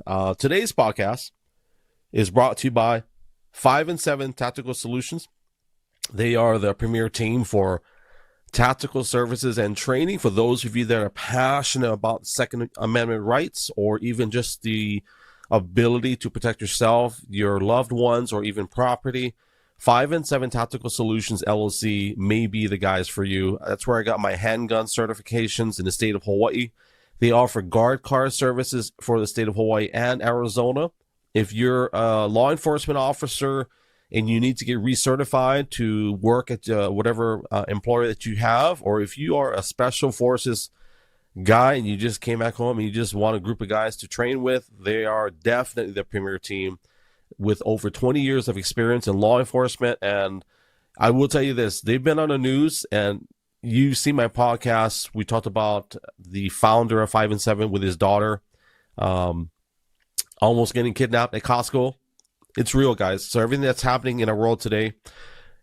Today's podcast is brought to you by 5 and 7 Tactical Solutions. They are the premier team for tactical services and training for those of you that are passionate about Second Amendment rights, or even just the ability to protect yourself, your loved ones, or even property. 5 and 7 Tactical Solutions LLC may be the guys for you. That's where I got my handgun certifications in the state of Hawaii. They offer guard car services for the state of Hawaii and Arizona. If you're a law enforcement officer and you need to get recertified to work at whatever employer that you have, or if you are a special forces guy and you just came back home and you just want a group of guys to train with, they are definitely the premier team with over 20 years of experience in law enforcement. And I will tell you this, they've been on the news, and you see my podcast. We talked about the founder of 5 and 7 with his daughter almost getting kidnapped at Costco. It's real, guys. So everything that's happening in our world today,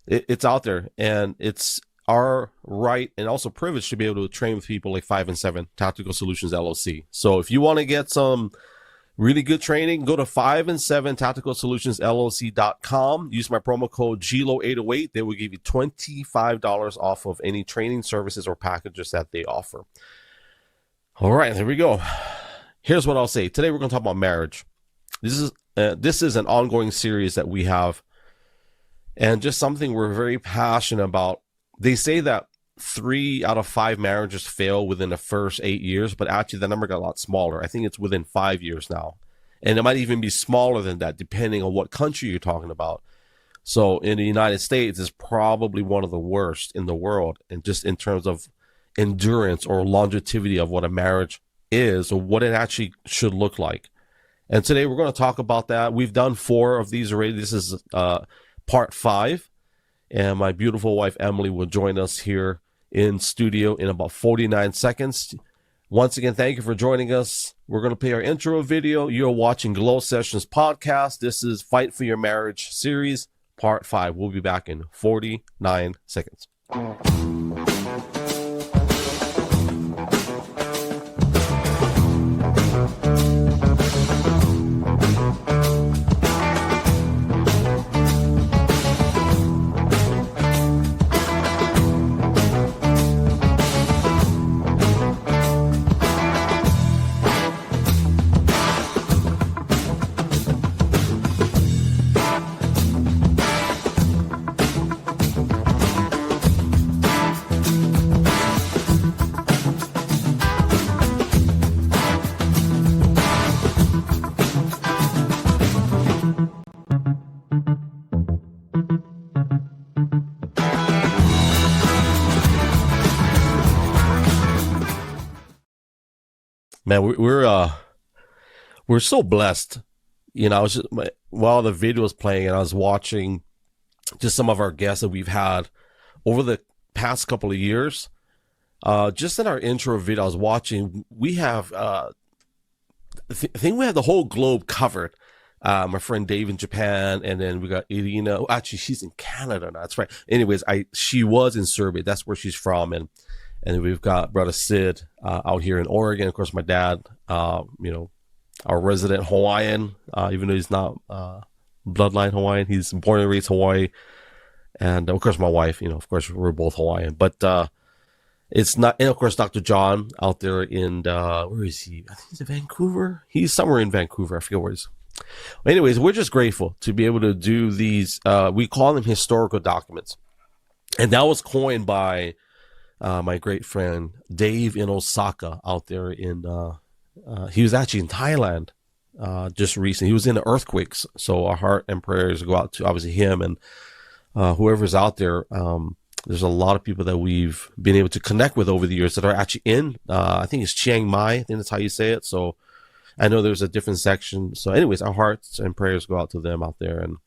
it's out there, and it's our right and also privilege to be able to train with people like 5 and 7 Tactical Solutions LLC. So if you want to get some really good training, go to 5 and 7 Tactical Solutions LLC.com. Use my promo code GLO808. They will give you $25 off of any training services or packages that they offer. All right, here we go. Here's what I'll say. Today we're going to talk about marriage. This is an ongoing series that we have, and just something we're very passionate about. They say that 3 out of 5 marriages fail within the first 8 years, but actually the number got a lot smaller. I think it's within 5 years now, and it might even be smaller than that depending on what country you're talking about. So in the United States, it's probably one of the worst in the world, and just in terms of endurance or longevity of what a marriage is, or what it actually should look like. And today we're going to talk about that. We've done 4 of these already. This is part 5. And my beautiful wife, Emily, will join us here in studio in about 49 seconds. Once again, thank you for joining us. We're going to play our intro video. You're watching Glow Sessions Podcast. This is Fight for Your Marriage series, part 5. We'll be back in 49 seconds. Man, we're so blessed. You know, I was just, while the video was playing, and I was watching just some of our guests that we've had over the past couple of years. Just in our intro video, I was watching. We have, I think we have the whole globe covered. My friend Dave in Japan, and then we got Irina. Oh, actually, she's in Canada now. That's right. Anyways, she was in Serbia. That's where she's from, and we've got brother Sid out here in Oregon. Of course, my dad, our resident Hawaiian, even though he's not bloodline Hawaiian, he's born and raised Hawaii. And of course, my wife, of course, we're both Hawaiian. But it's not, and of course, Dr. John out there in, where is he? I think he's in Vancouver. He's somewhere in Vancouver. I forget where he's. Anyways, we're just grateful to be able to do these, we call them historical documents. And that was coined by my great friend Dave in Osaka out there in he was actually in Thailand just recently. He was in the earthquakes, so our heart and prayers go out to obviously him and whoever's out there. There's a lot of people that we've been able to connect with over the years that are actually in I think it's Chiang Mai, I think that's how you say it. So I know there's a different section. So anyways, our hearts and prayers go out to them out there, and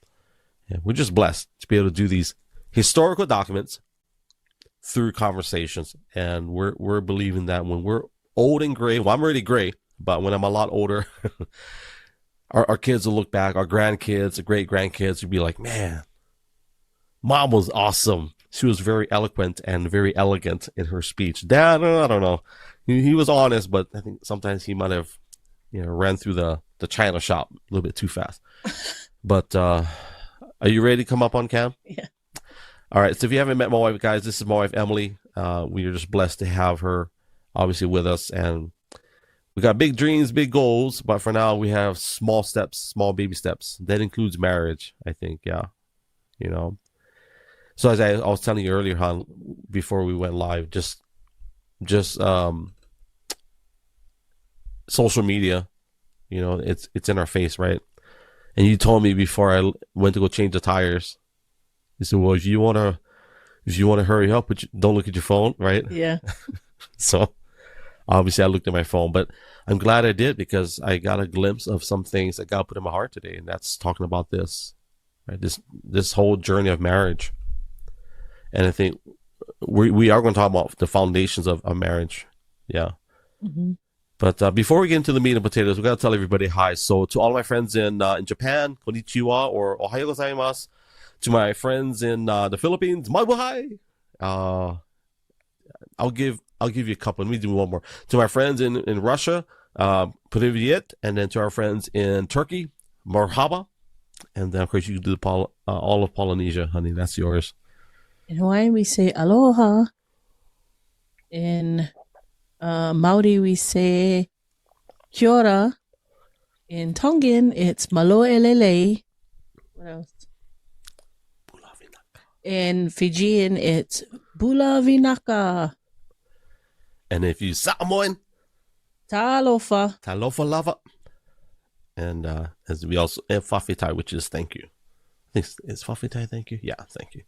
we're just blessed to be able to do these historical documents through conversations. And we're believing that when we're old and gray, well, I'm already gray, but when I'm a lot older, our kids will look back, our grandkids, the great grandkids will be like, man, mom was awesome. She was very eloquent and very elegant in her speech. Dad, I don't know. He was honest, but I think sometimes he might have, ran through the the China shop a little bit too fast. But are you ready to come up on cam? Yeah. All right. So if you haven't met my wife, guys, this is my wife, Emily. We are just blessed to have her obviously with us. And we got big dreams, big goals. But for now, we have small steps, small baby steps. That includes marriage, I think. Yeah. You know. So as I was telling you earlier, Han, before we went live, just social media, you know, it's in our face, right? And you told me before I went to go change the tires, you said, well, if you want to hurry up, but don't look at your phone, right? Yeah. So obviously I looked at my phone, but I'm glad I did, because I got a glimpse of some things that God put in my heart today. And that's talking about this, right? This whole journey of marriage. And I think we are going to talk about the foundations of marriage. Yeah. Mm-hmm. But before we get into the meat and potatoes, we got to tell everybody hi. So to all my friends in Japan, konnichiwa, or ohayo gozaimasu. To my friends in the Philippines, mabuhay. I'll give you a couple. Let me do one more. To my friends in Russia, privyet. And then to our friends in Turkey, marhaba. And then, of course, you can do all of Polynesia, honey. That's yours. In Hawaii, we say aloha. In Maori, we say kia ora. In Tongan, it's malo elele. What else? In Fijian, it's bula vinaka. And if you Samoan, Talofa. talofa lava. And as we also, and fafitai, which is thank you. I think it's fafitai, thank you. Yeah, thank you.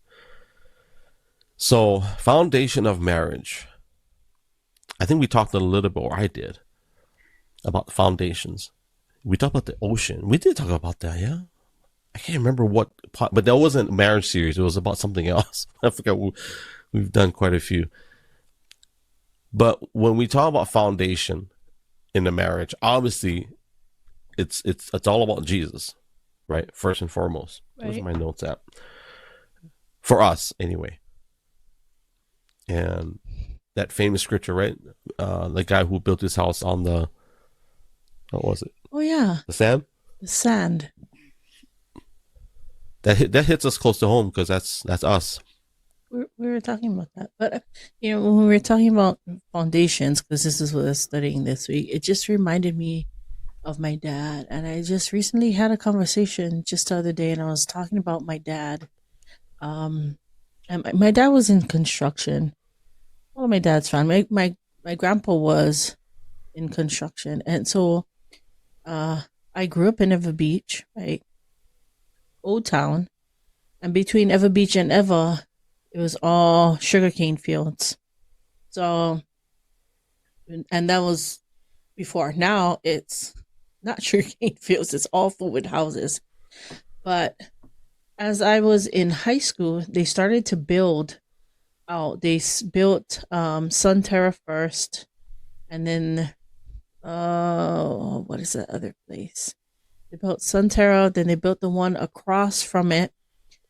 So, foundation of marriage. I think we talked a little bit, or I did, about foundations. We talked about the ocean. We did talk about that, yeah? I can't remember what, but that wasn't a marriage series. It was about something else. I forgot. We've done quite a few. But when we talk about foundation in the marriage, obviously, it's all about Jesus, right? First and foremost. Right. Where's my notes at? For us, anyway. And that famous scripture, right? The guy who built his house on the, what was it? Oh, yeah. The sand? The sand. That hits us close to home, because that's us. We were talking about that. But, when we were talking about foundations, because this is what I was studying this week, it just reminded me of my dad. And I just recently had a conversation just the other day, and I was talking about my dad. And my dad was in construction. Well, my dad's family. My grandpa was in construction. And so I grew up in Ever Beach, right? Old Town. And between Ever Beach and Ever, it was all sugarcane fields. So, and that was before. Now it's not sugarcane fields, it's all full with houses. But as I was in high school, they started to build out. They built Sunterra first, and then what is that other place? They built Sunterra, then they built the one across from it,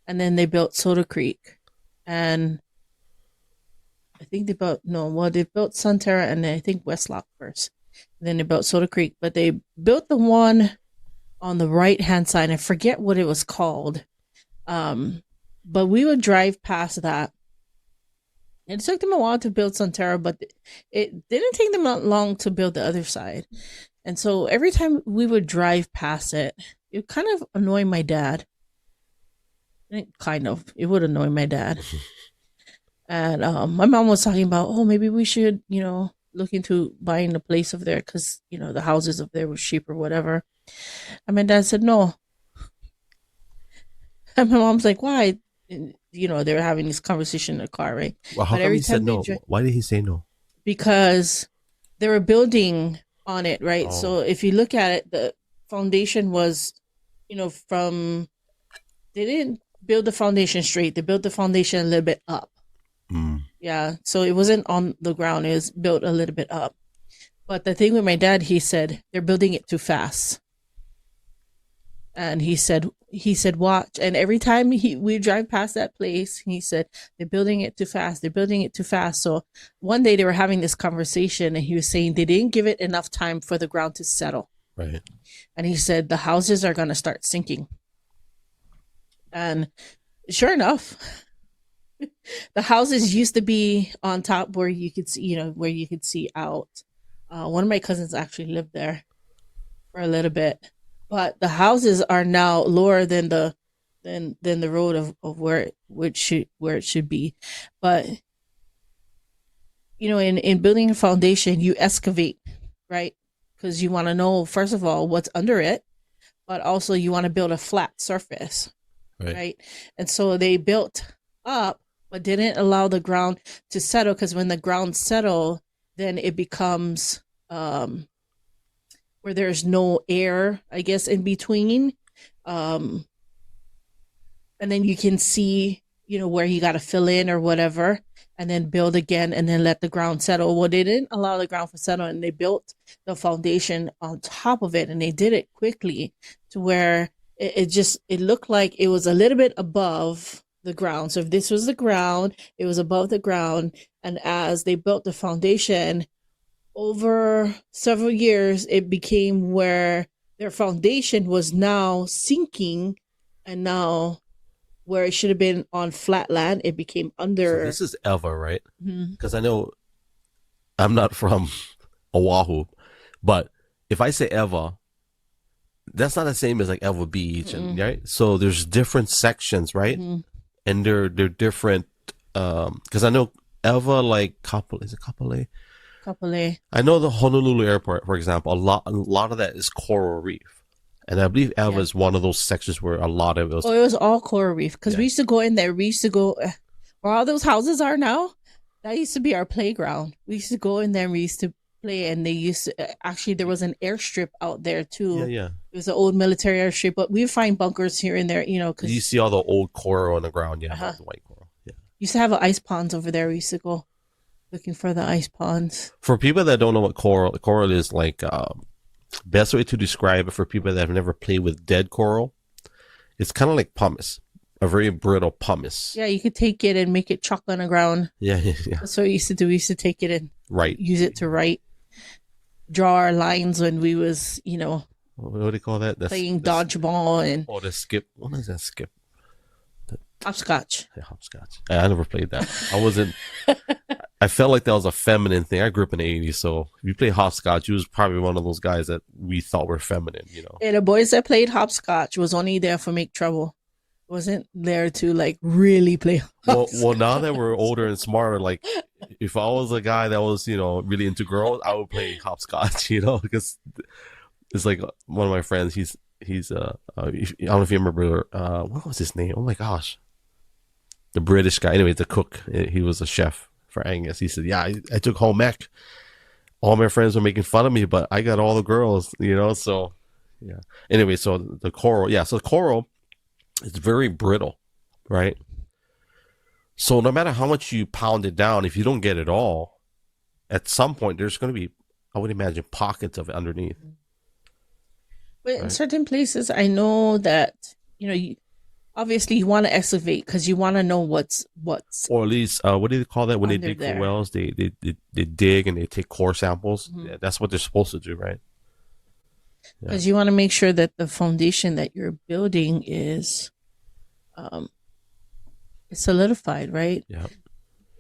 and then they built Soda Creek. And I think they built Sunterra and then I think Westlock first. And then they built Soda Creek, but they built the one on the right hand side. I forget what it was called. But we would drive past that. It took them a while to build Sunterra, but it didn't take them that long to build the other side. And so every time we would drive past it, it would kind of annoy my dad. It would annoy my dad. And my mom was talking about, maybe we should, look into buying the place over there because, the houses up there were cheap or whatever. And my dad said no. And my mom's like, why? And, they were having this conversation in the car, right? Well, how come he said no? Why did he say no? Because they were building on it, right? Oh. So if you look at it, the foundation was, they didn't build the foundation straight. They built the foundation a little bit up. Mm. Yeah. So it wasn't on the ground. It was built a little bit up. But the thing with my dad, he said, they're building it too fast. And he said, watch. And every time we drive past that place, he said, they're building it too fast. They're building it too fast. So one day they were having this conversation and he was saying they didn't give it enough time for the ground to settle. Right. And he said the houses are going to start sinking. And sure enough, the houses used to be on top where you could see, where you could see out. One of my cousins actually lived there for a little bit, but the houses are now lower than the road of where it should be. But in building a foundation, you excavate, right? Because you want to know, first of all, what's under it, but also you want to build a flat surface, right? And so they built up, but didn't allow the ground to settle, because when the ground settle, then it becomes where there's no air, I guess, in between. And then you can see, where you got to fill in or whatever, and then build again, and then let the ground settle. Well, they didn't allow the ground to settle, and they built the foundation on top of it, and they did it quickly to where it looked like it was a little bit above the ground. So if this was the ground, it was above the ground. And as they built the foundation over several years, it became where their foundation was now sinking, and now where it should have been on flat land, it became under. So this is Eva, right? Mm-hmm. Because I know I'm not from Oahu, but if I say Eva, that's not the same as like Eva Beach, and right? So there's different sections, right? Mm-hmm. And they're different. Because I know Eva, like Kapolei, is it Kapolei? Kapolei. I know the Honolulu airport, for example, a lot of that is coral reef. And I believe Eva is one of those sections where a lot of it was. Oh, it was all coral reef, because we used to go in there. We used to go where all those houses are now. That used to be our playground. We used to go in there and we used to play. And they used to actually, there was an airstrip out there too. Yeah. It was an old military airstrip, but we find bunkers here and there, because you see all the old coral on the ground. Yeah, the white coral. Yeah. Used to have ice ponds over there. We used to go looking for the ice ponds. For people that don't know what coral is, like best way to describe it for people that have never played with dead coral, it's kind of like pumice, a very brittle pumice. Yeah, you could take it and make it chalk on the ground. Yeah. That's what we used to do. We used to take it and use it to draw our lines when we was, what do you call that? Playing dodgeball and the skip. What is that skip? Hopscotch. Yeah, hopscotch. I never played that. I wasn't. I felt like that was a feminine thing. I grew up in the 80s, so if you play hopscotch, you was probably one of those guys that we thought were feminine, And the boys that played hopscotch was only there for make trouble. Wasn't there to like really play hopscotch. Well, now that we're older and smarter, like if I was a guy that was, really into girls, I would play hopscotch, because it's like one of my friends, he's I don't know if you remember, what was his name? Oh my gosh. The British guy, anyway, the cook. He was a chef for Angus. He said, "Yeah, I took home ec. All my friends were making fun of me, but I got all the girls, So, yeah. Anyway, so the coral, so the coral is very brittle, right? So no matter how much you pound it down, if you don't get it all, at some point there's going to be, I would imagine, pockets of it underneath. But in certain places, I know that obviously you want to excavate because you want to know what's or at least what do they call that when they dig there. for wells? They dig and they take core samples. Mm-hmm. Yeah, that's what they're supposed to do, right? Because you want to make sure that the foundation that you're building is solidified, right? Yeah.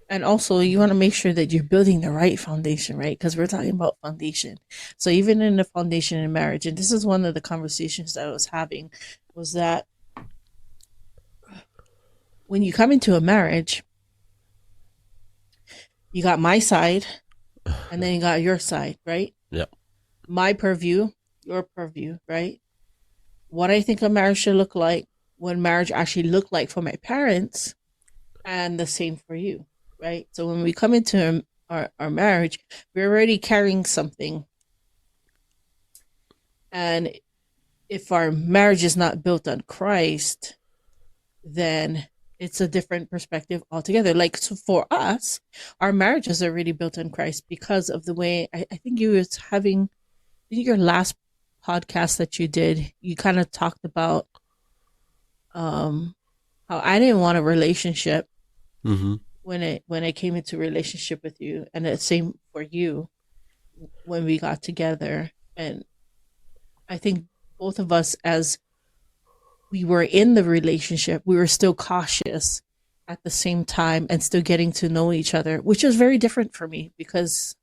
And also you want to make sure that you're building the right foundation, right? Because we're talking about foundation. So even in the foundation in marriage, and this is one of the conversations that I was having, was that when you come into a marriage, you got my side and then you got your side, right? Yeah. My purview, your purview, right? What I think a marriage should look like, what marriage actually looked like for my parents, and the same for you, right? So when we come into our marriage, we're already carrying something. And if our marriage is not built on Christ, then it's a different perspective altogether. Like, so for us, our marriages are really built on Christ because of the way, I think you was having, I think your last podcast that you did, you kind of talked about how I didn't want a relationship when I came into a relationship with you, and the same for you when we got together. And I think both of us, as we were in the relationship, we were still cautious at the same time and still getting to know each other, which was very different for me because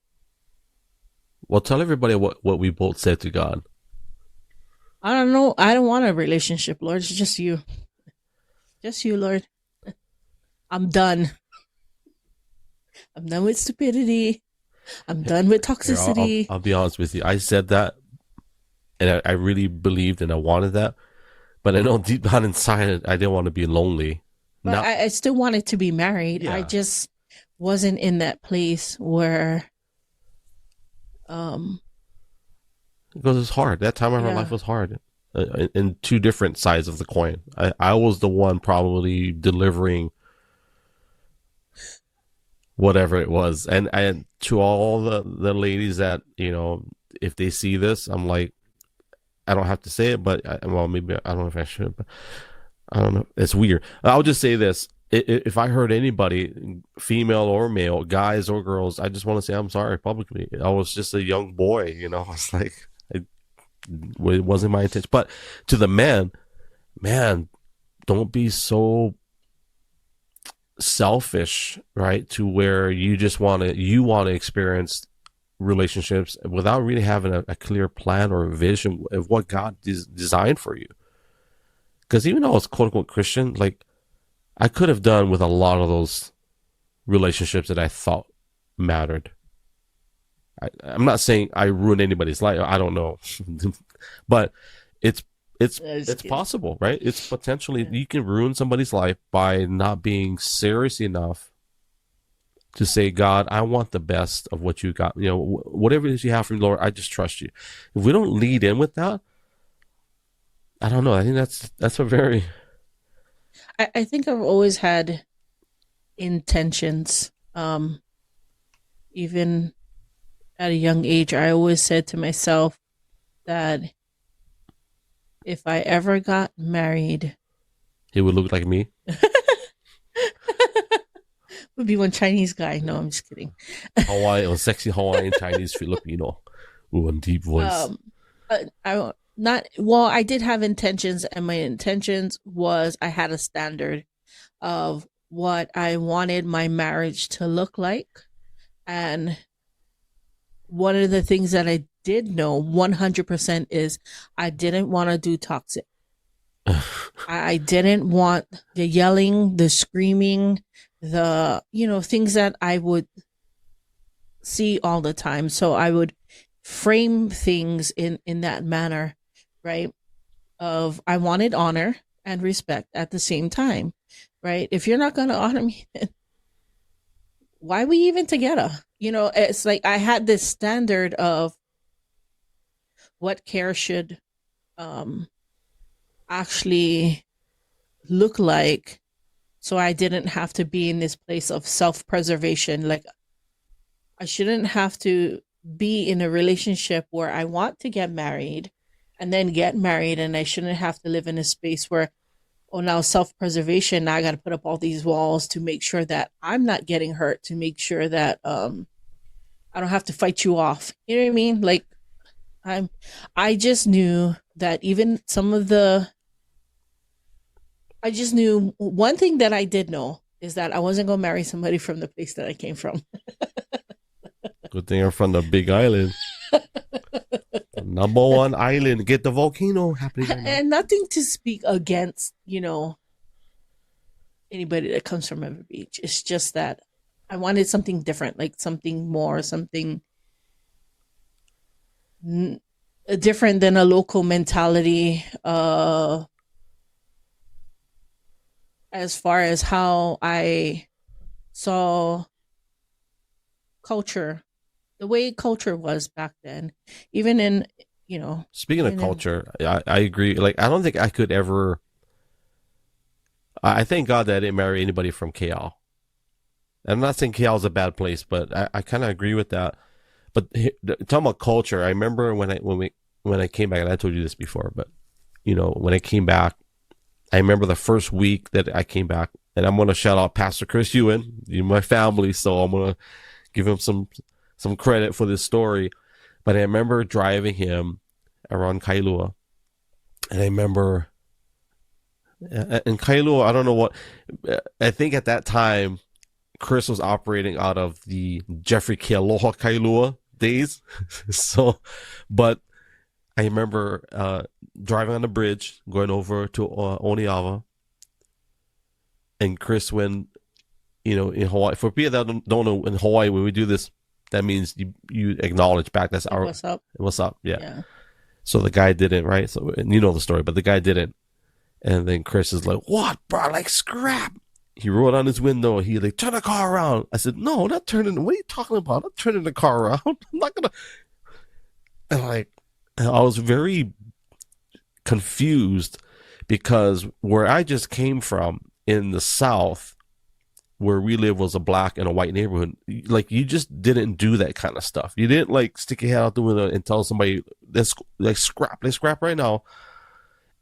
Well, tell everybody what we both said to God. I don't know. I don't want a relationship, Lord. It's just you. Just you, Lord. I'm done. I'm done with stupidity. I'm done with Here, toxicity. I'll be honest with you. I said that, and I really believed and I wanted that. But I know deep down inside, I didn't want to be lonely. But I still wanted to be married. Yeah. I just wasn't in that place where because it's hard. That time of her life was hard. In two different sides of the coin. I was the one probably delivering whatever it was. And to all the ladies that, you know, if they see this, I'm like, I don't have to say it, but well, maybe I don't know if I should, but I don't know. It's weird. I'll just say this. If I hurt anybody, female or male, guys or girls, I just want to say I'm sorry publicly. I was just a young boy, you know. It's like, it wasn't my intention. But to the men, man, don't be so selfish, right? To where you just want to experience relationships without really having a clear plan or a vision of what God designed for you. Because even though I was quote unquote Christian, like, I could have done with a lot of those relationships that I thought mattered. I'm not saying I ruined anybody's life. I don't know, but it's possible, right? It's potentially you can ruin somebody's life by not being serious enough to say, God, I want the best of what you got. You know, whatever it is you have from the Lord, I just trust you. If we don't lead in with that, I don't know. I think that's a very. I think I've always had intentions. Even at a young age, I always said to myself that if I ever got married, he would look like me. Would be one Chinese guy. No, I'm just kidding. Hawaiian, sexy Hawaiian Chinese Filipino, with a deep voice. I did have intentions, and my intentions was I had a standard of what I wanted my marriage to look like. And one of the things that I did know 100% is I didn't want to do toxic. I didn't want the yelling, the screaming, the, you know, things that I would see all the time. So I would frame things in that manner, right? Of I wanted honor and respect at the same time, right? If you're not going to honor me, then why are we even together? You know, it's like I had this standard of what care should actually look like, so I didn't have to be in this place of self-preservation. Like, I shouldn't have to be in a relationship where I want to get married and then get married, and I shouldn't have to live in a space where, oh, now self-preservation, now I got to put up all these walls to make sure that I'm not getting hurt, to make sure that I don't have to fight you off. You know what I mean? Like, I just knew that even I just knew one thing that I did know is that I wasn't going to marry somebody from the place that I came from. Good thing I'm from the big island. The number one island. Get the volcano happening. Right now. And nothing to speak against, you know, anybody that comes from Ever Beach. It's just that I wanted something different, like something more, something different than a local mentality. As far as how I saw culture, the way culture was back then, even in, you know. Speaking of culture, I agree. Like, I don't think I could ever. I thank God that I didn't marry anybody from KL. I'm not saying KL is a bad place, but I kind of agree with that. But talking about culture, I remember when I came back, and I told you this before, but you know, when I came back, I remember the first week that I came back, and I'm going to shout out Pastor Chris Ewan, my family, so I'm going to give him some credit for this story. But I remember driving him around Kailua. And I remember in Kailua, I don't know what, I think at that time, Chris was operating out of the Jeffrey Kealoha Kailua days. So, but I remember driving on the bridge, going over to Oniava. And Chris, when, in Hawaii, for people that don't know, in Hawaii, when we do this, that means you acknowledge back. That's our What's up? What's up? Yeah. So the guy didn't, right? So, and you know the story, but the guy didn't. And then Chris is like, "What, bro? Like scrap." He rolled on his window. He like, "Turn the car around." I said, "No, not turning. What are you talking about? Not turning the car around. I'm not gonna." And I was very confused because where I just came from in the South, where we live, was a black and a white neighborhood. Like, you just didn't do that kind of stuff. You didn't like stick your head out the window and tell somebody, let's scrap right now.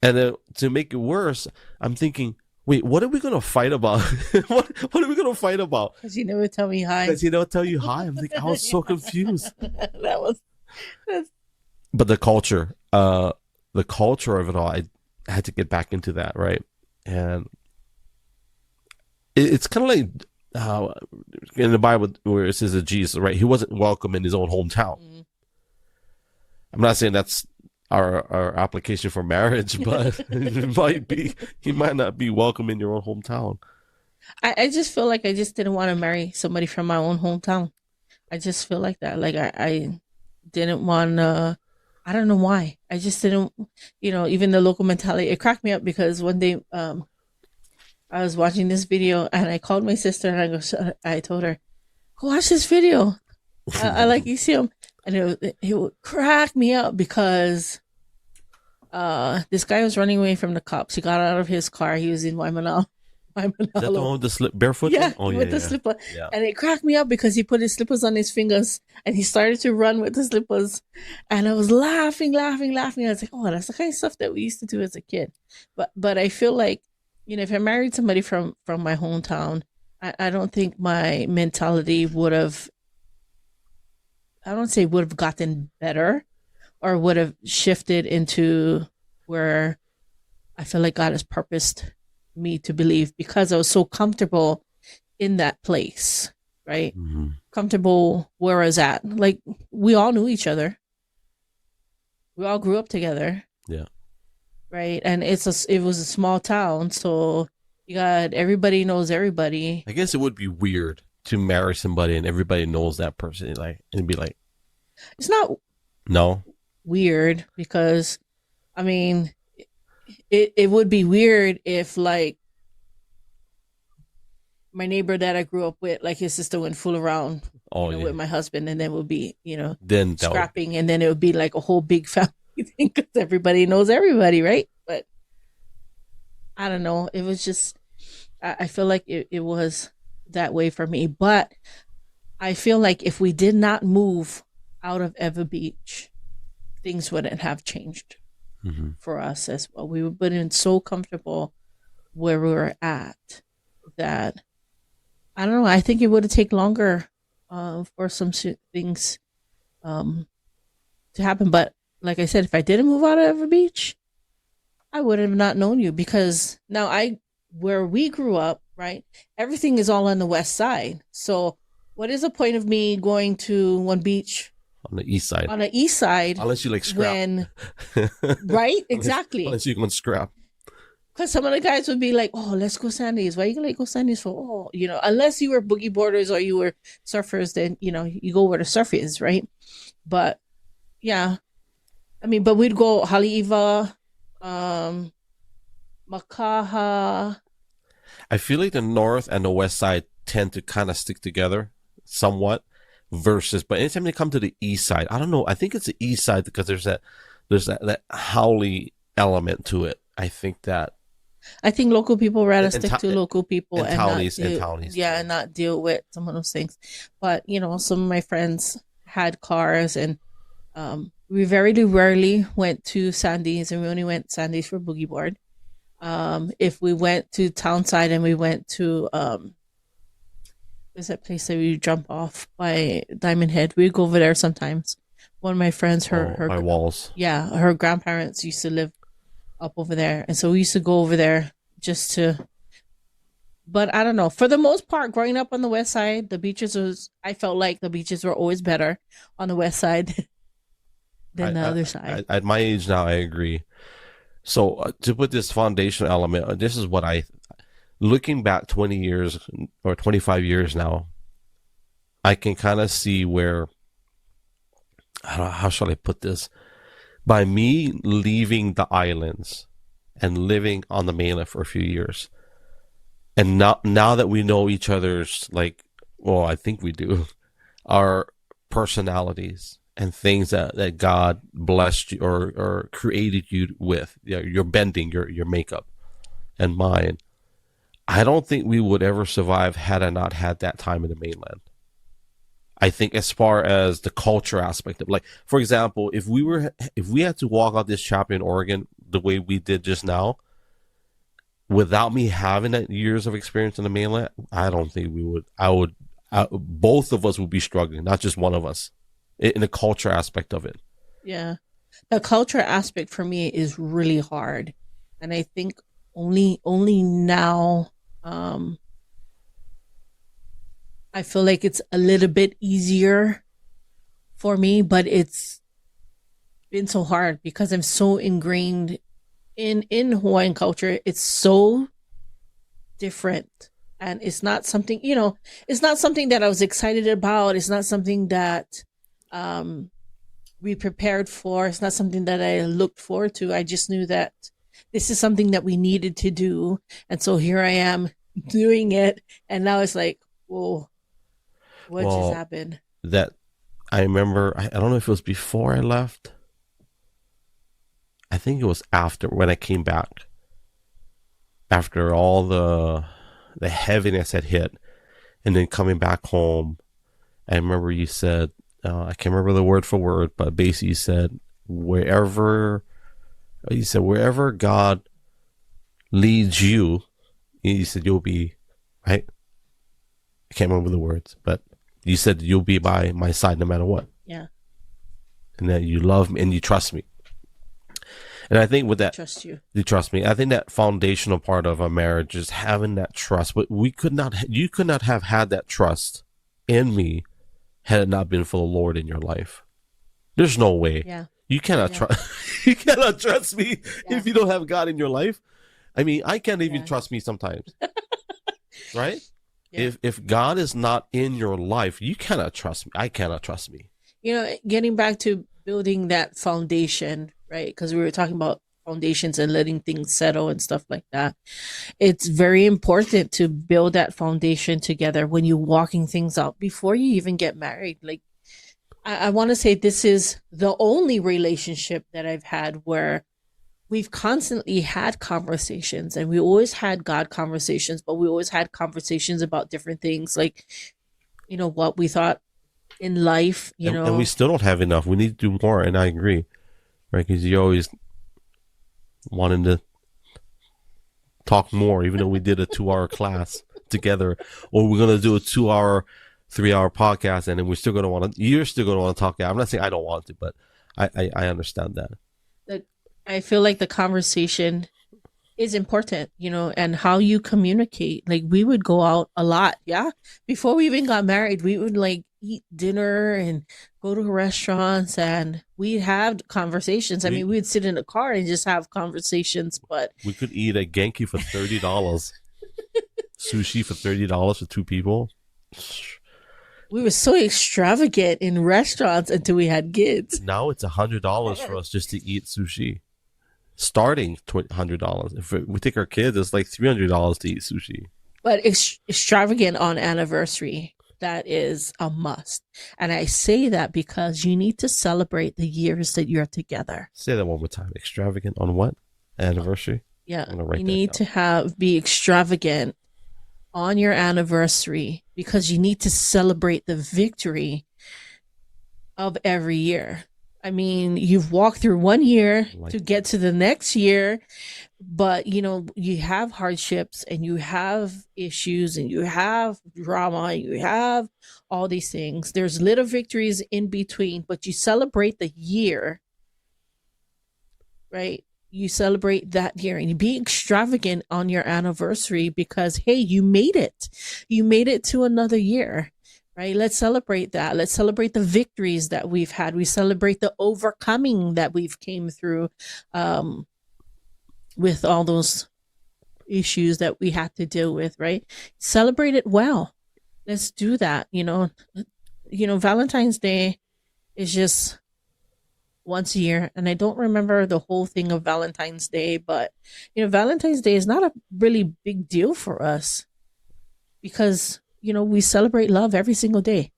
And then to make it worse, I'm thinking, wait, what are we going to fight about? what are we going to fight about? Because you never tell me hi. Because you never tell you hi. I'm like, I was so confused. That's... But the culture of it all, I had to get back into that, right? And it's kind of like in the Bible where it says that Jesus, right? He wasn't welcome in his own hometown. Mm. I'm not saying that's our application for marriage, but it might be. He might not be welcome in your own hometown. I just feel like I just didn't want to marry somebody from my own hometown. I just feel like that. Like I didn't want to. I don't know why. I just didn't. Even the local mentality. It cracked me up because one day I was watching this video and I called my sister and I told her, "Go watch this video. I like you see him." And it would crack me up because this guy was running away from the cops. He got out of his car. He was in Waimanalo. Is that the one with the slip barefoot? Yeah, with the slipper. Yeah. And it cracked me up because he put his slippers on his fingers and he started to run with the slippers. And I was laughing. I was like, oh, that's the kind of stuff that we used to do as a kid. But I feel like, if I married somebody from my hometown, I don't think my mentality would have, I don't say would have gotten better or would have shifted into where I feel like God has purposed me to believe, because I was so comfortable in that place, right? Mm-hmm. Comfortable where I was at. Like, we all knew each other. We all grew up together. Yeah. Right. And it was a small town. So you got everybody knows everybody. I guess it would be weird to marry somebody and everybody knows that person, and be like, it's not weird, because I mean, it would be weird if, like, my neighbor that I grew up with, like, his sister went fool around with my husband, and then it would be then scrapping, and then it would be like a whole big family thing because everybody knows everybody, right? But I don't know, it was just, I feel like it was that way for me. But I feel like if we did not move out of Ever Beach, things wouldn't have changed for us as well. We would have been so comfortable where we were at that, I don't know, I think it would have taken longer for some things to happen. But like I said, if I didn't move out of Ever Beach, I would have not known you, because now where we grew up, right, everything is all on the west side. So what is the point of me going to one beach on the east side? On the east side, unless you like scrap. Right, exactly. Unless you can scrap. Because some of the guys would be like, "Oh, let's go Sandy's." Why are you gonna go Sandy's for? Oh, unless you were boogie boarders or you were surfers, then you go where the surf is, right? But yeah, I mean, but we'd go Haleiwa, Makaha. I feel like the north and the west side tend to kind of stick together somewhat, but anytime they come to the east side, I don't know. I think it's the east side because there's that haole element to it. I think local people rather stick to local people and townies, and not deal with some of those things. But some of my friends had cars, and we very rarely went to Sandy's, and we only went Sandy's for boogie board. If we went to Townside and we went to there's that place that we jump off by Diamond Head, we'd go over there sometimes. one of my friends, by walls. yeah, her grandparents used to live up over there, and so we used to go over there just to. But I don't know. For the most part, growing up on the west side, I felt like the beaches were always better on the west side than the other side. At my age now, I agree. So to put this foundation element, this is what looking back 20 years or 25 years now, I can kind of see where, how shall I put this? By me leaving the islands and living on the mainland for a few years, and now that we know each other's, like, well, I think we do, our personalities and things that God blessed you or created you with, your bending, your makeup and mine, I don't think we would ever survive had I not had that time in the mainland. I think as far as the culture aspect of, like, for example, if we had to walk out this chapter in Oregon the way we did just now, without me having that years of experience in the mainland, I don't think we would. Both of us would be struggling, not just one of us, in the culture aspect of it. Yeah, the culture aspect for me is really hard, and I think only now. I feel like it's a little bit easier for me, but it's been so hard because I'm so ingrained in Hawaiian culture. It's so different, and it's not something, it's not something that I was excited about. It's not something that we prepared for. It's not something that I looked forward to. I just knew that this is something that we needed to do, and so here I am doing it, and now it's like, whoa. What just happened? That I remember, I don't know if it was before I left. I think it was after, when I came back. After all the heaviness had hit, and then coming back home, I remember you said, I can't remember the word for word, but basically you said, wherever God leads you, you said you'll be, right? I can't remember the words, but you said you'll be by my side no matter what. Yeah. And that you love me and you trust me. And I think with that, you trust me. I think that foundational part of a marriage is having that trust. But you could not have had that trust in me had it not been for the Lord in your life. There's no way. Yeah. You cannot trust. You cannot trust me if you don't have God in your life. I mean, I can't even trust me sometimes. Right? Yeah. If God is not in your life, you cannot trust me. I cannot trust me. Getting back to building that foundation, right? Because we were talking about foundations and letting things settle and stuff like that. It's very important to build that foundation together when you're walking things out before you even get married. Like, I want to say this is the only relationship that I've had where we've constantly had conversations, and we always had God conversations, but we always had conversations about different things, like, what we thought in life, And we still don't have enough. We need to do more, and I agree, right? Because you're always wanting to talk more, even though we did a 2-hour class together, or we're going to do a 2-hour, 3-hour podcast, and then you're still going to want to talk. I'm not saying I don't want to, but I understand that. I feel like the conversation is important, and how you communicate. Like, we would go out a lot. Yeah. Before we even got married, we would like eat dinner and go to restaurants, and we'd have conversations. I mean, we'd sit in a car and just have conversations, but we could eat a Genki for $30. Sushi for $30 for 2 people. We were so extravagant in restaurants until we had kids. Now it's $100 for us just to eat sushi. Starting $100. If we take our kids, it's like $300 to eat sushi. But extravagant on anniversary, that is a must. And I say that because you need to celebrate the years that you're together. Say that one more time. Extravagant on what? Anniversary? Yeah. You need to be extravagant on your anniversary because you need to celebrate the victory of every year. I mean, you've walked through one year to get to the next year. But you have hardships and you have issues and you have drama and you have all these things. There's little victories in between, but you celebrate the year, right? You celebrate that year and you be extravagant on your anniversary because, hey, you made it. You made it to another year, right? Let's celebrate that. Let's celebrate the victories that we've had. We celebrate the overcoming that we've came through with all those issues that we had to deal with, right? Celebrate it well. Let's do that. Valentine's Day is just once a year, and I don't remember the whole thing of Valentine's Day, but Valentine's Day is not a really big deal for us because we celebrate love every single day.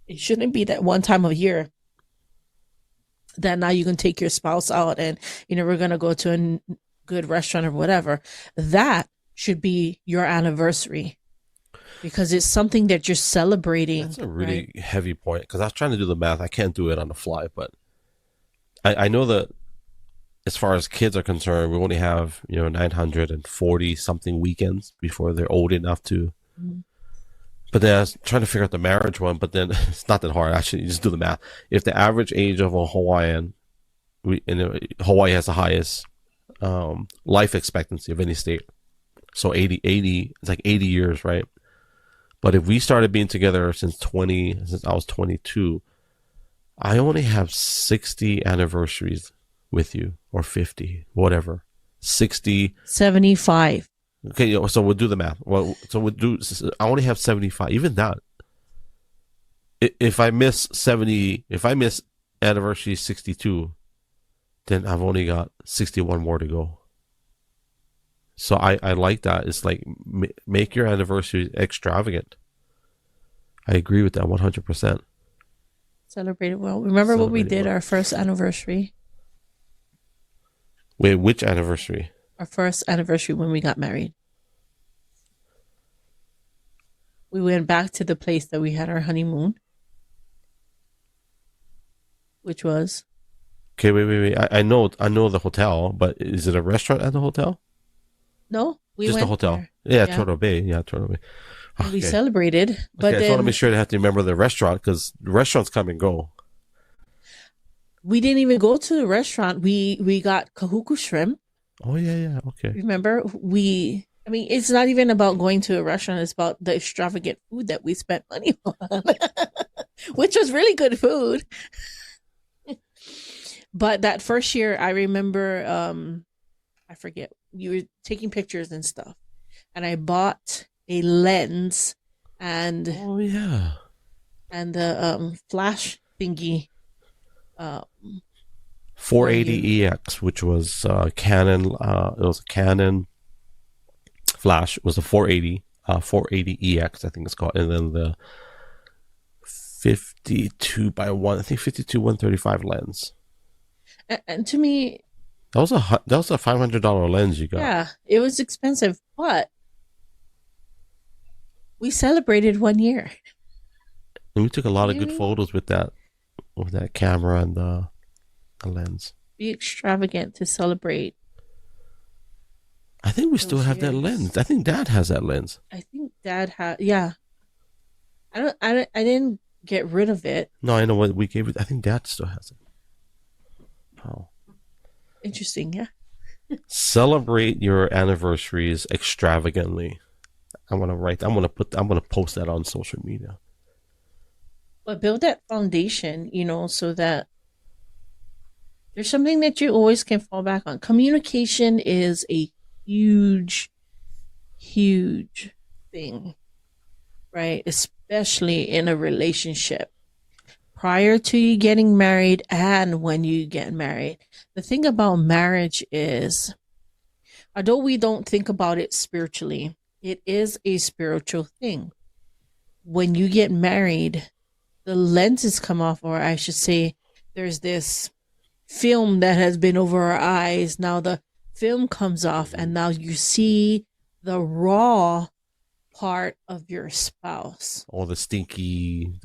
It shouldn't be that one time of year that now you can take your spouse out and we're gonna go to a good restaurant or whatever. That should be your anniversary because it's something that you're celebrating. That's a really heavy point because I was trying to do the math. I can't do it on the fly, but I know that as far as kids are concerned, we only have 940 something weekends before they're old enough to. Mm-hmm. But then I was trying to figure out the marriage one, but then it's not that hard. Actually, you just do the math. If the average age of a Hawaiian, Hawaii has the highest life expectancy of any state. So 80, it's like 80 years, right? But if we started being together since I was 22, I only have 60 anniversaries with you, or 50, whatever. 60. 75. Okay, so we'll do the math. Well, I only have 75. Even that. If I miss anniversary 62, then I've only got 61 more to go. So I like that. It's like, make your anniversary extravagant. I agree with that 100%. Celebrate it well. Remember what we did our first anniversary? Wait, which anniversary? Our first anniversary when we got married. We went back to the place that we had our honeymoon, which was... Okay, wait. I know the hotel, but is it a restaurant at the hotel? No, we just went the hotel. There. Yeah, Turtle Bay. Yeah, Turtle Bay. Okay. We celebrated, but I just want to make sure I have to remember the restaurant because the restaurants come and go. We didn't even go to the restaurant. We got kahuku shrimp. Oh yeah. Okay. Remember, it's not even about going to a restaurant. It's about the extravagant food that we spent money on, which was really good food. But that first year, I remember, I forget, you were taking pictures and stuff, and I bought a lens and and the flash thingy. 480EX, which was Canon. It was a Canon flash. It was a 480EX, I think it's called, and then the 52 by 135 lens. And to me, that was a $500 lens you got. Yeah, it was expensive, but we celebrated 1 year. And we took a lot of good photos with that camera and the lens. Be extravagant to celebrate. I think we still have that lens. I think Dad has that lens. I think Dad had. Yeah. I didn't get rid of it. No, I know what we gave it. I think Dad still has it. Oh. Interesting, yeah. Celebrate your anniversaries extravagantly. I'm gonna post that on social media. But build that foundation, so that there's something that you always can fall back on. Communication is a huge, huge thing, right? Especially in a relationship. Prior to you getting married and when you get married. The thing about marriage is, although we don't think about it spiritually, it is a spiritual thing. When you get married, the lenses come off, or I should say, there's this film that has been over our eyes. Now the film comes off, and now you see the raw part of your spouse. All the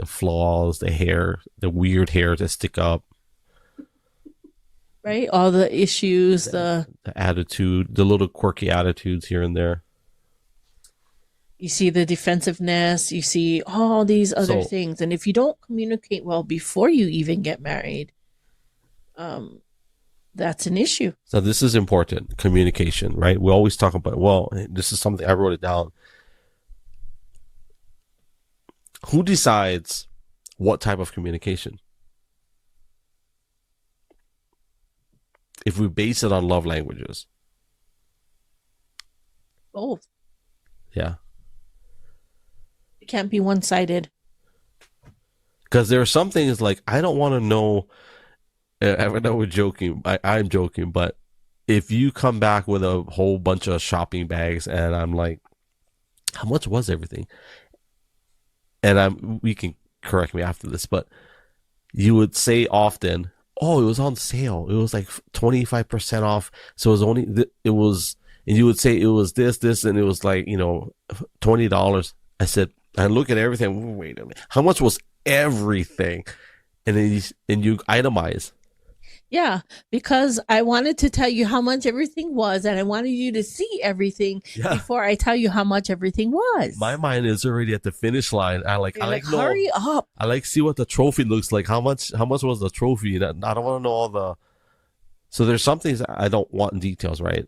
flaws, the hair, the weird hair that stick up. right? All the issues, the attitude, the little quirky attitudes here and there. you see the defensiveness, you see all these other So things. And if you don't communicate well before you even get married, that's an issue. so this is important, communication, right? We always talk about, well, this is something I wrote it down. Who decides what type of communication? If we base it on love languages. Both. Yeah. It can't be one-sided. Because there are some things like, I don't want to know, I know we're joking, I'm joking, but if you come back with a whole bunch of shopping bags and I'm like, how much was everything? And we can correct me after this, but you would say often, oh, it was on sale. It was like 25% off. So it was only, and you would say it was this, and it was like, $20. I said, I look at everything. Wait a minute. How much was everything? And then you itemize. Yeah, because I wanted to tell you how much everything was, and I wanted you to see everything before I tell you how much everything was. My mind is already at the finish line. I like hurry up. I like see what the trophy looks like. How much was the trophy? I don't want to know all the. So there's some things I don't want in details, right?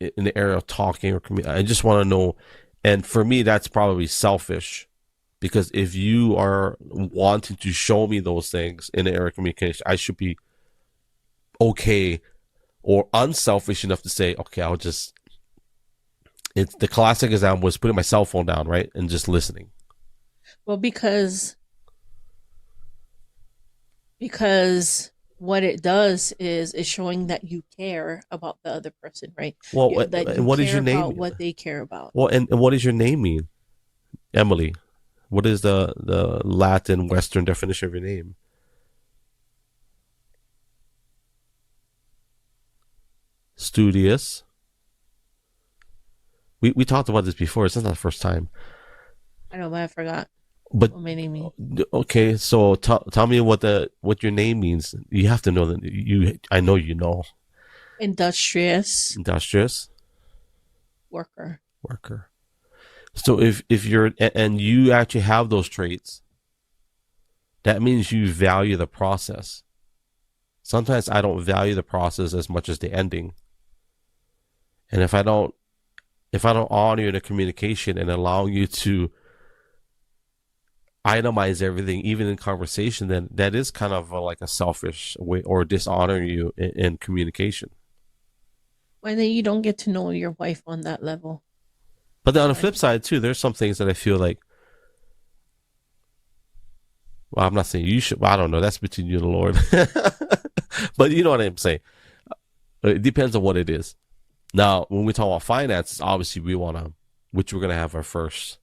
In the area of talking or I just want to know, and for me that's probably selfish, because if you are wanting to show me those things in the area of communication, I should be okay or unselfish enough to say, okay, it's the classic example was putting my cell phone down, right? And just listening. Well, because what it does is showing that you care about the other person, right? Well, that you what care is your name? about what they care about. Well, and what does your name mean? Emily. What is the Latin Western definition of your name? Studious. We talked about this before. It's not the first time. I know, but I forgot. But what my name means. Okay, so tell me what your name means. You have to know that I know you know. Industrious. Worker. So if you're and you actually have those traits, that means you value the process. Sometimes I don't value the process as much as the ending. And if I don't honor you in the communication and allow you to itemize everything, even in conversation, then that is kind of like a selfish way or dishonor you in communication. Well, then you don't get to know your wife on that level. But then on the flip side too, there's some things that I feel like, well, I'm not saying you should, I don't know, that's between you and the Lord. But you know what I'm saying. It depends on what it is. Now, when we talk about finances, obviously which we're going to have our first.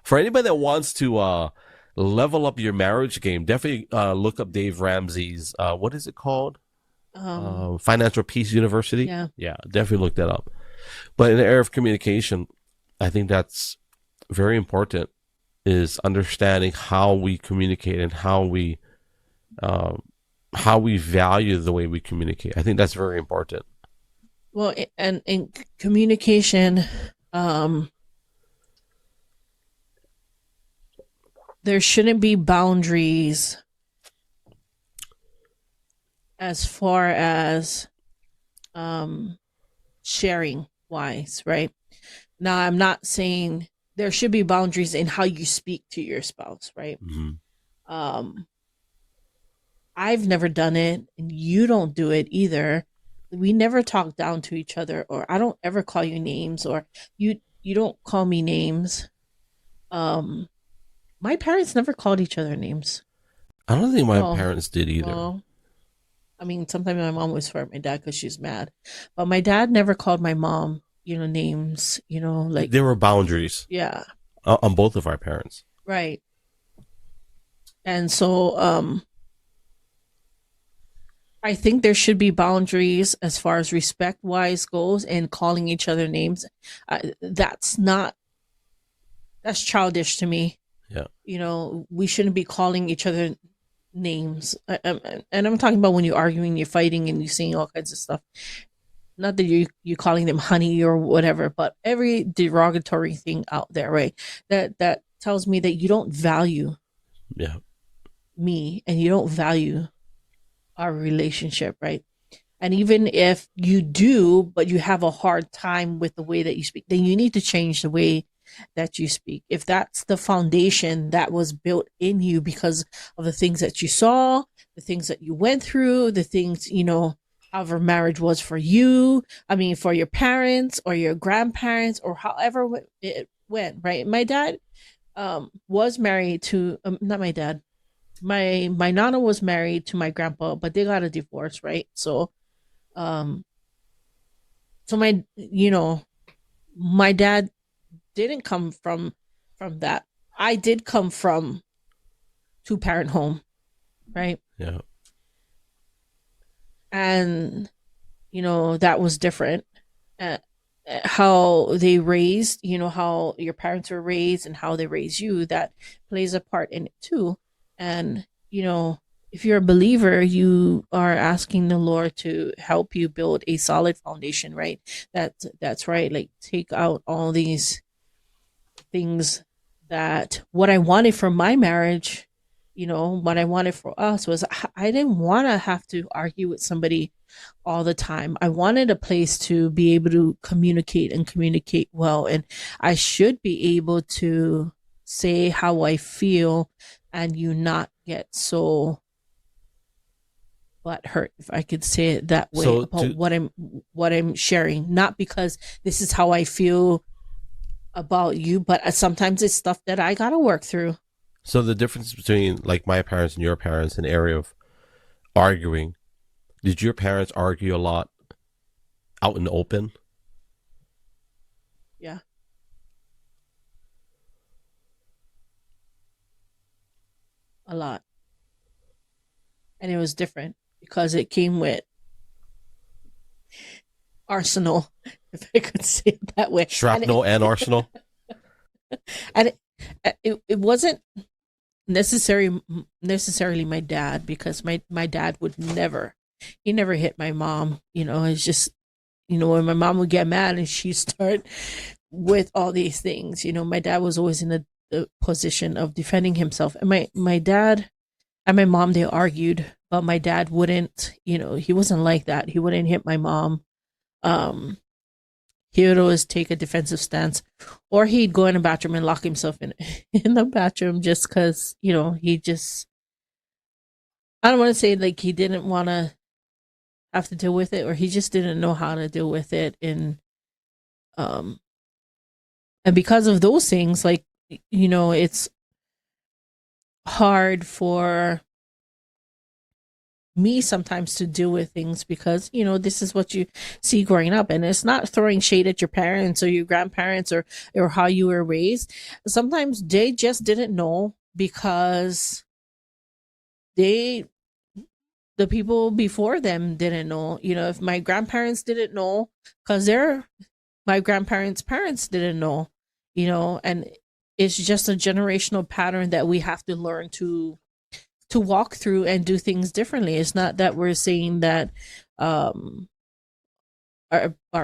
For anybody that wants to level up your marriage game, definitely look up Dave Ramsey's, what is it called? Financial Peace University. Yeah, definitely look that up. But in the area of communication, I think that's very important, is understanding how we communicate and how we value the way we communicate. I think that's very important. Well, and in communication, there shouldn't be boundaries as far as sharing wise, right? Now, I'm not saying there should be boundaries in how you speak to your spouse, right? Mm-hmm. I've never done it, and you don't do it either. We never talk down to each other, or I don't ever call you names, or you don't call me names. My parents never called each other names. I don't think my parents did either. Well, I mean, sometimes my mom was for my dad because she's mad, but my dad never called my mom, names, like there were boundaries. Yeah. On both of our parents. Right. And so, I think there should be boundaries as far as respect wise goes, and calling each other names. That's childish to me. Yeah. We shouldn't be calling each other names. And I'm talking about when you're arguing, you're fighting, and you're saying all kinds of stuff. Not that you're calling them honey or whatever, but every derogatory thing out there, right? That tells me that you don't value Yeah. me and you don't value our relationship, right? And even if you do, but you have a hard time with the way that you speak, then you need to change the way that you speak. If that's the foundation that was built in you because of the things that you saw, the things that you went through, the things, however marriage was for you, I mean, for your parents or your grandparents or however it went, right? My dad was married to, not my dad, my nana was married to my grandpa, but they got a divorce, right? Um, so my dad didn't come from that. I did come from two-parent home, right? Yeah. And that was different. How they raised, how your parents were raised and how they raise you, that plays a part in it too. And if you're a believer, you are asking the Lord to help you build a solid foundation, right? That's right. Like, take out all these things that what I wanted for my marriage, what I wanted for us was I didn't want to have to argue with somebody all the time. I wanted a place to be able to communicate and communicate well. And I should be able to say how I feel and you not get so butt hurt, if I could say it that way, So about what I'm sharing. Not because this is how I feel about you, but sometimes it's stuff that I gotta work through. So the difference between like my parents and your parents in the area of arguing, did your parents argue a lot out in the open? Yeah. A lot. And it was different because it came with arsenal, if I could say it that way. Shrapnel and arsenal? And it wasn't necessarily my dad, because my dad would never, he never hit my mom. It's just, when my mom would get mad and she'd start with all these things, my dad was always in the position of defending himself. And my dad and my mom, they argued, but my dad wouldn't, he wasn't like that. He wouldn't hit my mom. He would always take a defensive stance, or he'd go in the bathroom and lock himself in the bathroom just because, he just, I don't want to say like he didn't want to have to deal with it, or he just didn't know how to deal with it. And because of those things, like, it's hard for me sometimes to deal with things because this is what you see growing up. And it's not throwing shade at your parents or your grandparents or how you were raised. Sometimes they just didn't know because the people before them didn't know. If my grandparents didn't know, because my grandparents' parents didn't know. And it's just a generational pattern that we have to learn to walk through and do things differently. It's not that we're saying that our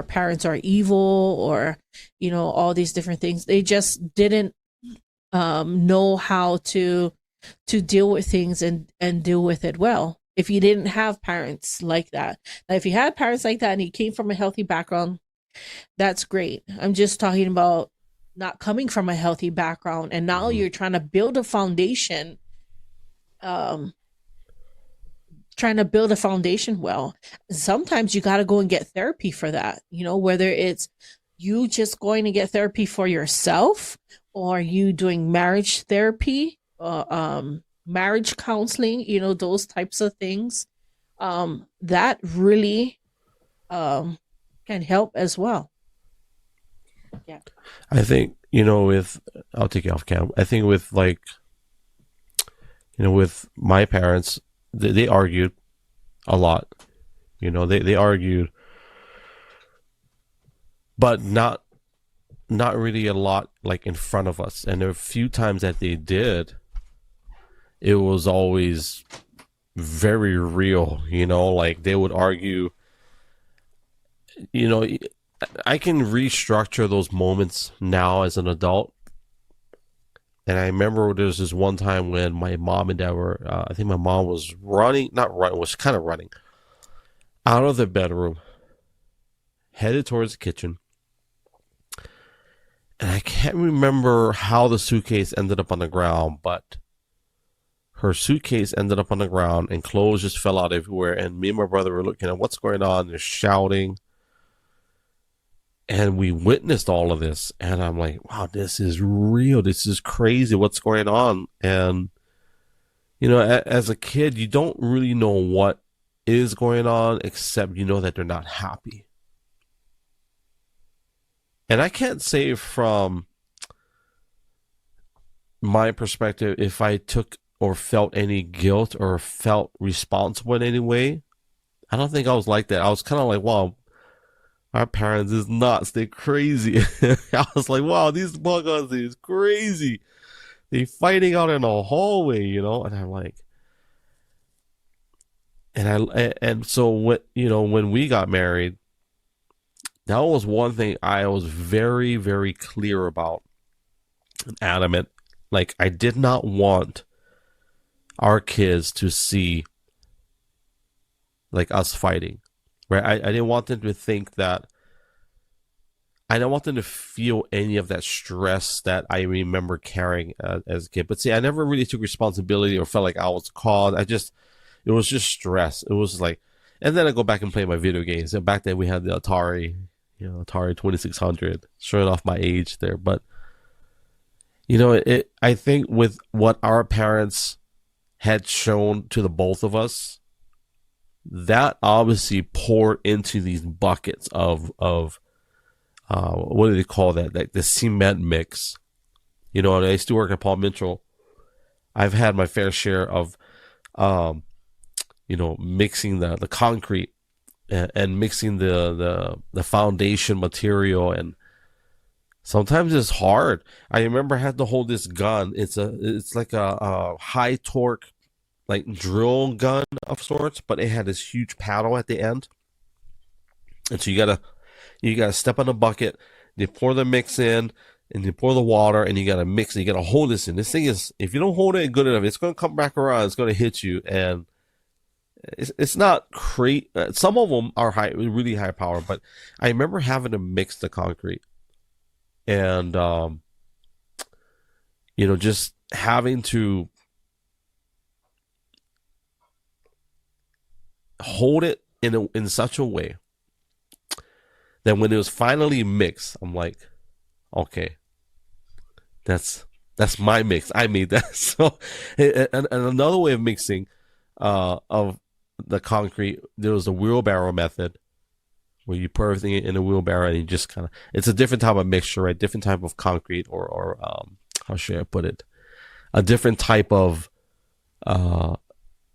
parents are evil or all these different things. They just didn't know how to deal with things and deal with it well. If you didn't have parents like that, now if you had parents like that and you came from a healthy background, that's great. I'm just talking about not coming from a healthy background, and now you're trying to build a foundation. Trying to build a foundation well. Sometimes you got to go and get therapy for that, whether it's you just going to get therapy for yourself or you doing marriage therapy, marriage counseling, those types of things. That really can help as well. Yeah. I think, I'll take it off cam. I think with like, with my parents, they argued a lot. They argued, but not really a lot like in front of us. And there were a few times that they did, it was always very real, like they would argue, you know, I can restructure those moments now as an adult. And I remember there was this one time when my mom and dad were, I think my mom was not running, was kind of running out of the bedroom, headed towards the kitchen. And I can't remember how the suitcase ended up on the ground, but her suitcase ended up on the ground and clothes just fell out everywhere. And me and my brother were looking at what's going on. They're shouting. And we witnessed all of this. And I'm like, wow, this is real. This is crazy. What's going on? And, as a kid, you don't really know what is going on, except you know that they're not happy. And I can't say from my perspective if I took or felt any guilt or felt responsible in any way. I don't think I was like that. I was kind of like, wow, our parents is nuts. They're crazy. I was like, wow, these buggers is crazy. They fighting out in the hallway, and I'm like, and so what, when we got married, that was one thing I was very, very clear about and adamant. Like, I did not want our kids to see like us fighting, right? I didn't want them to think that, I don't want them to feel any of that stress that I remember carrying as a kid. But see, I never really took responsibility or felt like I was called. It was just stress. It was like, and then I go back and play my video games. And back then we had the Atari, Atari 2600, showing off my age there. But, I think with what our parents had shown to the both of us, that obviously poured into these buckets of what do they call that? Like the cement mix. And I used to work at Paul Mitchell. I've had my fair share of, mixing the concrete and mixing the foundation material, and sometimes it's hard. I remember I had to hold this gun. It's like a high torque, like drill gun of sorts, but it had this huge paddle at the end, and so you gotta step on the bucket. You pour the mix in, and you pour the water, and you gotta mix it. You gotta hold this in. This thing is, if you don't hold it good enough, it's gonna come back around. It's gonna hit you, and it's not crazy. Some of them are really high power, but I remember having to mix the concrete, and just having to hold it in such a way that when it was finally mixed, I'm like, okay, that's my mix. I made that. So, and another way of mixing of the concrete, there was a wheelbarrow method where you put everything in a wheelbarrow and you just kind of, it's a different type of mixture, right? Different type of concrete, or how should I put it? A different type of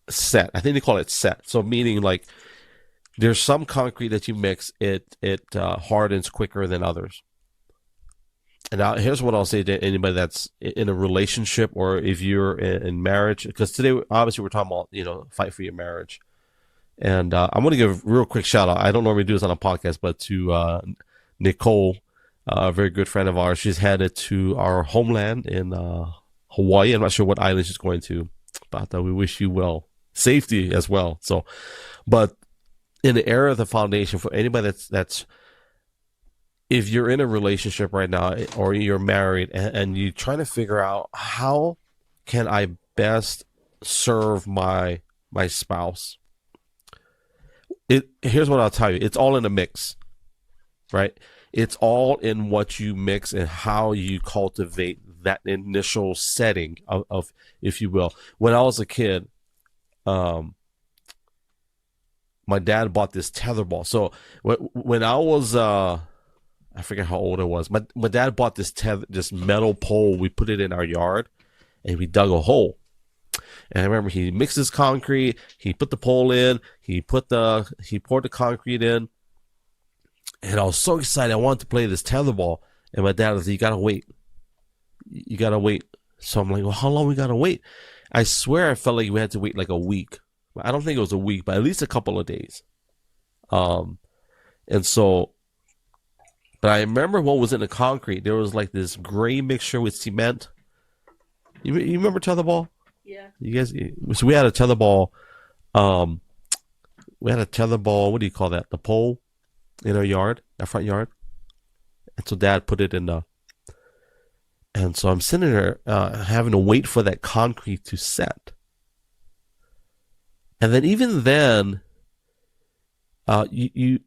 set. I think they call it set. So meaning like there's some concrete that you mix, it hardens quicker than others. And now here's what I'll say to anybody that's in a relationship, or if you're in marriage, because today obviously we're talking about, fight for your marriage. And I'm going to give a real quick shout out. I don't normally do this on a podcast, but to Nicole, a very good friend of ours. She's headed to our homeland in Hawaii. I'm not sure what island she's going to, but we wish you well, safety as well. So, but in the era of the foundation, for anybody that's if you're in a relationship right now, or you're married, and you're trying to figure out how can I best serve my spouse, here's what I'll tell you. It's all in a mix, right? It's all in what you mix and how you cultivate that initial setting of if you will. When I was a kid, my dad bought this tetherball. So when I was, I forget how old I was. My dad bought this metal pole. We put it in our yard, and we dug a hole. And I remember he mixed his concrete. He put the pole in. He poured the concrete in. And I was so excited. I wanted to play this tetherball. And my dad was like, "You gotta wait. You gotta wait." So I'm like, "Well, how long we gotta wait?" I swear I felt like we had to wait like a week. I don't think it was a week, but at least a couple of days. Um, and so, but I remember what was in the concrete. There was like this gray mixture with cement. You remember tetherball? Yeah. You guys, so we had a tetherball. We had a tetherball. What do you call that? The pole in our yard, our front yard. And so Dad put it in the. And so I'm sitting there having to wait for that concrete to set. And then even then, you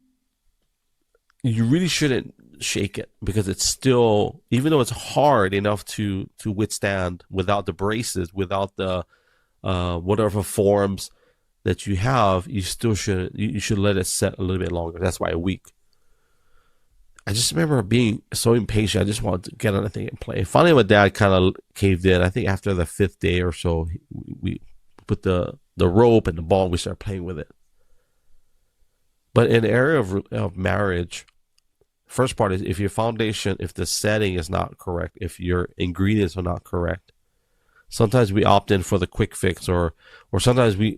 really shouldn't shake it because it's still, even though it's hard enough to withstand without the braces, without the whatever forms that you have, you still shouldn't. You should let it set a little bit longer. That's why a week. I just remember being so impatient. I just wanted to get on the thing and play. Finally, my dad kind of caved in. I think after the 5th day or so, we put the rope and the ball, and we started playing with it. But in the area of marriage, first part is if your foundation, if the setting is not correct, if your ingredients are not correct, sometimes we opt in for the quick fix, or sometimes we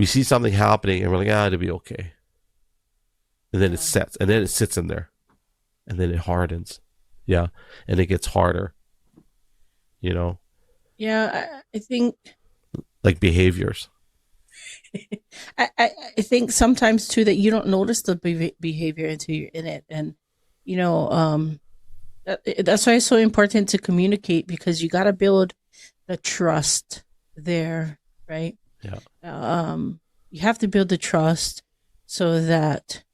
see something happening and we're like, it'll be okay. And then it sets, and then it sits in there, and then it hardens. Yeah. And it gets harder, Yeah, I think like behaviors. I think sometimes too that you don't notice the behavior until you're in it, and that's why it's so important to communicate, because you got to build the trust there, right? Yeah. You have to build the trust so that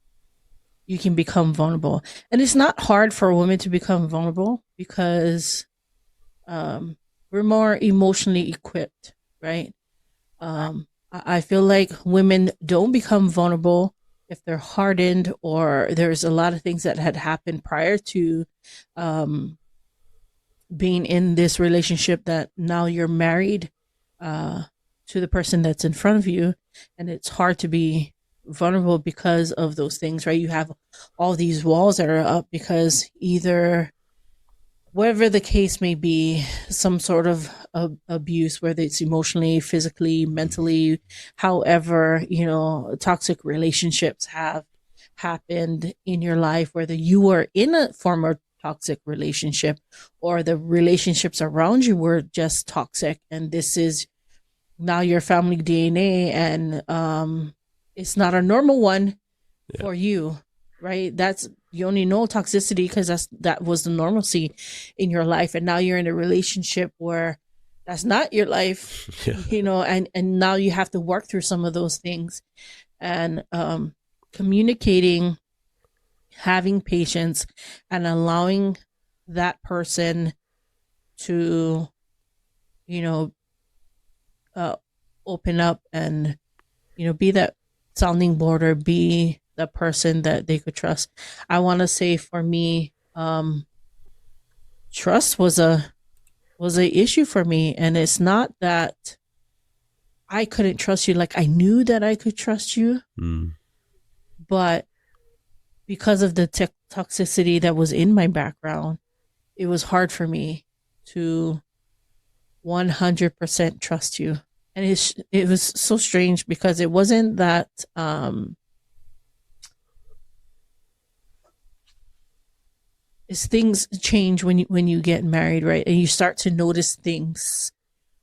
you can become vulnerable, and it's not hard for a woman to become vulnerable because we're more emotionally equipped, right? I feel like women don't become vulnerable if they're hardened, or there's a lot of things that had happened prior to being in this relationship that now you're married to the person that's in front of you, and it's hard to be vulnerable because of those things, right? You have all these walls that are up because either, whatever the case may be, some sort of abuse, whether it's emotionally, physically, mentally, however, toxic relationships have happened in your life, whether you were in a former toxic relationship or the relationships around you were just toxic, and this is now your family DNA, and it's not a normal one for you, right? That's, you only know toxicity because that was the normalcy in your life, and now you're in a relationship where that's not your life, and now you have to work through some of those things, and communicating, having patience, and allowing that person to, open up and, be that sounding board, or be the person that they could trust. I want to say for me, trust was a issue for me, and it's not that I couldn't trust you. Like, I knew that I could trust you, but because of the toxicity that was in my background, it was hard for me to 100% trust you. And it was so strange because it wasn't that is things change when you get married, right? And you start to notice things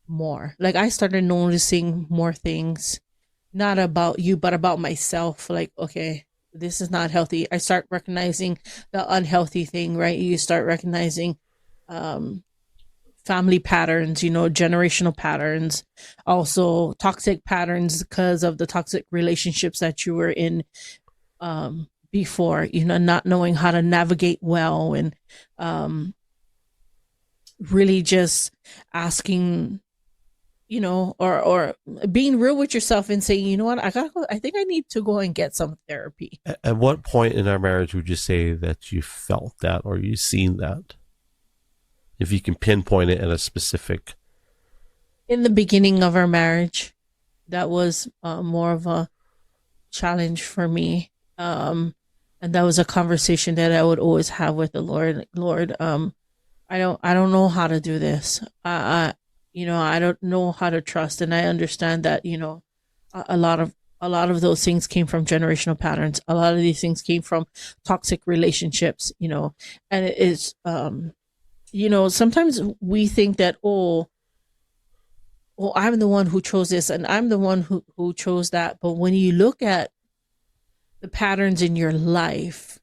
more. Like, I started noticing more things, not about you, but about myself. Like, okay, this is not healthy. I start recognizing the unhealthy thing, right? You start recognizing family patterns, generational patterns, also toxic patterns because of the toxic relationships that you were in before, not knowing how to navigate well, and really just asking, or being real with yourself and saying, you know what, I think I need to go and get some therapy. At what point in our marriage would you say that you felt that, or you seen that? If you can pinpoint it in a specific. In the beginning of our marriage, that was more of a challenge for me. And that was a conversation that I would always have with the Lord. Lord, I don't know how to do this. I don't know how to trust. And I understand that, a lot of those things came from generational patterns. A lot of these things came from toxic relationships, and it is, sometimes we think that, oh, well, I'm the one who chose this and I'm the one who chose that. But when you look at the patterns in your life,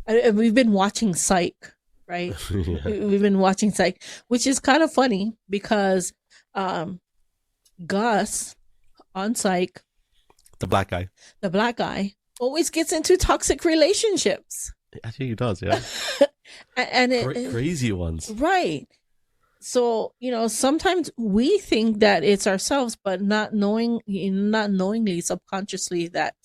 and we've been watching Psych, right? Yeah. We've been watching Psych, which is kind of funny because Gus on Psych, The black guy. the black guy, always gets into toxic relationships. I think he does, yeah. And it, Crazy ones. right. So, sometimes we think that it's ourselves, but not knowingly, subconsciously, that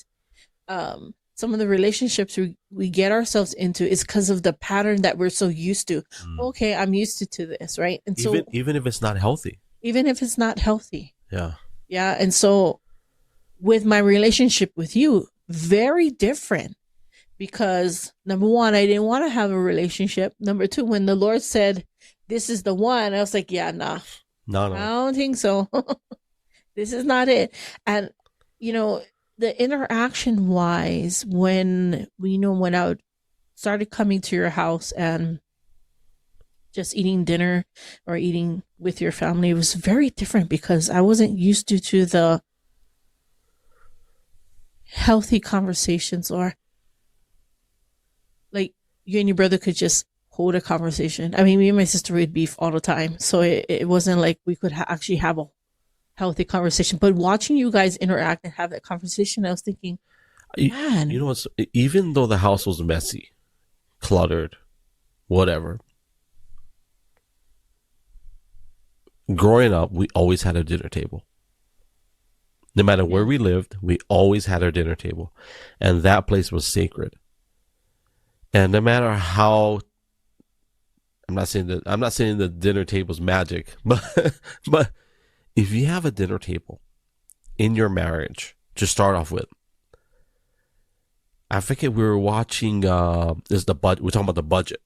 some of the relationships we get ourselves into is because of the pattern that we're so used to. Okay, I'm used to this, right? And so Even if it's not healthy. even if it's not healthy. Yeah. Yeah. And so with my relationship with you, very different, because number one, I didn't want to have a relationship. Number two, when the Lord said, this is the one, I was like, yeah, nah, No. I don't think so. This is not it. And, the interaction wise, when I started coming to your house and just eating dinner or eating with your family, it was very different because I wasn't used to the healthy conversations, or like you and your brother could just hold a conversation. I mean, me and my sister would beef all the time, so it wasn't like we could actually have a healthy conversation. But watching you guys interact and have that conversation, I was thinking, man, You know what's, even though the house was messy, cluttered, whatever, growing up, we always had a dinner table. No matter where we lived, we always had our dinner table. And that place was sacred. And no matter how, I'm not saying the dinner table's magic, but if you have a dinner table in your marriage to start off with, I forget, we were watching we're talking about the budget.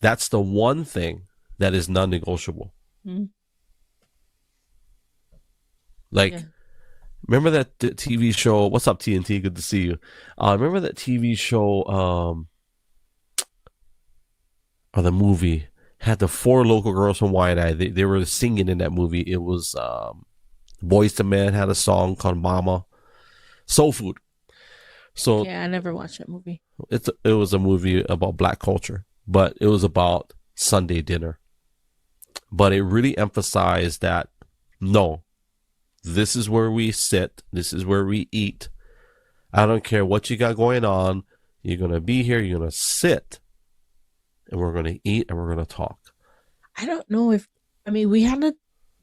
That's the one thing that is non-negotiable. Mm-hmm. Like, Yeah. remember that TV show? What's up, TNT? Good to see you. Remember that TV show? Or the movie had the 4 local girls from Waianae. They were singing in that movie. It was Boys to Men had a song called Mama. Soul Food. So Yeah, I never watched that movie. it was a movie about black culture, but it was about Sunday dinner. But it really emphasized that, no, this is where we sit. This is where we eat. I don't care what you got going on. You're going to be here. You're going to sit. And we're going to eat and we're going to talk. I don't know we had a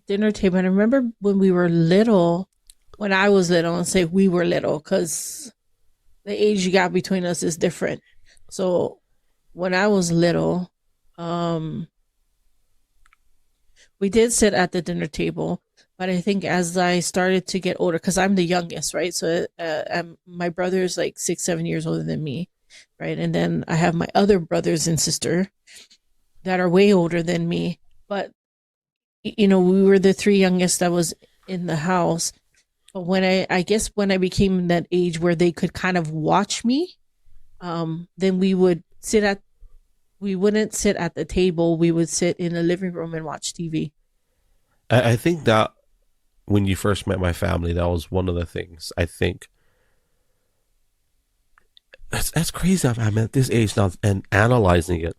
dinner table. And I remember when we were little, when I was little, and say we were little because the age gap between us is different. So when I was little, we did sit at the dinner table. But I think as I started to get older, because I'm the youngest, right? So my brother's like 6-7 years older than me, right? And then I have my other brothers and sister that are way older than me. But, we were the 3 youngest that was in the house. But when I guess when I became that age where they could kind of watch me, then we wouldn't sit at the table. We would sit in the living room and watch TV. I think that when you first met my family, that was one of the things. I think that's crazy. I'm at this age now and analyzing it.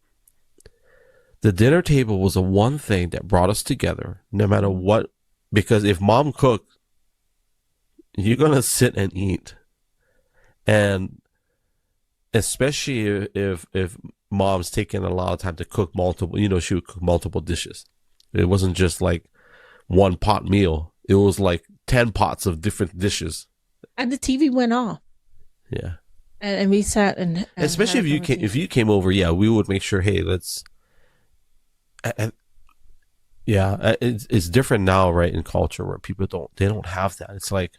The dinner table was the one thing that brought us together, no matter what. Because if mom cooked, you're gonna sit and eat, and especially if mom's taking a lot of time to cook multiple, she would cook multiple dishes. It wasn't just like one pot meal. It was like 10 pots of different dishes. And the TV went off. Yeah. And we sat and especially if you came over, yeah, we would make sure, hey, let's. It's different now, right, in culture where people don't have that. It's like,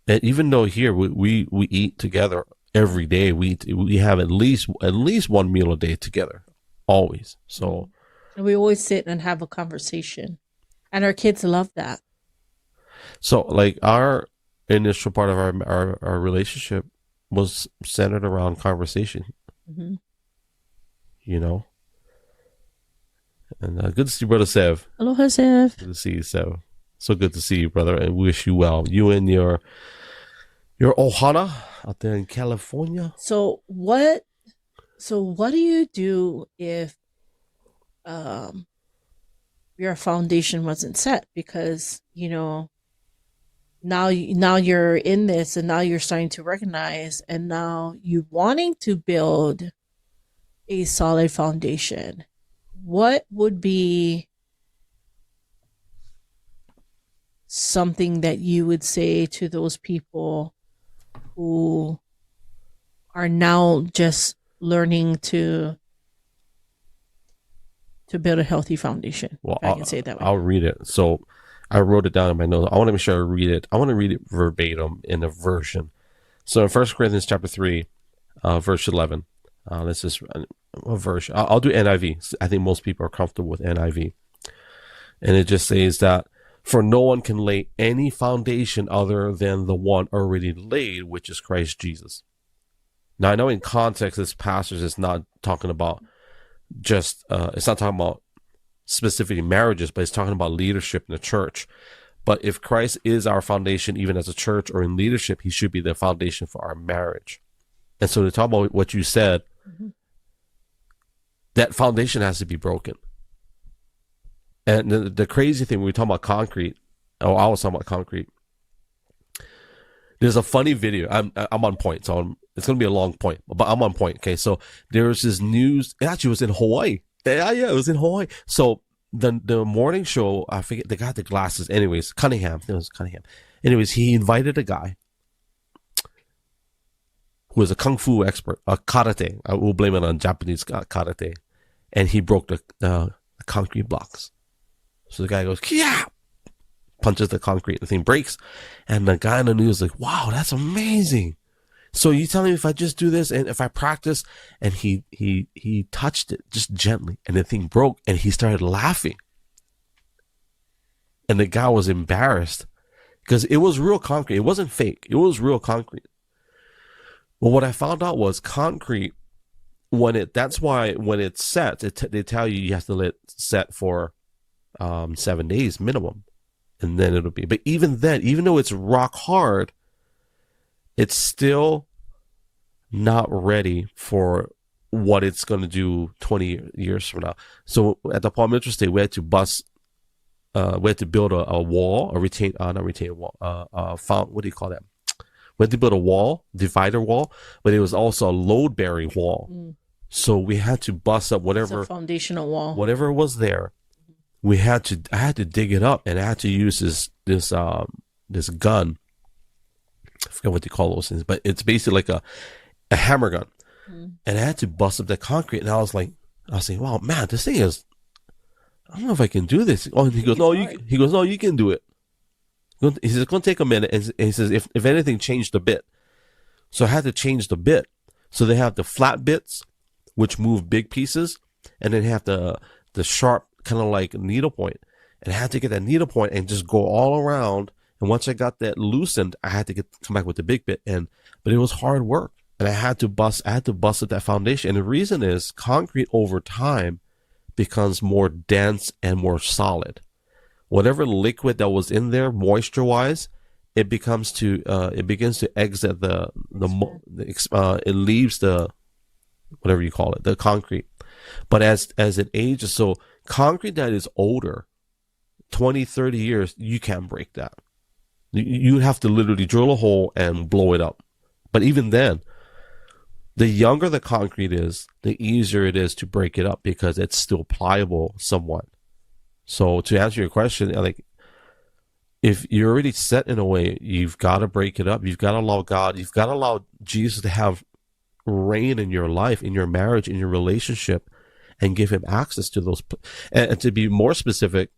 and even though here we eat together every day, we have at least one meal a day together, always. So. And we always sit and have a conversation. And our kids love that. So like our initial part of our relationship was centered around conversation, Mm-hmm. you know. And good to see you, brother Sev. Aloha, Sev. Good to see you, Sev. So good to see you, brother, and wish you well. You and your Ohana out there in California. So what do you do if your foundation wasn't set? Because now you're in this, and now you're starting to recognize, and now you wanting to build a solid foundation. What would be something that you would say to those people who are now just learning to build a healthy foundation? Well, if I can say it that way. I'll read it. So I wrote it down in my notes. I want to make sure I read it. I want to read it verbatim in a version. So in 1 Corinthians chapter 3, verse 11, this is a verse. I'll do NIV. I think most people are comfortable with NIV. And it just says that, for no one can lay any foundation other than the one already laid, which is Christ Jesus. Now, I know in context, this passage is not talking about just, it's not talking about specifically marriages, but it's talking about leadership in the church. But if Christ is our foundation, even as a church or in leadership, he should be the foundation for our marriage. And so to talk about what you said, Mm-hmm. that foundation has to be broken. And the crazy thing, when we talk about concrete, I was talking about concrete. There's a funny video. I'm on point, so it's going to be a long point, but I'm on point. Okay, so there was this news. It actually was in Hawaii. Yeah, it was in Hawaii. So the morning show, I forget, the guy with the glasses. Anyways, Cunningham. It was Cunningham. Anyways, he invited a guy who was a kung fu expert, a karate. I will blame it on Japanese karate, and he broke the concrete blocks. So the guy goes, yeah, punches the concrete, the thing breaks, and the guy in the news is like, wow, that's amazing. So you tell me if I just do this and if I practice, and he touched it just gently, and the thing broke, and he started laughing, and the guy was embarrassed because it was real concrete. It wasn't fake. It was real concrete. Well, what I found out was concrete, that's why when it sets, they tell you have to let it set for 7 days minimum, and then it'll be. But even then, even though it's rock hard, it's still not ready for what it's going to do 20 years from now. So at the Palm Interstate, we had to build a wall, not retaining wall, what do you call that? We had to build a wall, divider wall, but it was also a load-bearing wall. Mm. So we had to bust up whatever foundational wall, whatever was there. I had to dig it up, and I had to use this gun. I forget what they call those things, but it's basically like a hammer gun. Mm. And I had to bust up the concrete, and I was saying, wow, man, this thing is, I don't know if I can do this. Oh, he goes, no, you can do it. He says, it's going to take a minute. And he says, if anything, change the bit. So I had to change the bit. So they have the flat bits, which move big pieces, and then have the sharp, kind of like needle point. And I had to get that needle point and just go all around. And once I got that loosened, I had to come back with the big bit. But it was hard work. And I had to bust up that foundation. And the reason is concrete over time becomes more dense and more solid. Whatever liquid that was in there, moisture-wise, it begins to exit it leaves the, whatever you call it, the concrete. But as it ages, so concrete that is older, 20, 30 years, you can't break that. You have to literally drill a hole and blow it up. But even then, the younger the concrete is, the easier it is to break it up because it's still pliable somewhat. So to answer your question, like, if you're already set in a way, you've got to break it up. You've got to allow God, you've got to allow Jesus to have reign in your life, in your marriage, in your relationship, and give him access to those. And to be more specific,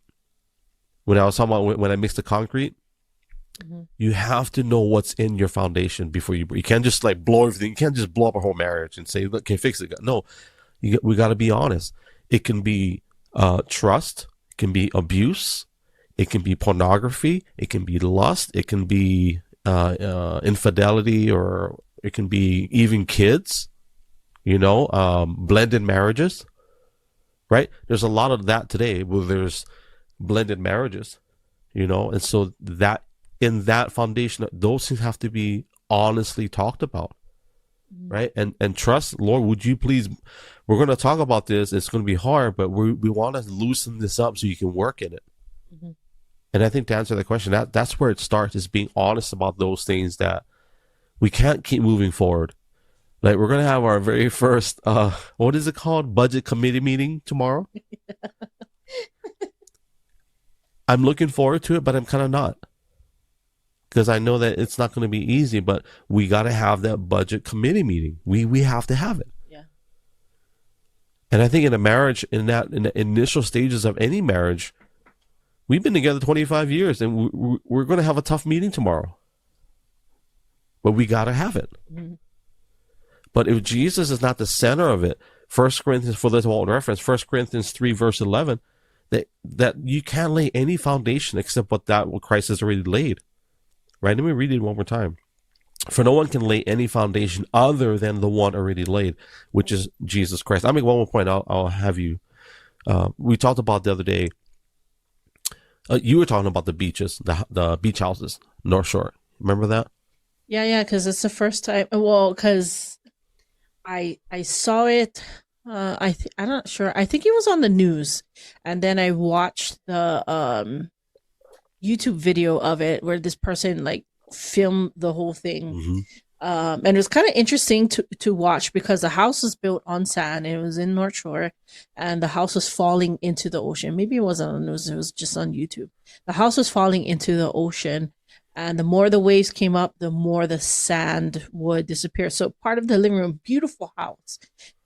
when I was talking about when I mixed the concrete, mm-hmm. You have to know what's in your foundation before you can't just like blow everything. You can't just blow up a whole marriage and say, look, can fix it. No, we got to be honest. It can be trust. Can be abuse. It can be pornography. It can be lust. It can be infidelity, or it can be even kids, blended marriages, right? There's a lot of that today where there's blended marriages, and so that in that foundation, those things have to be honestly talked about, right? And trust, Lord, would you please, we're going to talk about this. It's going to be hard, but we want to loosen this up so you can work in it. Mm-hmm. And I think to answer that question, that's where it starts, is being honest about those things that we can't keep moving forward. Like, we're going to have our very first, what is it called? Budget committee meeting tomorrow. I'm looking forward to it, but I'm kind of not. Because I know that it's not going to be easy, but we got to have that budget committee meeting. We have to have it. Yeah. And I think in a marriage, in the initial stages of any marriage, we've been together 25 years, and we're going to have a tough meeting tomorrow. But we got to have it. Mm-hmm. But if Jesus is not the center of it, 1 Corinthians, for this won't reference, 1 Corinthians 3, verse 11, that you can't lay any foundation except what Christ has already laid. Right? Let me read it one more time. For no one can lay any foundation other than the one already laid, which is Jesus Christ. I'll make one more point. I'll have you. We talked about the other day. You were talking about the beaches, the beach houses, North Shore. Remember that? Yeah, because it's the first time. Well, because I saw it. I'm not sure. I think it was on the news, and then I watched the YouTube video of it where this person like filmed the whole thing. Mm-hmm. And it was kind of interesting to watch because the house was built on sand. It was in North Shore, and the house was falling into the ocean. Maybe it wasn't on the news. It was just on YouTube. The house was falling into the ocean, and the more the waves came up, the more the sand would disappear. So part of the living room, beautiful house,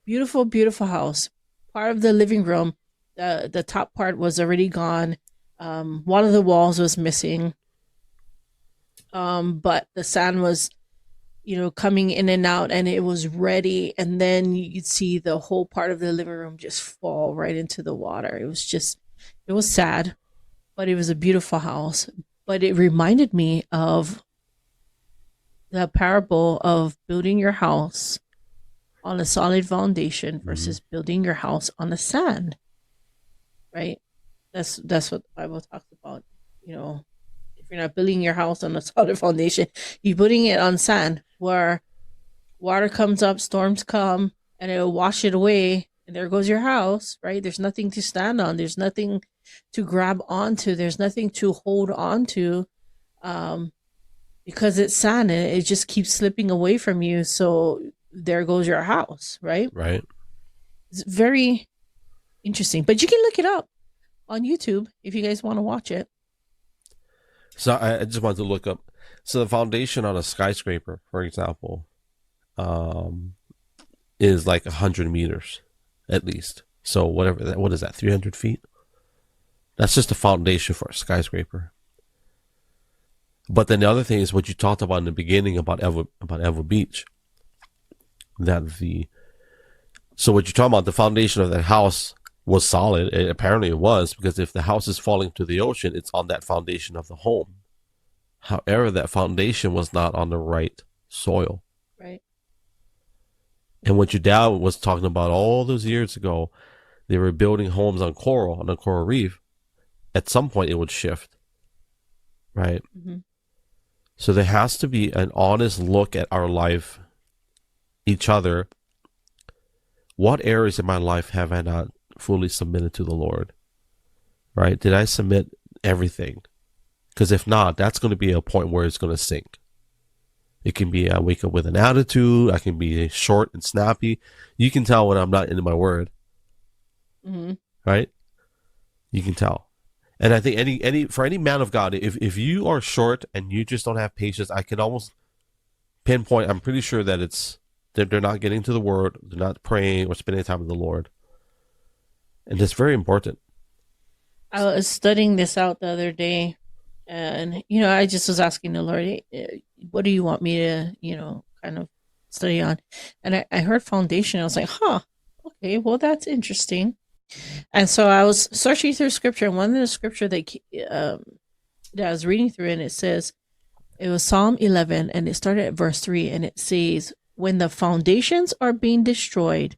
beautiful house. Part of the living room, the top part was already gone. One of the walls was missing. But the sand was, coming in and out, and it was ready. And then you'd see the whole part of the living room just fall right into the water. It was sad, but it was a beautiful house. But it reminded me of the parable of building your house on a solid foundation versus building your house on the sand, right? That's what the Bible talks about. If you're not building your house on a solid foundation, you're putting it on sand where water comes up, storms come, and it'll wash it away, and there goes your house, right? There's nothing to stand on. There's nothing to grab onto. There's nothing to hold onto, because it's sand and it just keeps slipping away from you. So there goes your house, right? Right. It's very interesting, but you can look it up on YouTube if you guys want to watch it. So I just wanted to look up. So the foundation on a skyscraper, for example, is like 100 meters at least. So what is that? 300 feet? That's just the foundation for a skyscraper. But then the other thing is what you talked about in the beginning about Evo Beach. So what you're talking about, the foundation of that house was solid. Apparently it was, because if the house is falling to the ocean, it's on that foundation of the home. However, that foundation was not on the right soil. Right. And what your dad was talking about all those years ago, they were building homes on the coral reef. At some point it would shift. Right? Mm-hmm. So there has to be an honest look at our life, each other. What areas in my life have I not fully submitted to the Lord? Right? Did I submit everything? Because if not, that's going to be a point where it's going to sink. It can be I wake up with an attitude. I can be short and snappy. You can tell when I'm not into my word. Mm-hmm. Right? You can tell. And I think any man of God, if you are short and you just don't have patience, I can almost pinpoint. I'm pretty sure that they're not getting to the word. They're not praying or spending time with the Lord. And it's very important. I was studying this out the other day, and, I just was asking the Lord, hey, what do you want me to, kind of study on? And I heard foundation. I was like, okay, well, that's interesting. And so I was searching through scripture, and one of the scripture that I was reading through, and it says, it was Psalm 11, and it started at verse 3, and it says, when the foundations are being destroyed,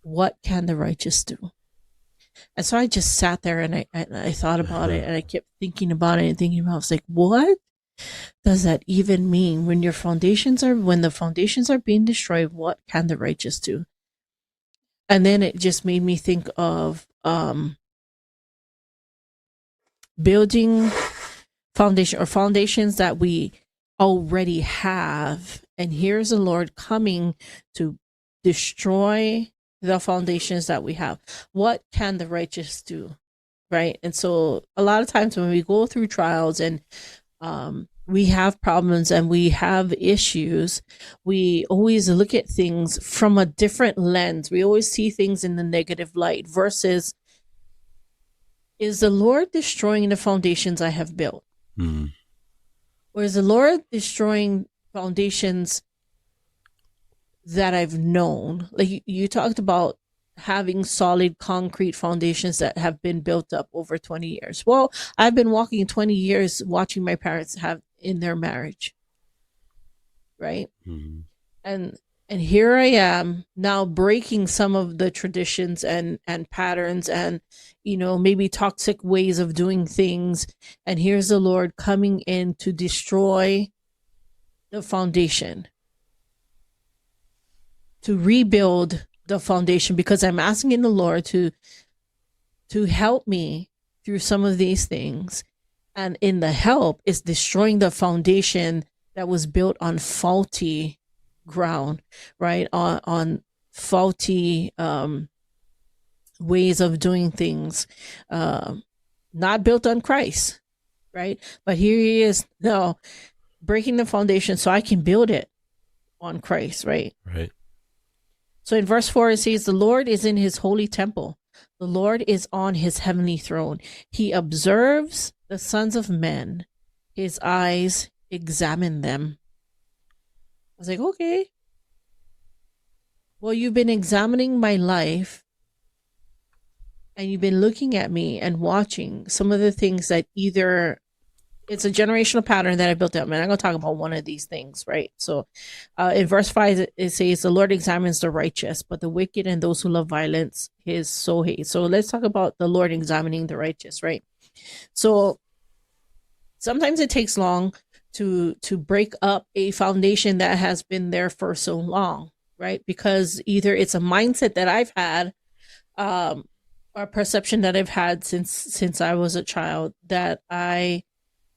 what can the righteous do? And so I just sat there and I thought about it, and I kept thinking about it and thinking about it. I was like, what does that even mean? When the foundations are being destroyed, what can the righteous do? And then it just made me think of building foundations that we already have. And here's the Lord coming to destroy the foundations that we have. What can the righteous do? Right. And so a lot of times when we go through trials and we have problems and we have issues, we always look at things from a different lens. We always see things in the negative light versus, is the Lord destroying the foundations I have built? Mm. Or is the Lord destroying foundations that I've known? Like you talked about having solid concrete foundations that have been built up over 20 years. Well, I've been walking 20 years watching my parents have in their marriage. Right? Mm-hmm. And here I am now breaking some of the traditions and patterns and, maybe toxic ways of doing things. And here's the Lord coming in to destroy the foundation, to rebuild the foundation, because I'm asking the Lord to help me through some of these things. And in the help is destroying the foundation that was built on faulty ground, right? On faulty ways of doing things, not built on Christ, right? But here he is now breaking the foundation so I can build it on Christ, right? Right. So in verse 4, it says, the Lord is in his holy temple. The Lord is on his heavenly throne. He observes the sons of men. His eyes examine them. I was like, okay. Well, you've been examining my life and you've been looking at me and watching some of the things that either it's a generational pattern that I built up. And I'm going to talk about one of these things, right? So in verse 5, it says, the Lord examines the righteous, but the wicked and those who love violence, his soul hates. So let's talk about the Lord examining the righteous, right? So sometimes it takes long to break up a foundation that has been there for so long, right? Because either it's a mindset that I've had, or a perception that I've had since I was a child that I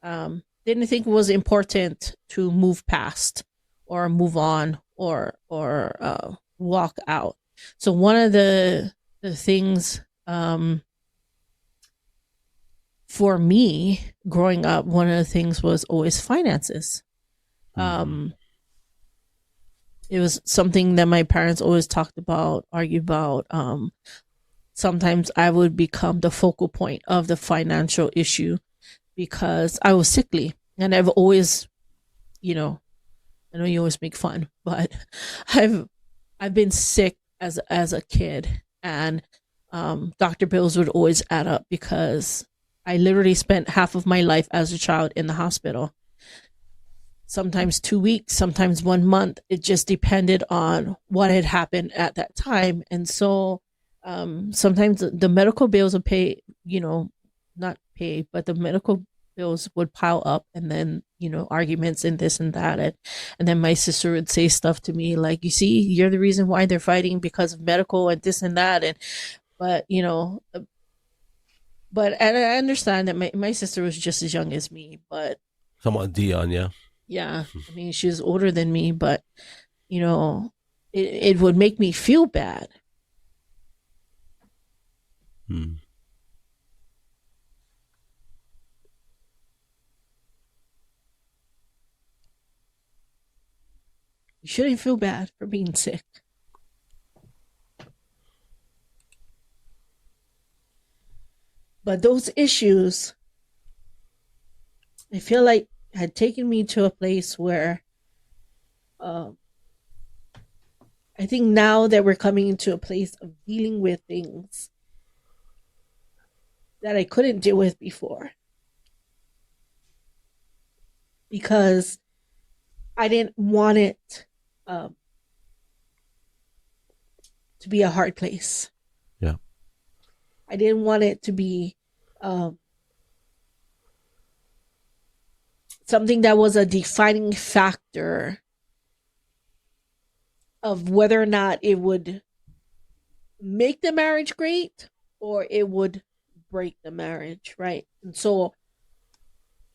didn't think it was important to move past or move on or walk out. So one of the things for me growing up, one of the things was always finances. It was something that my parents always talked about, argued about. Sometimes I would become the focal point of the financial issue because I was sickly, and I've always, I know you always make fun, but I've been sick as a kid, and doctor bills would always add up because I literally spent half of my life as a child in the hospital. Sometimes 2 weeks, sometimes 1 month. It just depended on what had happened at that time. And so sometimes the medical bills would pay, not pay, but the medical bills would pile up, and then, arguments and this and that. And then my sister would say stuff to me like, you see, you're the reason why they're fighting because of medical and this and that. But I understand that my sister was just as young as me, but Somewhat Dion, yeah. yeah, I mean, she's older than me, but it would make me feel bad. Hmm. You shouldn't feel bad for being sick. But those issues, I feel like, had taken me to a place where I think now that we're coming into a place of dealing with things that I couldn't deal with before because I didn't want it um, to be a hard place. Yeah. I didn't want it to be um, something that was a defining factor of whether or not it would make the marriage great or it would break the marriage, right? And so,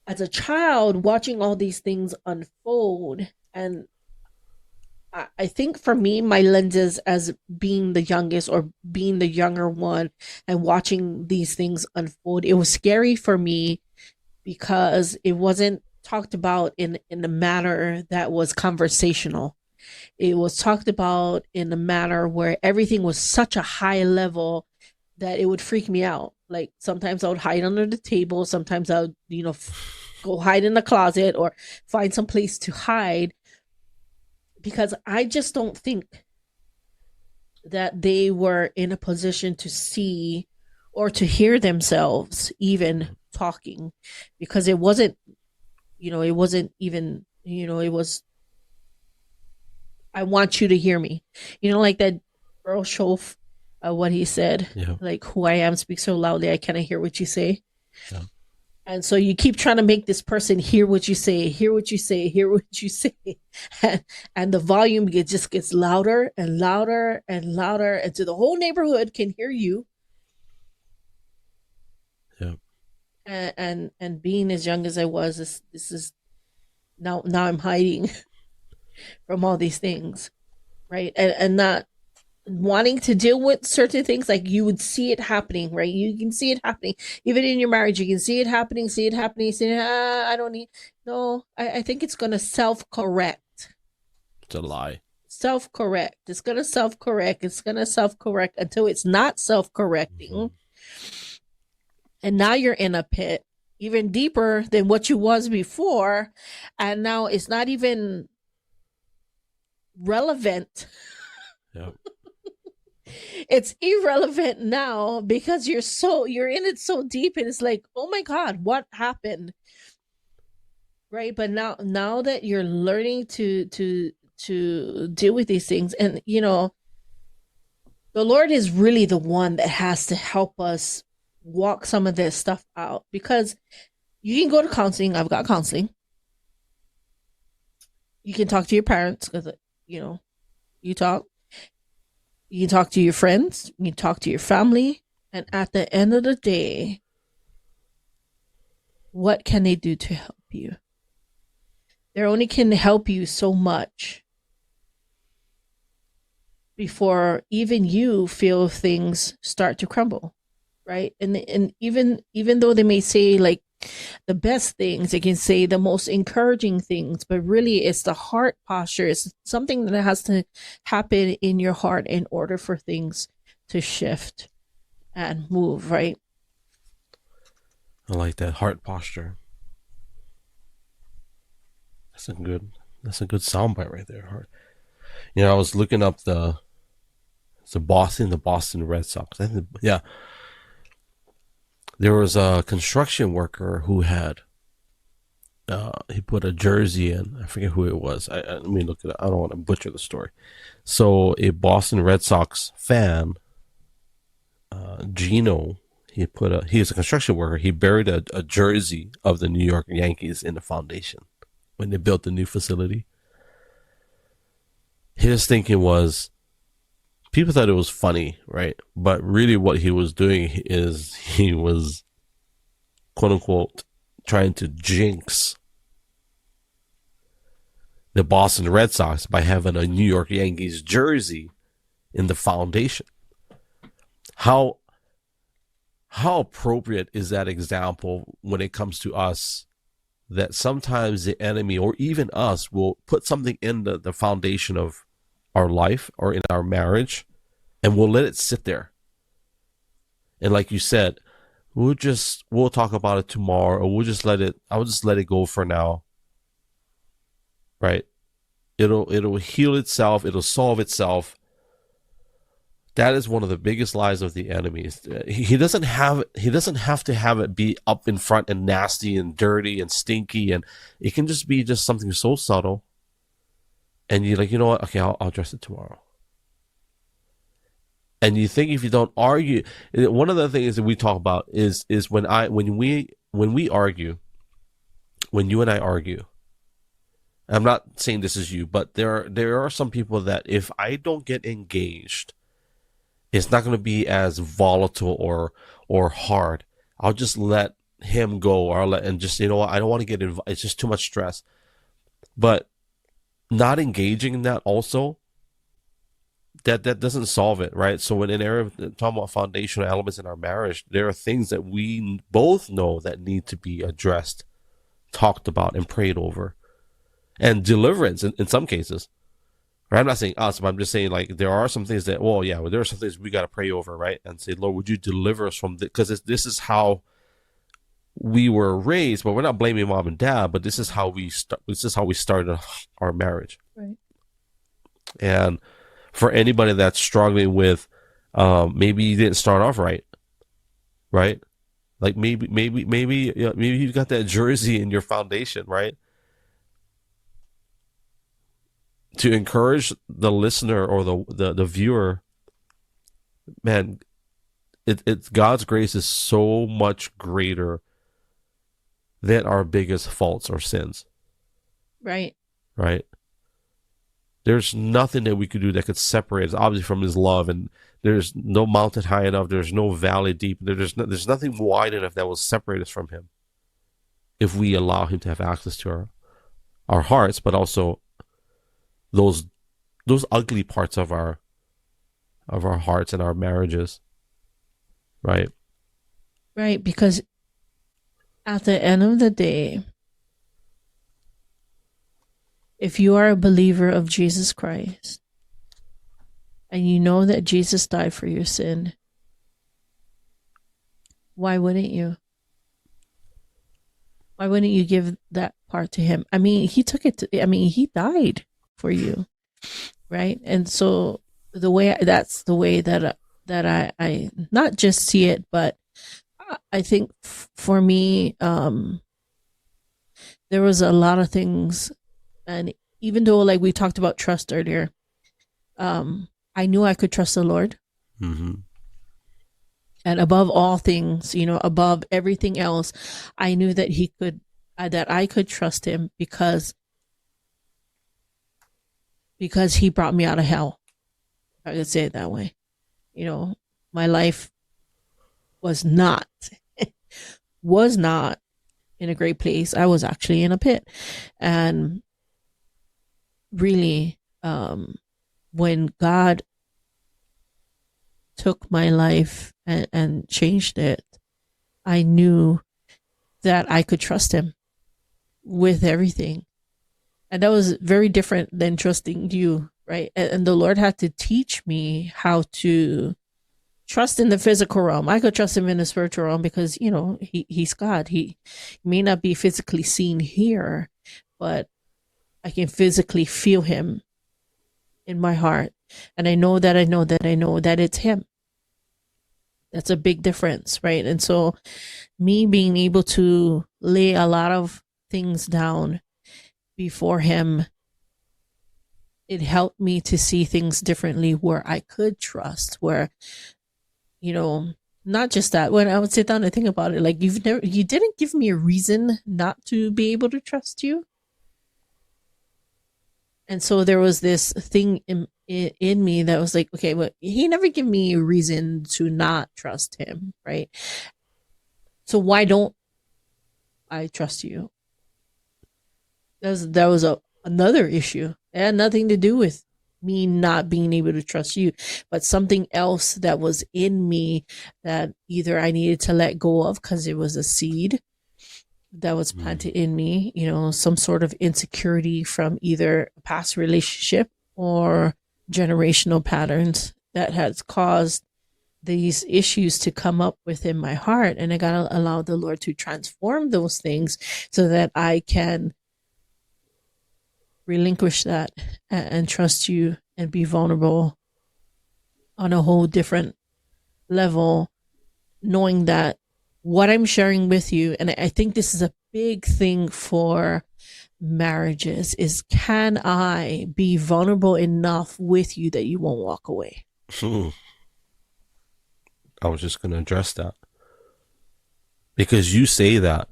as a child, watching all these things unfold, and I think for me, my lenses as being the youngest or being the younger one and watching these things unfold, it was scary for me because it wasn't talked about in a manner that was conversational. It was talked about in a manner where everything was such a high level that it would freak me out. Like sometimes I would hide under the table, sometimes I would, go hide in the closet or find some place to hide because I just don't think that they were in a position to see or to hear themselves even talking because it wasn't, it wasn't even, it was, I want you to hear me. Like that Earl Schoff, what he said, Yeah. like, who I am speaks so loudly, I cannot hear what you say. Yeah. And so you keep trying to make this person hear what you say, hear what you say, hear what you say. And the volume just gets louder and louder and louder until the whole neighborhood can hear you. Yeah. And being as young as I was, this is now I'm hiding from all these things, right? And not wanting to deal with certain things, like you would see it happening, right? You can see it happening even in your marriage. You can see it happening, see I don't need. No, I think it's gonna self-correct. It's a lie. Self-correct. It's gonna self-correct. It's gonna self-correct until it's not self-correcting. Mm-hmm. And now you're in a pit even deeper than what you was before, and now it's not even relevant. Yeah. It's irrelevant now because you're in it so deep, and it's like, oh my god, what happened, right? But now that you're learning to deal with these things, and the Lord is really the one that has to help us walk some of this stuff out, because you can go to counseling. I've got counseling. You can talk to your parents because you talk. You can talk to your friends, you can talk to your family, and at the end of the day, what can they do to help you? They only can help you so much before even you feel things start to crumble, right? And even though they may say like the best things, they can say the most encouraging things, but really it's the heart posture. It's something that has to happen in your heart in order for things to shift and move, right? I like that heart posture. That's a good soundbite right there. Heart. I was looking up the Boston Red Sox. I think, yeah. There was a construction worker who had he put a jersey in. I forget who it was. Let me look it up. I don't want to butcher the story. So a Boston Red Sox fan, Gino, he was a construction worker. He buried a jersey of the New York Yankees in the foundation when they built the new facility. His thinking was, people thought it was funny, right? But really what he was doing is he was, quote unquote, trying to jinx the Boston Red Sox by having a New York Yankees jersey in the foundation. How appropriate is that example when it comes to us, that sometimes the enemy or even us will put something in the foundation of our life or in our marriage, and we'll let it sit there. And like you said, we'll talk about it tomorrow, or I'll just let it go for now. Right? It'll heal itself, it'll solve itself. That is one of the biggest lies of the enemy. He doesn't have to have it be up in front and nasty and dirty and stinky, and it can just be just something so subtle. And you're like, you know what? Okay, I'll address it tomorrow. And you think if you don't argue, one of the things that we talk about is when we argue, when you and I argue. I'm not saying this is you, but there are some people that if I don't get engaged, it's not going to be as volatile or hard. I'll just let him go, or and just, you know what, I don't want to get involved. It's just too much stress. But not engaging in that also, that doesn't solve it, right? So when in area talking about foundational elements in our marriage, there are things that we both know that need to be addressed, talked about, and prayed over, and deliverance in some cases. Right? I'm not saying us, but I'm just saying, like, there are some things that, there are some things we got to pray over, right? And say, Lord, would you deliver us from this? Because this is how we were raised, but we're not blaming mom and dad, but this is how we started our marriage. Right. And for anybody that's struggling with, maybe you didn't start off right? Like maybe you've got that jersey in your foundation, right? To encourage the listener or the viewer, man, it's God's grace is so much greater than our biggest faults or sins. Right. Right. There's nothing that we could do that could separate us, obviously, from His love, and there's no mountain high enough. There's no valley deep. There's nothing wide enough that will separate us from Him, if we allow Him to have access to our hearts, but also those ugly parts of our hearts and our marriages, right? Right, because at the end of the day, if you are a believer of Jesus Christ and you know that Jesus died for your sin, why wouldn't you? Why wouldn't you give that part to Him? I mean, He died for you, right? And so that's the way that I not just see it, but I think for me, there was a lot of things, and even though, like we talked about trust earlier, I knew I could trust the Lord, mm-hmm. and above all things, above everything else, I knew that that I could trust Him because He brought me out of hell. I could say it that way. My life was not in a great place. I was actually in a pit. And really, when God took my life and changed it, I knew that I could trust Him with everything. And that was very different than trusting you, right? And the Lord had to teach me how to trust in the physical realm. I could trust Him in the spiritual realm because, He's God. He may not be physically seen here, but I can physically feel Him in my heart. And I know that it's Him. That's a big difference, right? And so me being able to lay a lot of things down before Him, it helped me to see things differently, where I could trust, where, not just that. When I would sit down and think about it, like, you didn't give me a reason not to be able to trust you. And so there was this thing in me that was like, okay, well, He never gave me a reason to not trust Him, right? So why don't I trust you? That was another issue. It had nothing to do with me not being able to trust you, but something else that was in me that either I needed to let go of because it was a seed that was planted in me, some sort of insecurity from either a past relationship or generational patterns that has caused these issues to come up within my heart. And I got to allow the Lord to transform those things so that I can relinquish that and trust you and be vulnerable on a whole different level, knowing that what I'm sharing with you, and I think this is a big thing for marriages, is can I be vulnerable enough with you that you won't walk away? I was just going to address that because you say that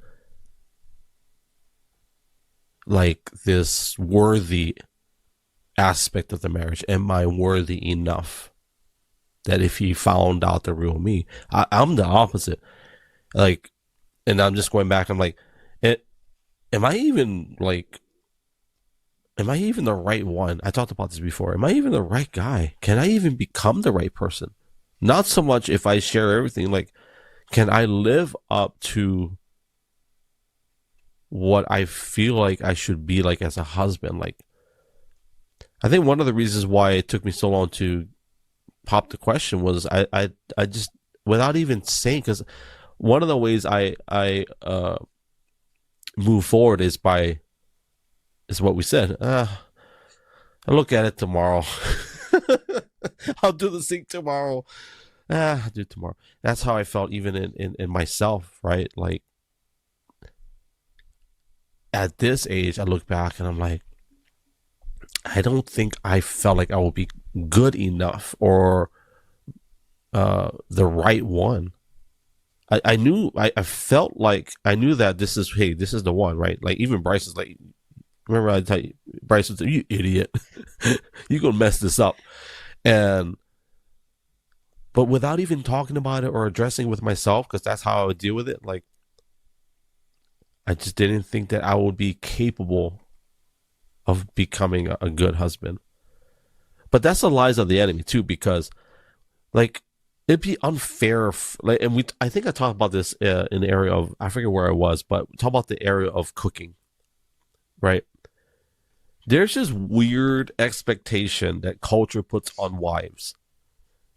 like this worthy aspect of the marriage. Am I worthy enough that if he found out the real me? I'm the opposite. Like, and I'm just going back. I'm like, am I even the right one? I talked about this before. Am I even the right guy? Can I even become the right person? Not so much if I share everything. Like, can I live up to what I feel like I should be like as a husband? Like, I think one of the reasons why it took me so long to pop the question was I just, without even saying, because one of the ways I move forward is what we said. I'll look at it tomorrow. I'll do the sync tomorrow. I'll do it tomorrow. That's how I felt even in myself, right? Like at this age, I look back and I'm like, I don't think I felt like I will be good enough or the right one. I felt like I knew that this is the one, right? Like even Bryce is like, remember I tell you, Bryce was like, you idiot, you gonna mess this up, but without even talking about it or addressing it with myself, because that's how I would deal with it. Like I just didn't think that I would be capable of becoming a good husband. But that's the lies of the enemy too, because like it'd be unfair. I think I talked about this in the area of, I forget where I was, but talk about the area of cooking, right? There's this weird expectation that culture puts on wives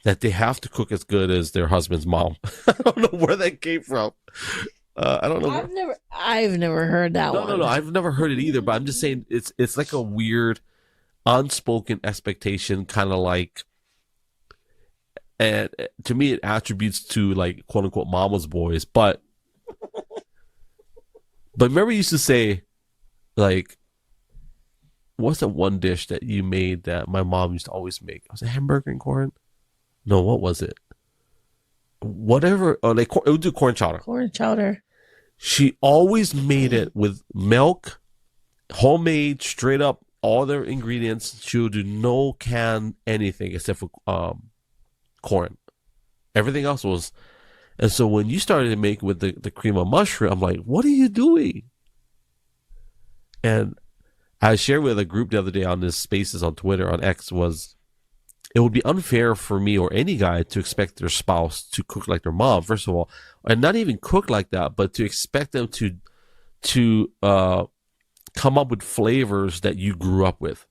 that they have to cook as good as their husband's mom. I don't know where that came from. I don't know. I've never heard that one. No. I've never heard it either. But I'm just saying it's like a weird, unspoken expectation, kind of like. And to me, it attributes to like quote unquote mama's boys. But remember, you used to say, like, what's that one dish that you made that my mom used to always make? Was it hamburger and corn? No, what was it? Whatever. Oh, it would do corn chowder. Corn chowder. She always made it with milk, homemade, straight up, all their ingredients. She would do no canned anything except for corn. Everything else was. And so when you started to make with the cream of mushroom, I'm like, what are you doing? And I shared with a group the other day on this Spaces on Twitter, on X, was it would be unfair for me or any guy to expect their spouse to cook like their mom, first of all, and not even cook like that, but to expect them to come up with flavors that you grew up with.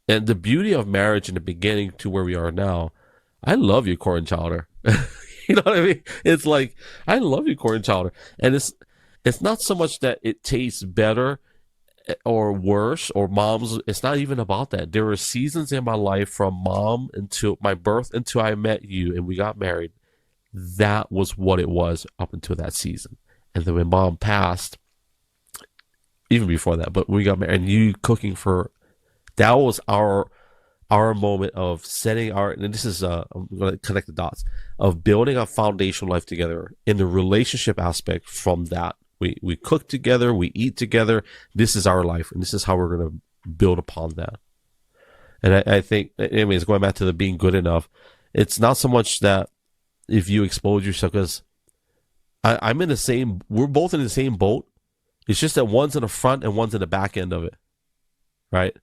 And the beauty of marriage in the beginning to where we are now, I love you, corn chowder. You know what I mean? It's like, I love you, corn chowder. And it's not so much that it tastes better or worse or mom's. It's not even about that. There were seasons in my life from mom until my birth until I met you and we got married. That was what it was up until that season. And then when mom passed, even before that, but we got married and you cooking for, that was our moment of setting our, and this is I'm going to connect the dots, of building a foundational life together in the relationship aspect. From that, we cook together, we eat together. This is our life, and this is how we're going to build upon that. And I think, anyways, going back to the being good enough, it's not so much that if you expose yourself, because I'm in the same, we're both in the same boat. It's just that one's in the front and one's in the back end of it, right?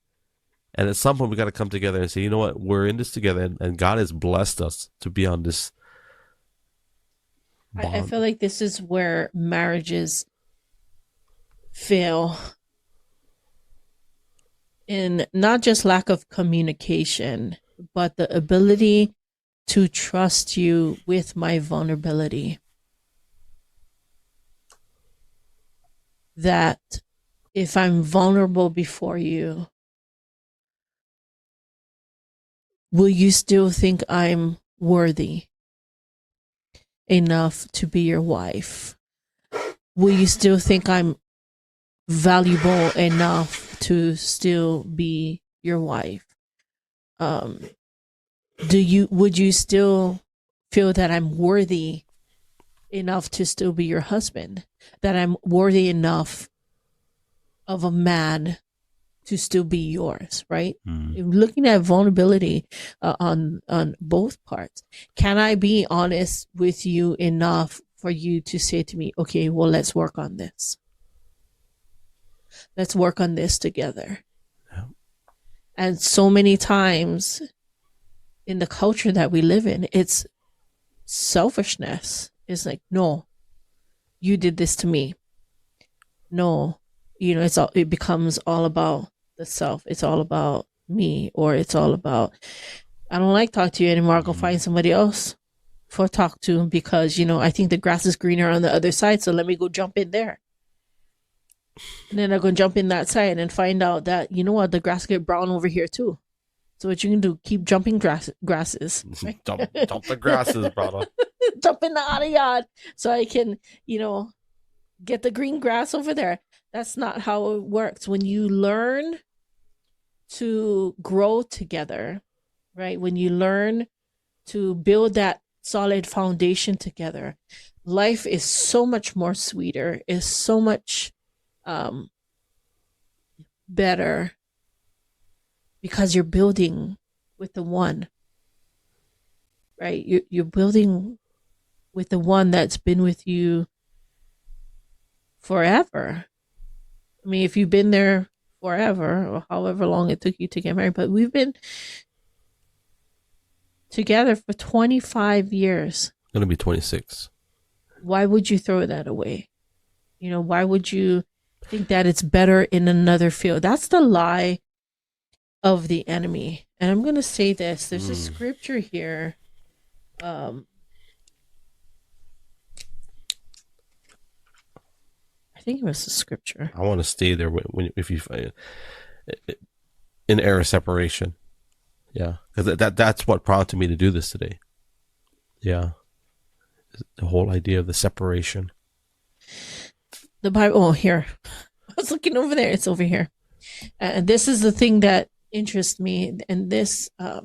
And at some point, we got to come together and say, you know what, we're in this together, and God has blessed us to be on this bond. I feel like this is where marriages fail, in not just lack of communication, but the ability to trust you with my vulnerability. That if I'm vulnerable before you, will you still think I'm worthy enough to be your wife? Will you still think I'm valuable enough to still be your wife? Would you still feel that I'm worthy enough to still be your husband? That I'm worthy enough of a man to still be yours, right? Looking at vulnerability on both parts. Can I be honest with you enough for you to say to me, okay, well, let's work on this. Let's work on this together. Yeah. And so many times in the culture that we live in, it's selfishness. It's like, no, you did this to me. No, it becomes all about the self. It's all about me, or it's all about, I don't like talk to you anymore. I'll go find somebody else for talk to, because, I think the grass is greener on the other side. So let me go jump in there. And then I'm going to jump in that side and find out that, the grass get brown over here too. So what you can do, keep jumping grasses. Right? Jump the grasses, brother. Jump in the other yard so I can, get the green grass over there. That's not how it works. When you learn to grow together, right? When you learn to build that solid foundation together, life is so much more sweeter, is so much better, because you're building with the one, right? You're building with the one that's been with you forever. I mean, if you've been there forever, or however long it took you to get married, but we've been together for 25 years. It's gonna be 26. Why would you throw that away? Why would you think that it's better in another field? That's the lie of the enemy. And I'm going to say this. There's a scripture here. I think it was a scripture. I want to stay there if you find in error separation. Yeah, because that's what prompted me to do this today. Yeah, the whole idea of the separation. The Bible. Oh, here. I was looking over there. It's over here. And this is the thing that interests me. And this, I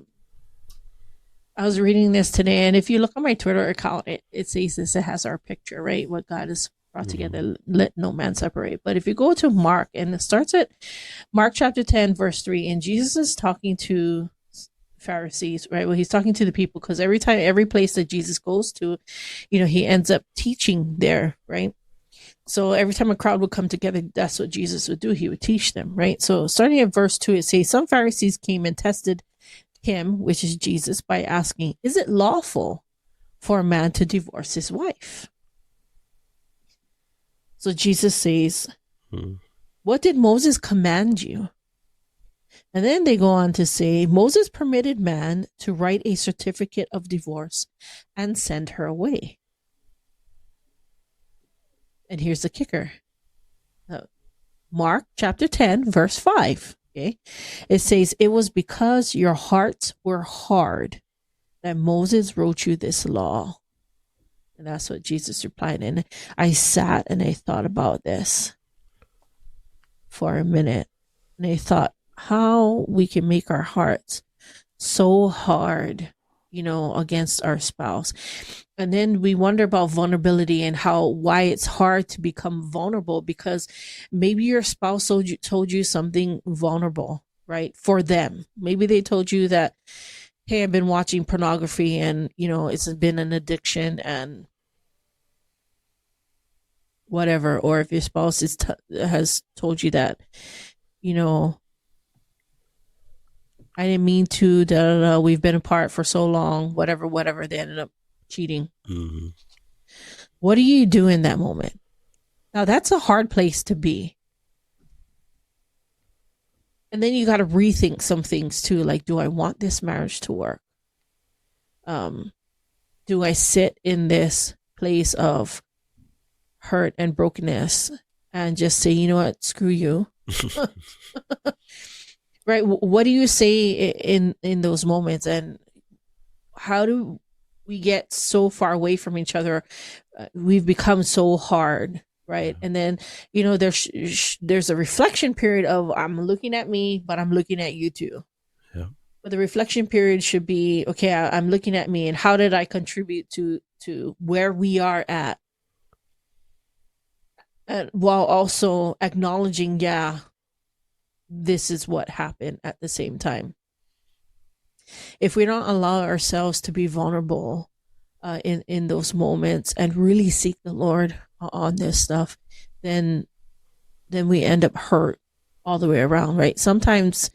was reading this today. And if you look on my Twitter account, it says this. It has our picture, right? What God has brought together, let no man separate. But if you go to Mark, and it starts at Mark chapter 10, verse 3, and Jesus is talking to Pharisees, right? Well, he's talking to the people, because every place that Jesus goes to, he ends up teaching there, right? So every time a crowd would come together, that's what Jesus would do. He would teach them, right? So starting at verse 2, it says, some Pharisees came and tested him, which is Jesus, by asking, is it lawful for a man to divorce his wife? So Jesus says, what did Moses command you? And then they go on to say, Moses permitted man to write a certificate of divorce and send her away. And here's the kicker. Mark chapter 10, verse 5. Okay. It says, it was because your hearts were hard that Moses wrote you this law. And that's what Jesus replied. And I sat and I thought about this for a minute. And I thought how we can make our hearts so hard, against our spouse. And then we wonder about vulnerability and why it's hard to become vulnerable, because maybe your spouse told you something vulnerable, right? For them. Maybe they told you that, hey, I've been watching pornography and, it's been an addiction and whatever. Or if your spouse has told you that, I didn't mean to, we've been apart for so long, whatever, they ended up cheating. Mm-hmm. What do you do in that moment? Now, that's a hard place to be. And then you got to rethink some things too, like, do I want this marriage to work? Do I sit in this place of hurt and brokenness and just say, you know what, screw you? right? What do you say in those moments, and how do we get so far away from each other? We've become so hard, right? And then there's a reflection period of I'm looking at me, but I'm looking at you too. Yeah. But the reflection period should be, okay, I'm looking at me, and how did I contribute to where we are at, and while also acknowledging, yeah, this is what happened at the same time. If we don't allow ourselves to be vulnerable in those moments and really seek the Lord on this stuff, then we end up hurt all the way around, right? Sometimes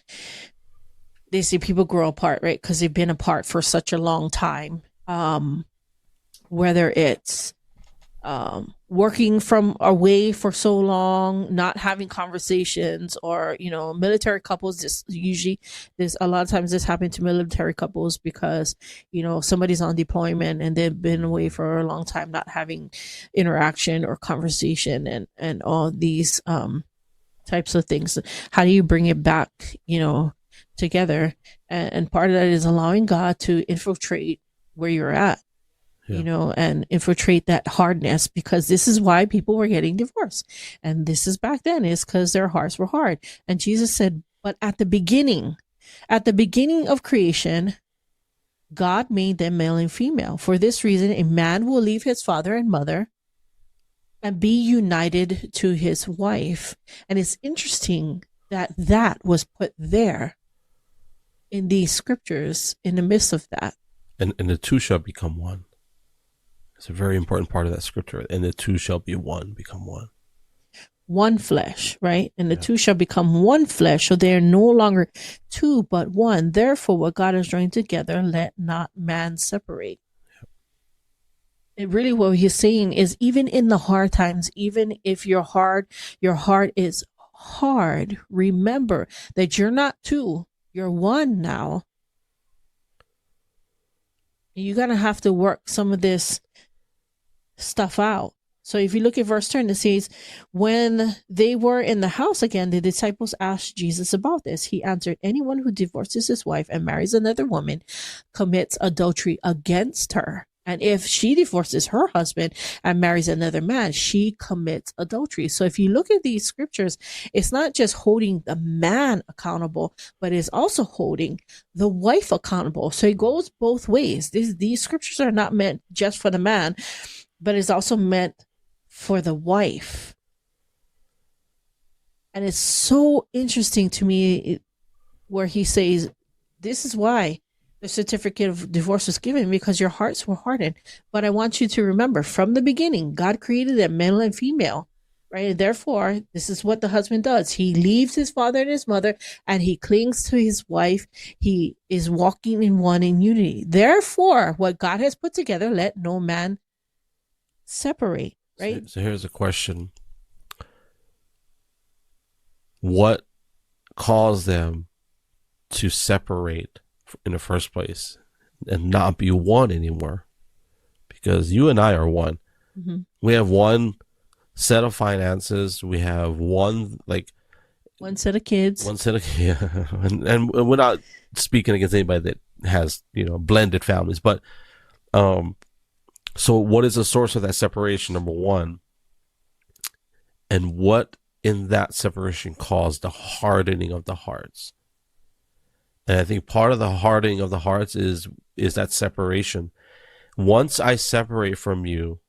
they see people grow apart, right? Because they've been apart for such a long time. Whether it's working from away for so long, not having conversations, or military couples. There's a lot of times this happens to military couples because somebody's on deployment and they've been away for a long time, not having interaction or conversation, and all these types of things. How do you bring it back together? And part of that is allowing God to infiltrate where you're at. And infiltrate that hardness, because this is why people were getting divorced. And this is back then, is because their hearts were hard. And Jesus said, but at the beginning of creation, God made them male and female. For this reason, a man will leave his father and mother and be united to his wife. And it's interesting that was put there in these scriptures in the midst of that. And the two shall become one. It's a very important part of that scripture. And the two shall be one, become one. One flesh, right? And the two shall become one flesh. So they are no longer two, but one. Therefore, what God has joined together, let not man separate. Yep. And really what he's saying is, even in the hard times, even if your heart is hard, remember that you're not two, you're one now. You're going to have to work some of this stuff out. So if you look at verse 10, it says, when they were in the house again, the disciples asked Jesus about this. He answered, anyone who divorces his wife and marries another woman commits adultery against her. And if she divorces her husband and marries another man, she commits adultery. So if you look at these scriptures, it's not just holding the man accountable, but it's also holding the wife accountable. So it goes both ways. These scriptures are not meant just for the man, but it's also meant for the wife. And it's so interesting to me where he says, this is why the certificate of divorce was given, because your hearts were hardened. But I want you to remember, from the beginning, God created them male and female, right? And therefore, this is what the husband does. He leaves his father and his mother, and he clings to his wife. He is walking in one in unity. Therefore, what God has put together, let no man separate, right? So here's a question. What caused them to separate in the first place and not be one anymore? Because you and I are one. Mm-hmm. We have one set of finances. We have one set of kids. And we're not speaking against anybody that has, blended families, but so what is the source of that separation, number one? And what in that separation caused the hardening of the hearts? And I think part of the hardening of the hearts is that separation. Once I separate from you,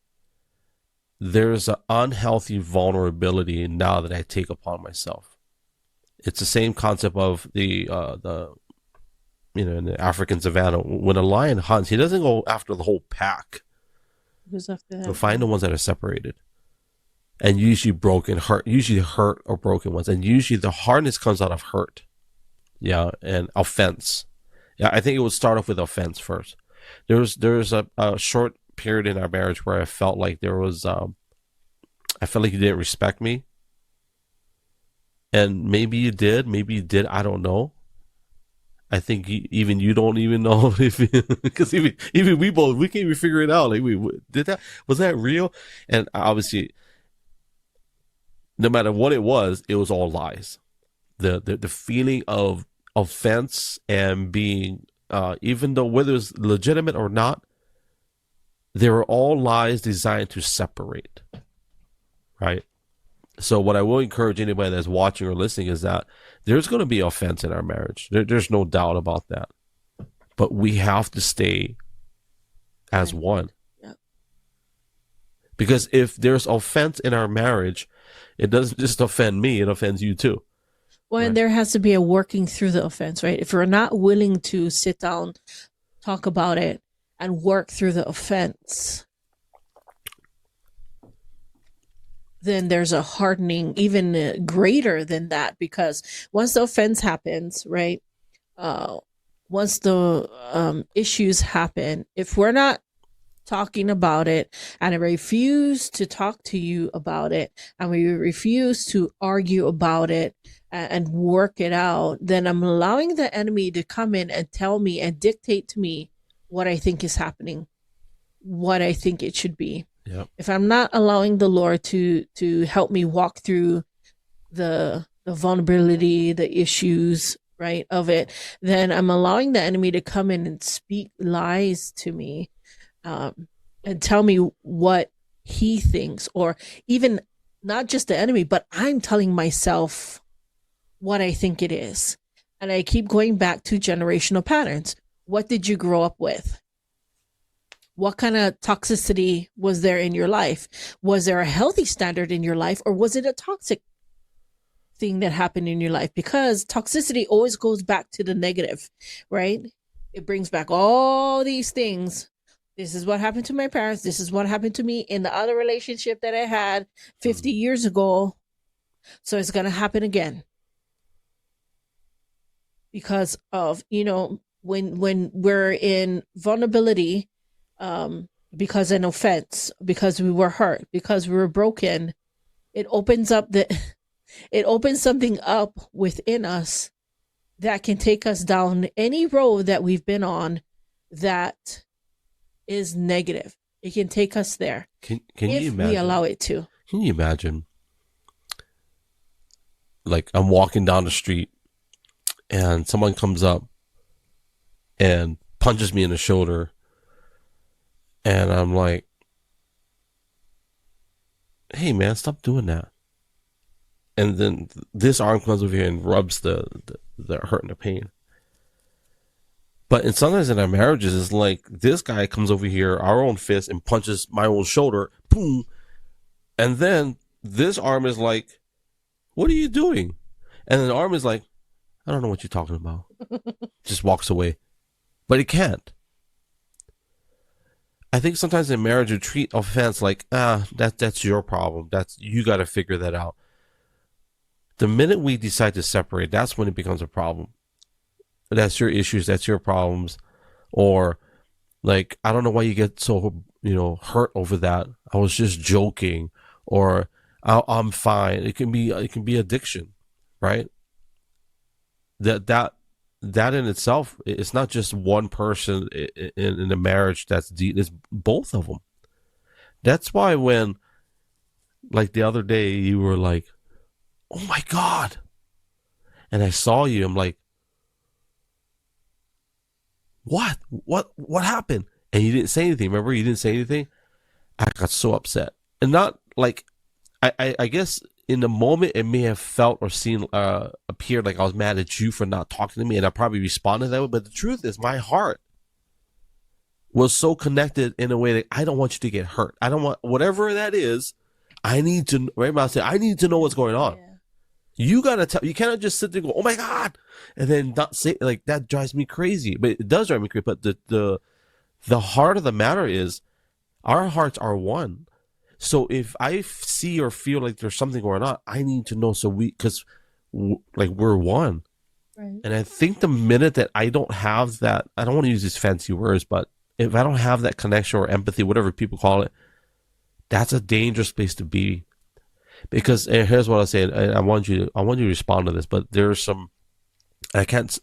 there's an unhealthy vulnerability now that I take upon myself. It's the same concept of in the African savannah, when a lion hunts, he doesn't go after the whole pack. Who's after that? He'll find the ones that are separated, and usually hurt or broken ones, and usually the hardness comes out of hurt, and offense. I think it would start off with offense first. There's a short period in our marriage where I felt like I felt like you didn't respect me, and maybe you did, I don't know. I think even you don't even know because even we can't even figure it out. Like, was that real? And obviously, no matter what it was all lies. The feeling of offense and being, even though whether it's legitimate or not, they were all lies designed to separate, right? So what I will encourage anybody that's watching or listening is that there's going to be offense in our marriage. There's no doubt about that. But we have to stay as one. Yep. Because if there's offense in our marriage, it doesn't just offend me, it offends you too. Well, Right. and there has to be a working through the offense, right? If we're not willing to sit down, talk about it, and work through the offense, then there's a hardening even greater than that, because once the offense happens, right? Once the issues happen, if we're not talking about it and I refuse to talk to you about it and we refuse to argue about it and work it out, then I'm allowing the enemy to come in and tell me and dictate to me what I think is happening, what I think it should be. Yep. If I'm not allowing the Lord to help me walk through the vulnerability, the issues, right, of it, then I'm allowing the enemy to come in and speak lies to me, and tell me what he thinks, or even not just the enemy, but I'm telling myself what I think it is. And I keep going back to generational patterns. What did you grow up with? What kind of toxicity was there in your life? Was there a healthy standard in your life, or was it a toxic thing that happened in your life? Because toxicity always goes back to the negative, right? It brings back all these things. This is what happened to my parents. This is what happened to me in the other relationship that I had 50 years ago. So it's going to happen again. Because of, when we're in vulnerability, because an offense, because we were hurt, because we were broken, it opens something up within us that can take us down any road that we've been on that is negative. It can take us there. Can if you imagine? we allow it to. Can you imagine? Like, I'm walking down the street and someone comes up and punches me in the shoulder, and I'm like, hey man, stop doing that. And then this arm comes over here and rubs the hurt and the pain. But sometimes in our marriages, it's like this guy comes over here, our own fist, and punches my own shoulder, boom. And then this arm is like, what are you doing? And then the arm is like, I don't know what you're talking about. Just walks away. But it can't. I think sometimes in marriage you treat offense like, that's your problem. You got to figure that out. The minute we decide to separate, that's when it becomes a problem. That's your issues, that's your problems. Or like, I don't know why you get so, hurt over that. I was just joking. Or I'm fine. It can be addiction, right? That in itself, it's not just one person in a marriage that's deep. It's both of them. That's why when, like the other day, you were like, oh my God. And I saw you, I'm like, what happened? And you didn't say anything. Remember, you didn't say anything. I got so upset. And not like, I guess in the moment it may have felt or seen, appeared like I was mad at you for not talking to me, and I probably responded that way. But the truth is, my heart was so connected in a way that I don't want you to get hurt. I don't want, whatever that is, I need to, right? I said, I need to know what's going on. Yeah. You gotta tell. You cannot just sit there and go, "Oh my God," and then not say, like, that drives me crazy. But it does drive me crazy. But the heart of the matter is, our hearts are one. So if I see or feel like there's something going on, I need to know. So because we're one. Right. And I think the minute that I don't have that, I don't want to use these fancy words, but if I don't have that connection or empathy, whatever people call it, that's a dangerous place to be. Because, and here's what I say, and I want you to respond to this, but there's some, I don't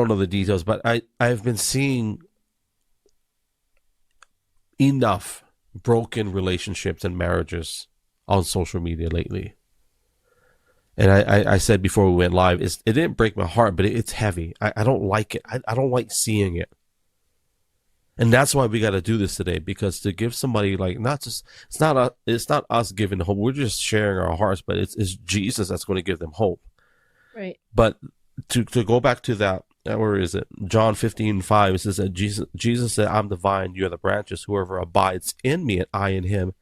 know the details, but I've been seeing enough broken relationships and marriages on social media lately. And I said before we went live, it didn't break my heart, but it's heavy. I don't like it. I don't like seeing it. And that's why we got to do this today, because to give somebody, like, not just, it's not us giving hope. We're just sharing our hearts, but it's Jesus that's going to give them hope. Right. But to go back to that, where is it? John 15:5, it says that Jesus said, I'm the vine, you are the branches. Whoever abides in me and I in him,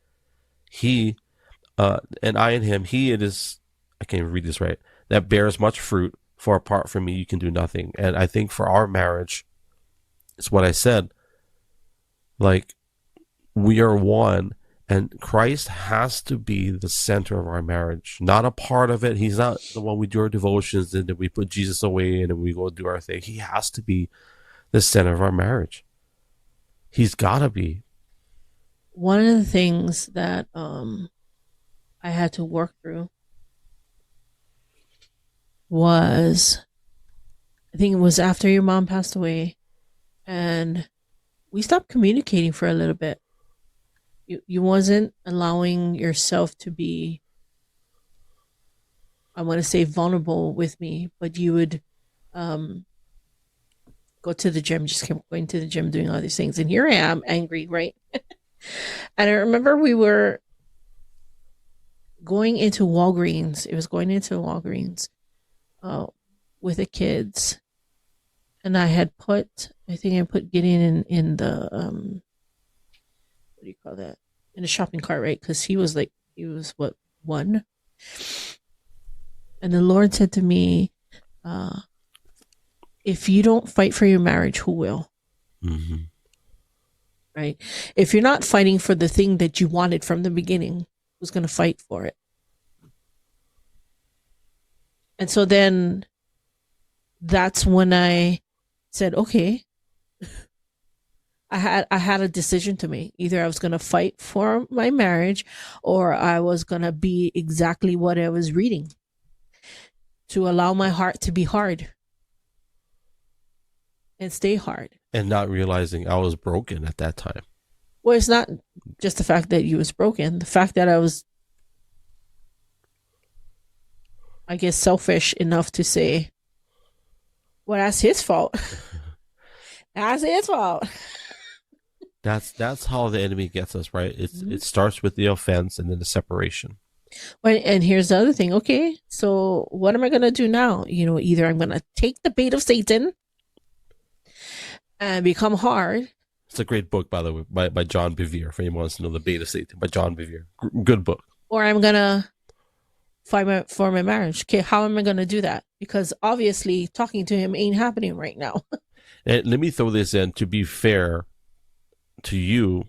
and I in him, he it is, I can't even read this right, that bears much fruit, for apart from me, you can do nothing. And I think for our marriage, it's what I said, like, we are one, and Christ has to be the center of our marriage, not a part of it. He's not the one we do our devotions and then we put Jesus away and then we go do our thing. He has to be the center of our marriage. He's got to be. One of the things that I had to work through was, I think it was after your mom passed away, and we stopped communicating for a little bit. You wasn't allowing yourself to be, I want to say, vulnerable with me, but you would go to the gym, just kept going to the gym, doing all these things. And here I am, angry, right? And I remember we were going into Walgreens. It was going into Walgreens with the kids. And I put Gideon in the, what do you call that? In a shopping cart, right? Because he was what, 1? And the Lord said to me, if you don't fight for your marriage, who will? Mm-hmm. Right? If you're not fighting for the thing that you wanted from the beginning, who's going to fight for it? And so then that's when I said, okay, I had a decision to make. Either I was going to fight for my marriage, or I was going to be exactly what I was reading, to allow my heart to be hard and stay hard. And not realizing I was broken at that time. Well, it's not just the fact that you was broken. The fact that I was, I guess, selfish enough to say, well, that's his fault. That's his fault. That's how the enemy gets us, right? It starts with the offense and then the separation. Well, and here's the other thing. Okay, so what am I going to do now? Either I'm going to take the bait of Satan and become hard. It's a great book, by the way, by John Bevere. For anyone who wants to know, The Bait of Satan by John Bevere. Good book. Or I'm going to fight for my marriage. Okay, how am I going to do that? Because obviously talking to him ain't happening right now. And let me throw this in, to be fair to you,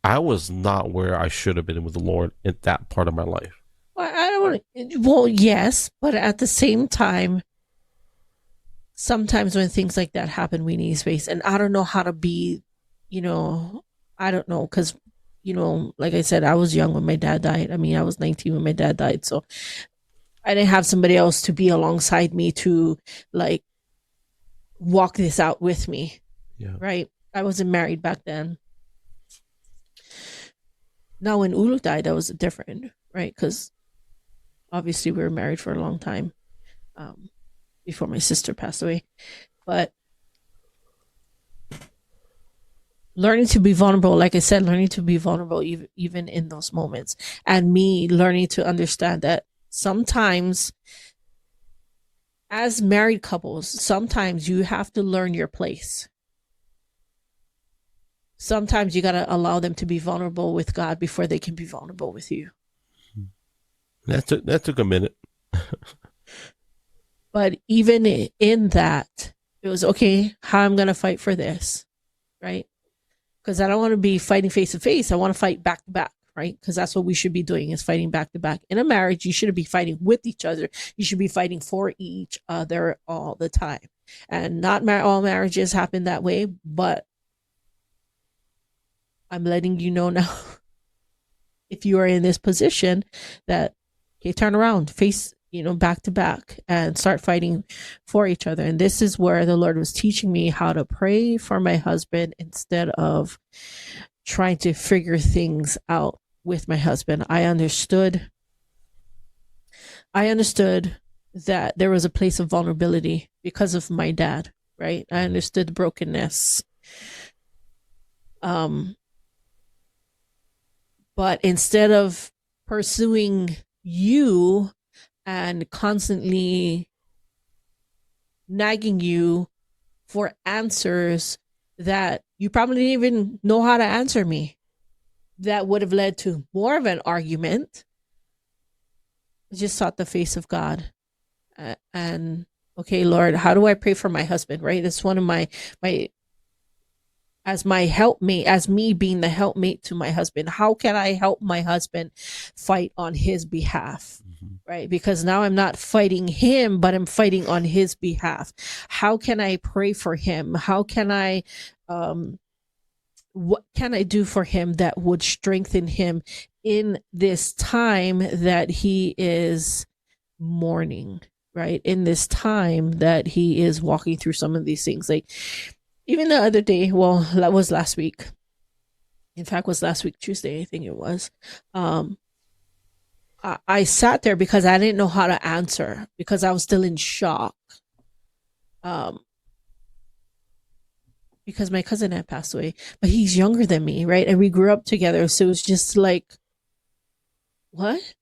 I was not where I should have been with the Lord at that part of my life. Well, yes, but at the same time, sometimes when things like that happen, we need space. And I don't know how to be, I don't know, because, like I said, I was young when my dad died. I mean, I was 19 when my dad died. So I didn't have somebody else to be alongside me to, like, walk this out with me. Yeah. Right? I wasn't married back then. Now, when Ulu died, that was different, right? Because obviously we were married for a long time before my sister passed away. But learning to be vulnerable, like I said, learning to be vulnerable even in those moments. And me learning to understand that sometimes, as married couples, sometimes you have to learn your place. Sometimes you got to allow them to be vulnerable with God before they can be vulnerable with you. That took a minute. But even in that, it was, okay, how I'm going to fight for this, right? Because I don't want to be fighting face to face. I want to fight back to back, right? Because that's what we should be doing, is fighting back to back. In a marriage, you shouldn't be fighting with each other. You should be fighting for each other all the time. And not all marriages happen that way, but I'm letting you know now, if you are in this position, that, okay, turn around, face, back to back, and start fighting for each other. And this is where the Lord was teaching me how to pray for my husband instead of trying to figure things out with my husband. I understood I understood that there was a place of vulnerability because of my dad, right? I understood the brokenness. But instead of pursuing you and constantly nagging you for answers that you probably didn't even know how to answer me, that would have led to more of an argument. I just sought the face of God. And okay, Lord, how do I pray for my husband, right? It's one of my as my helpmate, as me being the helpmate to my husband. How can I help my husband fight on his behalf? Right? Because now I'm not fighting him, but I'm fighting on his behalf. How can I pray for him? How can I, what can I do for him that would strengthen him in this time that he is mourning, right? In this time that he is walking through some of these things. Like, even the other day, well, that was last week. In fact, it was last week, Tuesday, I think it was. I sat there because I didn't know how to answer, because I was still in shock. Because my cousin had passed away, but he's younger than me, right? And we grew up together. So it was just like, what?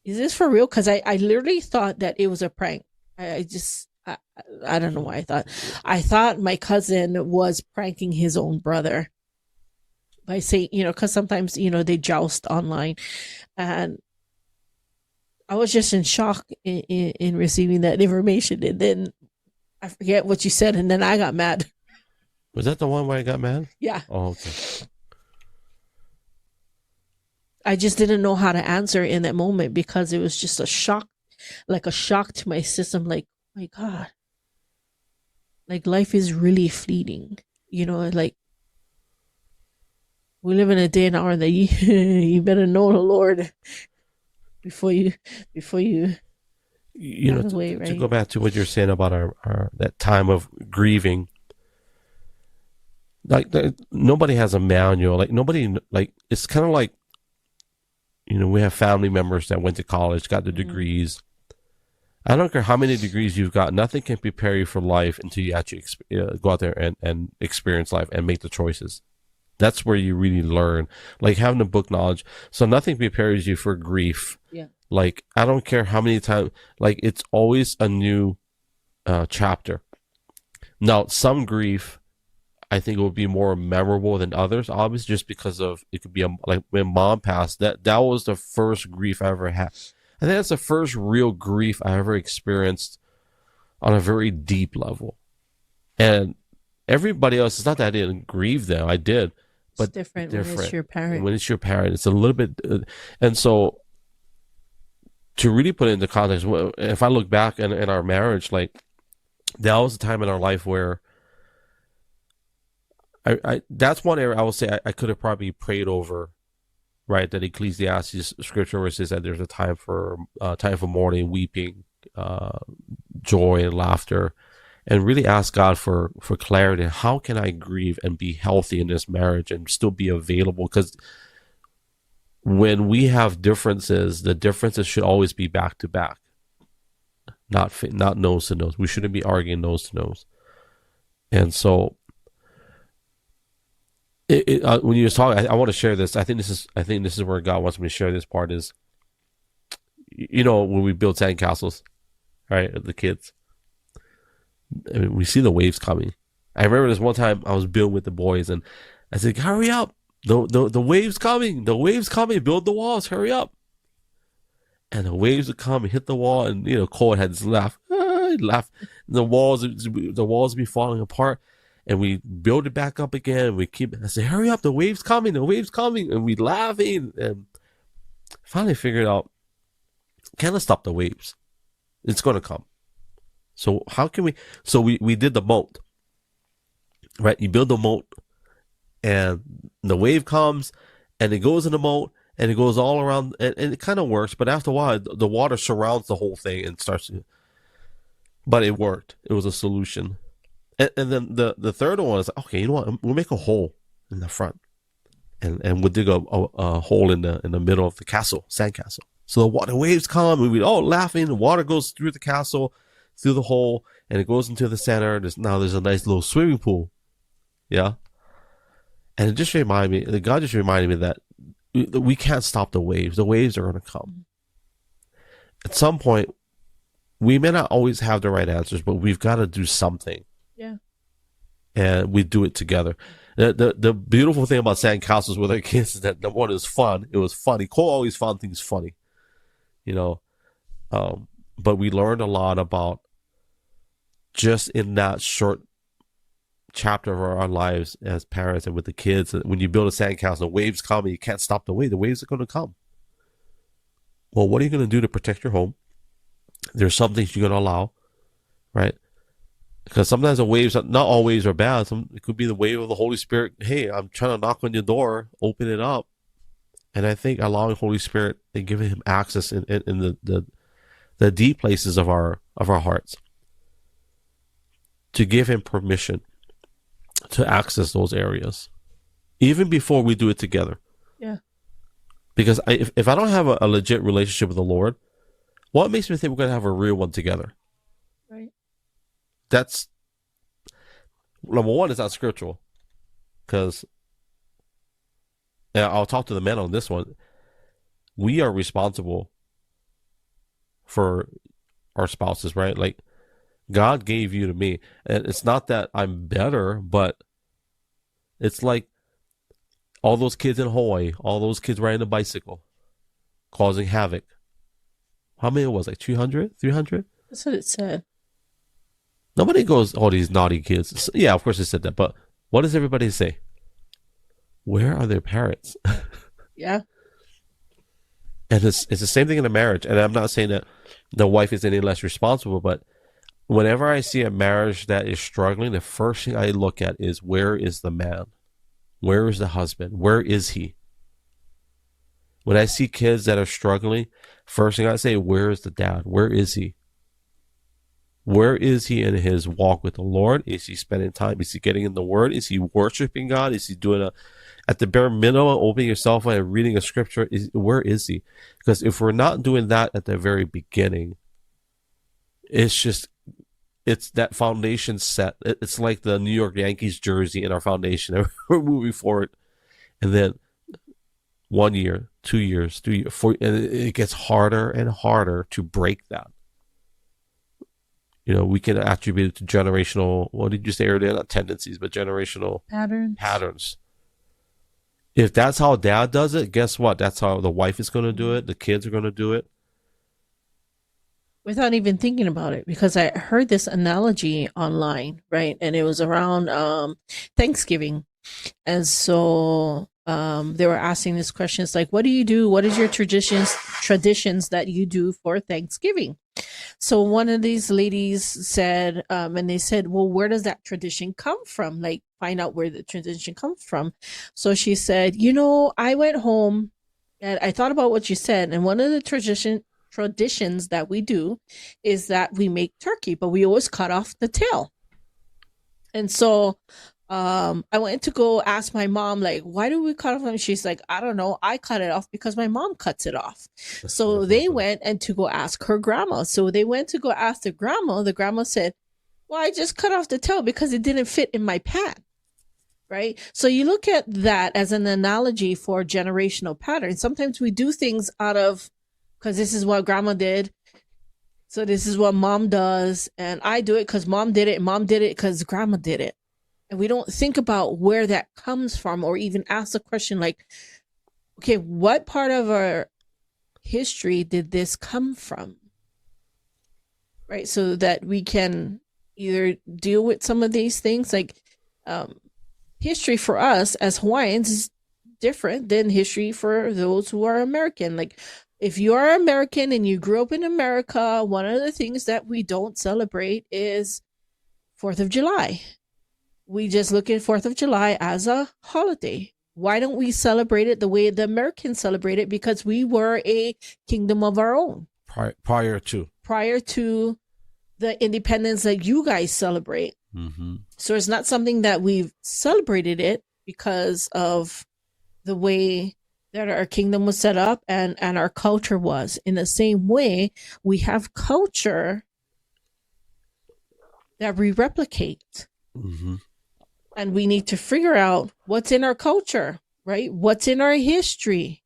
Is this for real? Because I literally thought that it was a prank. I don't know why I thought my cousin was pranking his own brother by saying, because sometimes, they joust online. And I was just in shock in receiving that information. And then I forget what you said. And then I got mad. Was that the one where I got mad? Yeah. Oh, okay. I just didn't know how to answer in that moment, because it was just a shock to my system. Like, oh my God. Like, life is really fleeting, like, we live in a day and hour that you better know the Lord before you away, right? To go back to what you're saying about our that time of grieving, like, nobody has a manual. Like, nobody, like, it's kind of like, we have family members that went to college, got the degrees. I don't care how many degrees you've got. Nothing can prepare you for life until you actually go out there and experience life and make the choices. That's where you really learn, like having the book knowledge. So nothing prepares you for grief. Yeah. Like, I don't care how many times, like, it's always a new chapter. Now, some grief, I think, will be more memorable than others, obviously, just because of, it could be like when mom passed, that was the first grief I ever had. I think that's the first real grief I ever experienced on a very deep level. And everybody else, it's not that I didn't grieve them. I did. But it's different when it's your parent. When it's your parent, it's a little bit. And so, to really put it into context, if I look back in our marriage, like, that was a time in our life where I that's one area I will say I could have probably prayed over. Right, that Ecclesiastes scripture where it says that there's a time for mourning, weeping, joy, and laughter, and really ask God for clarity. How can I grieve and be healthy in this marriage and still be available? Because when we have differences, the differences should always be back to back, not nose to nose. We shouldn't be arguing nose to nose. And so, when you was talking, I want to share this. I think this is where God wants me to share this part. Is, when we build sandcastles, right? The kids, I mean, we see the waves coming. I remember this one time I was building with the boys, and I said, "Hurry up! The waves coming! The waves coming! Build the walls! Hurry up!" And the waves would come and hit the wall, and Cole had this laugh. He'd laugh. The walls would be falling apart. And we build it back up again. I say, hurry up, the wave's coming, And we laughing. And finally figured out, can I stop the waves? It's going to come. So how can we? So we did the moat. Right? You build the moat, and the wave comes, and it goes in the moat, and it goes all around, and it kind of works. But after a while, the water surrounds the whole thing and starts to. But it worked. It was a solution. And then the third one is, okay, you know what? We'll make a hole in the front, and we'll dig a hole in the middle of the castle, sandcastle. So the waves come, and we all laughing. The water goes through the castle, through the hole, and it goes into the center. There's a nice little swimming pool. Yeah. And it just reminded me, God just reminded me that we can't stop the waves. The waves are going to come. At some point, we may not always have the right answers, but we've got to do something. Yeah. And we do it together. The beautiful thing about sandcastles with our kids is that, number one, is fun. It was funny. Cole always found things funny, you know. But we learned a lot about just in that short chapter of our lives as parents and with the kids. When you build a sandcastle, waves come and you can't stop the wave. The waves are going to come. Well, what are you going to do to protect your home? There's some things you're going to allow, right? Because sometimes the waves, not all waves are bad. It could be the wave of the Holy Spirit. Hey, I'm trying to knock on your door, open it up. And I think allowing Holy Spirit and giving him access in the deep places of our hearts, to give him permission to access those areas, even before we do it together. Yeah. Because if I don't have a legit relationship with the Lord, what makes me think we're going to have a real one together? Right. That's, number one, it's not scriptural. Because, and I'll talk to the men on this one, we are responsible for our spouses, right? Like, God gave you to me. And it's not that I'm better, but it's like all those kids in Hawaii, all those kids riding a bicycle, causing havoc. How many it was? Like 200, 300? That's what it said. Nobody goes, oh, these naughty kids. Yeah, of course they said that. But what does everybody say? Where are their parents? Yeah. And it's the same thing in a marriage. And I'm not saying that the wife is any less responsible, but whenever I see a marriage that is struggling, the first thing I look at is, where is the man? Where is the husband? Where is he? When I see kids that are struggling, first thing I say, where is the dad? Where is he? Where is he in his walk with the Lord? Is he spending time? Is he getting in the Word? Is he worshiping God? Is he doing at the bare minimum, opening your cell phone and reading a scripture? Where is he? Because if we're not doing that at the very beginning, it's that foundation set. It's like the New York Yankees jersey in our foundation. We're moving forward. And then 1 year, 2 years, 3 years, 4, and it gets harder and harder to break that. You know, we can attribute it to generational, what did you say earlier? Not tendencies, but generational patterns. If that's how dad does it, guess what? That's how the wife is going to do it. The kids are going to do it. Without even thinking about it, because I heard this analogy online, right? And it was around Thanksgiving. And so they were asking this question. It's like, what do you do? What is your traditions that you do for Thanksgiving? So one of these ladies said, and they said, well, where does that tradition come from? Like, find out where the tradition comes from. So she said, I went home and I thought about what you said. And one of the traditions that we do is that we make turkey, but we always cut off the tail. And so I went to go ask my mom, like, why do we cut off? And she's like, I don't know. I cut it off because my mom cuts it off. So they went and to go ask her grandma. So they went to go ask the grandma. The grandma said, well, I just cut off the tail because it didn't fit in my pan. Right. So you look at that as an analogy for generational patterns. Sometimes we do things out of, because this is what grandma did. So this is what mom does. And I do it because mom did it. And mom did it because grandma did it. And we don't think about where that comes from, or even ask the question like, okay, what part of our history did this come from? Right. So that we can either deal with some of these things. Like history for us as Hawaiians is different than history for those who are American. Like, if you are American and you grew up in America, one of the things that we don't celebrate is 4th of July. We just look at 4th of July as a holiday. Why don't we celebrate it the way the Americans celebrate it? Because we were a kingdom of our own. Prior to the independence that you guys celebrate. Mm-hmm. So it's not something that we've celebrated it because of the way that our kingdom was set up and our culture was. In the same way, we have culture that we replicate. Mm-hmm. And we need to figure out what's in our culture, right? What's in our history.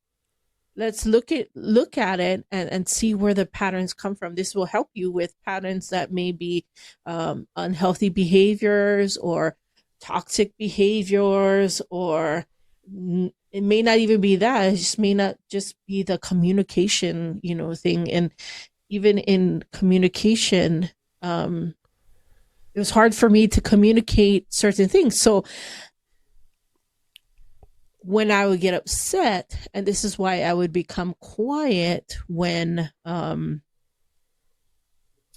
Let's look at it and see where the patterns come from. This will help you with patterns that may be unhealthy behaviors or toxic behaviors, or it may not even be that. It just may not just be the communication, thing. And even in communication, it was hard for me to communicate certain things. So when I would get upset, and this is why I would become quiet when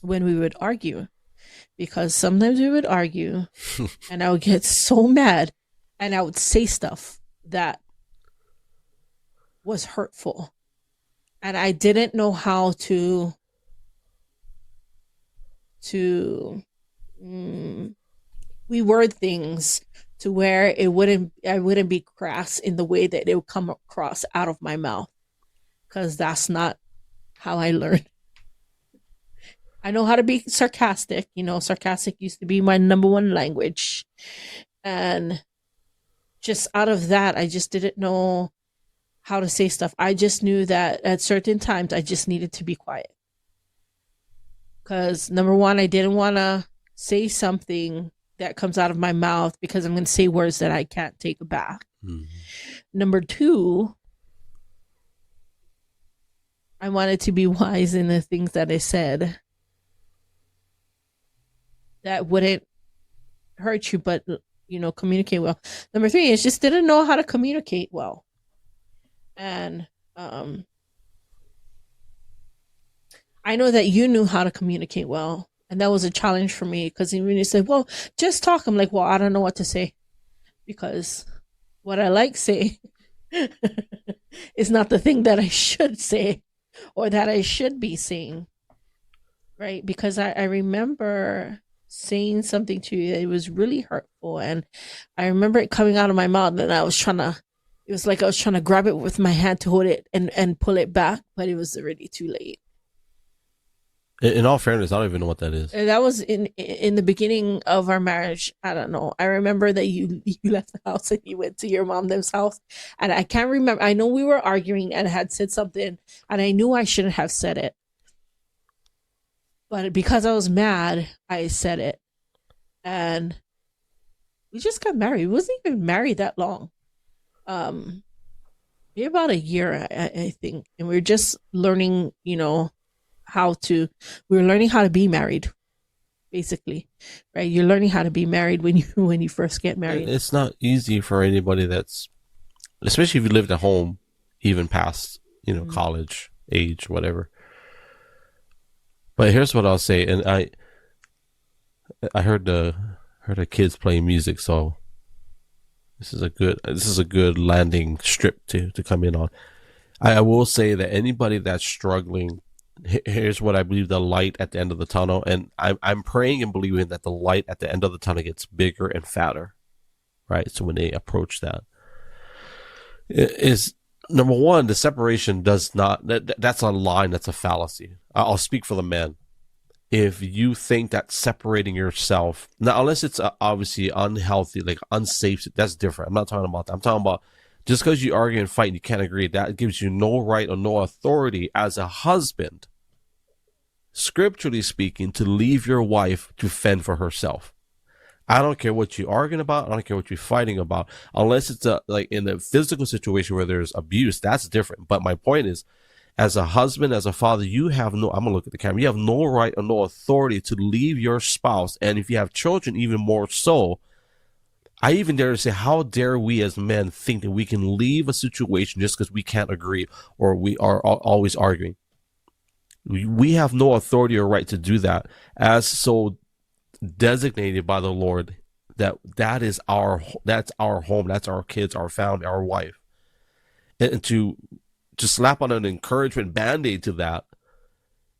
we would argue, because sometimes we would argue and I would get so mad and I would say stuff that was hurtful, and I didn't know how to reword things to where I wouldn't be crass in the way that it would come across out of my mouth, because that's not how I learned. I know how to be sarcastic. Sarcastic used to be my number one language. And just out of that, I just didn't know how to say stuff. I just knew that at certain times I just needed to be quiet. Because number one, I didn't want to say something that comes out of my mouth because I'm going to say words that I can't take back. Mm-hmm. Number two, I wanted to be wise in the things that I said that wouldn't hurt you, but, communicate well. Number three is just didn't know how to communicate well. And I know that you knew how to communicate well. And that was a challenge for me, because when you said, well, just talk, I'm like, well, I don't know what to say, because what I like say is not the thing that I should say or that I should be saying, right? Because I remember saying something to you that it was really hurtful, and I remember it coming out of my mouth, and it was like I was trying to grab it with my hand to hold it and pull it back, but it was already too late. In all fairness, I don't even know what that is. That was in the beginning of our marriage. I don't know. I remember that you left the house and you went to your mom's house. And I can't remember. I know we were arguing and had said something, and I knew I shouldn't have said it. But because I was mad, I said it. And we just got married. We wasn't even married that long. Maybe about a year, I think. And we were just learning, we were learning how to be married, basically, right? You're learning how to be married when you first get married. It's not easy for anybody especially if you lived at home, even past, mm-hmm. college age, whatever. But here's what I'll say. And I heard the kids playing music. So this is a good landing strip to come in on. I will say that anybody that's struggling, here's what I believe the light at the end of the tunnel, and I'm praying and believing that the light at the end of the tunnel gets bigger and fatter, right? So when they approach that, is number one, the separation does not, that's a line, that's a fallacy. I'll speak for the men. If you think that separating yourself, now unless it's obviously unhealthy, like unsafe, that's different. I'm not talking about that. I'm talking about just because you argue and fight and you can't agree, that gives you no right or no authority as a husband, scripturally speaking, to leave your wife to fend for herself. I don't care what you're arguing about. I don't care what you're fighting about, unless it's like in a physical situation where there's abuse. That's different. But my point is, as a husband, as a father, you have no, I'm going to look at the camera, you have no right or no authority to leave your spouse. And if you have children, even more so. I even dare to say, how dare we as men think that we can leave a situation just because we can't agree or we are always arguing? We have no authority or right to do that, as so designated by the Lord. That's our home, that's our kids, our family, our wife. And to slap on an encouragement band-aid to that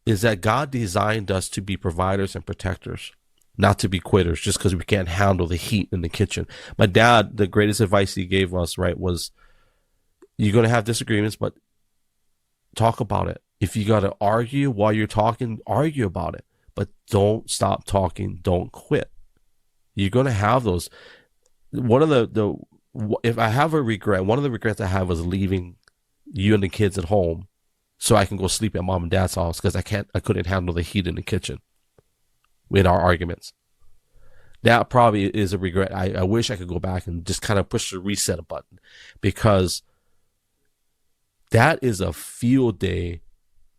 is that God designed us to be providers and protectors, not to be quitters just because we can't handle the heat in the kitchen. My dad, the greatest advice he gave us, right, was You're going to have disagreements, but talk about it. If you got to argue while you're talking, argue about it. But don't stop talking. Don't quit. You're going to have those. One of the if I have a regret, one of the regrets I have was leaving you and the kids at home so I can go sleep at mom and dad's house because I couldn't handle the heat in the kitchen with our arguments. That probably is a regret. I wish I could go back and just kind of push the reset button, because that is a field day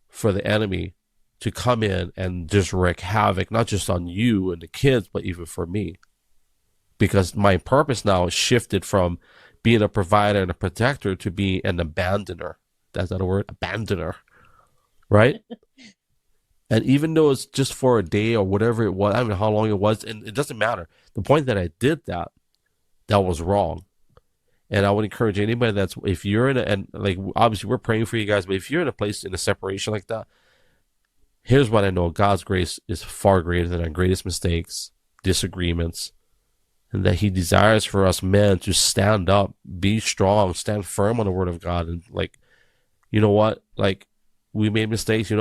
for the enemy to come in and just wreak havoc, not just on you and the kids, but even for me. Because my purpose now is shifted from being a provider and a protector to being an abandoner. That's that a word? Abandoner. Right? And even though it's just for a day or whatever it was, I don't know how long it was, and it doesn't matter. The point that I did that was wrong. And I would encourage anybody that's, if you're in and like, obviously we're praying for you guys, but if you're in a place in a separation like that, here's what I know. God's grace is far greater than our greatest mistakes, disagreements, and that he desires for us men to stand up, be strong, stand firm on the word of God. And like, you know what? Like, we made mistakes, I'm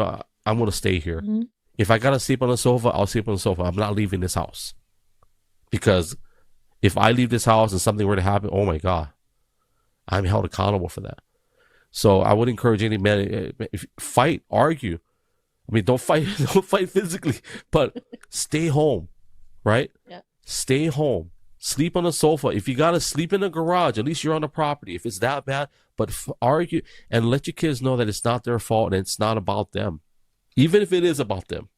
going to stay here. Mm-hmm. If I got to sleep on the sofa, I'll sleep on the sofa. I'm not leaving this house. Because if I leave this house and something were to happen, oh my God, I'm held accountable for that. So I would encourage any man, fight, argue. I mean, don't fight physically, but stay home, right? Yeah. Stay home. Sleep on the sofa. If you got to sleep in the garage, at least you're on the property. If it's that bad, but argue and let your kids know that it's not their fault and it's not about them, even if it is about them.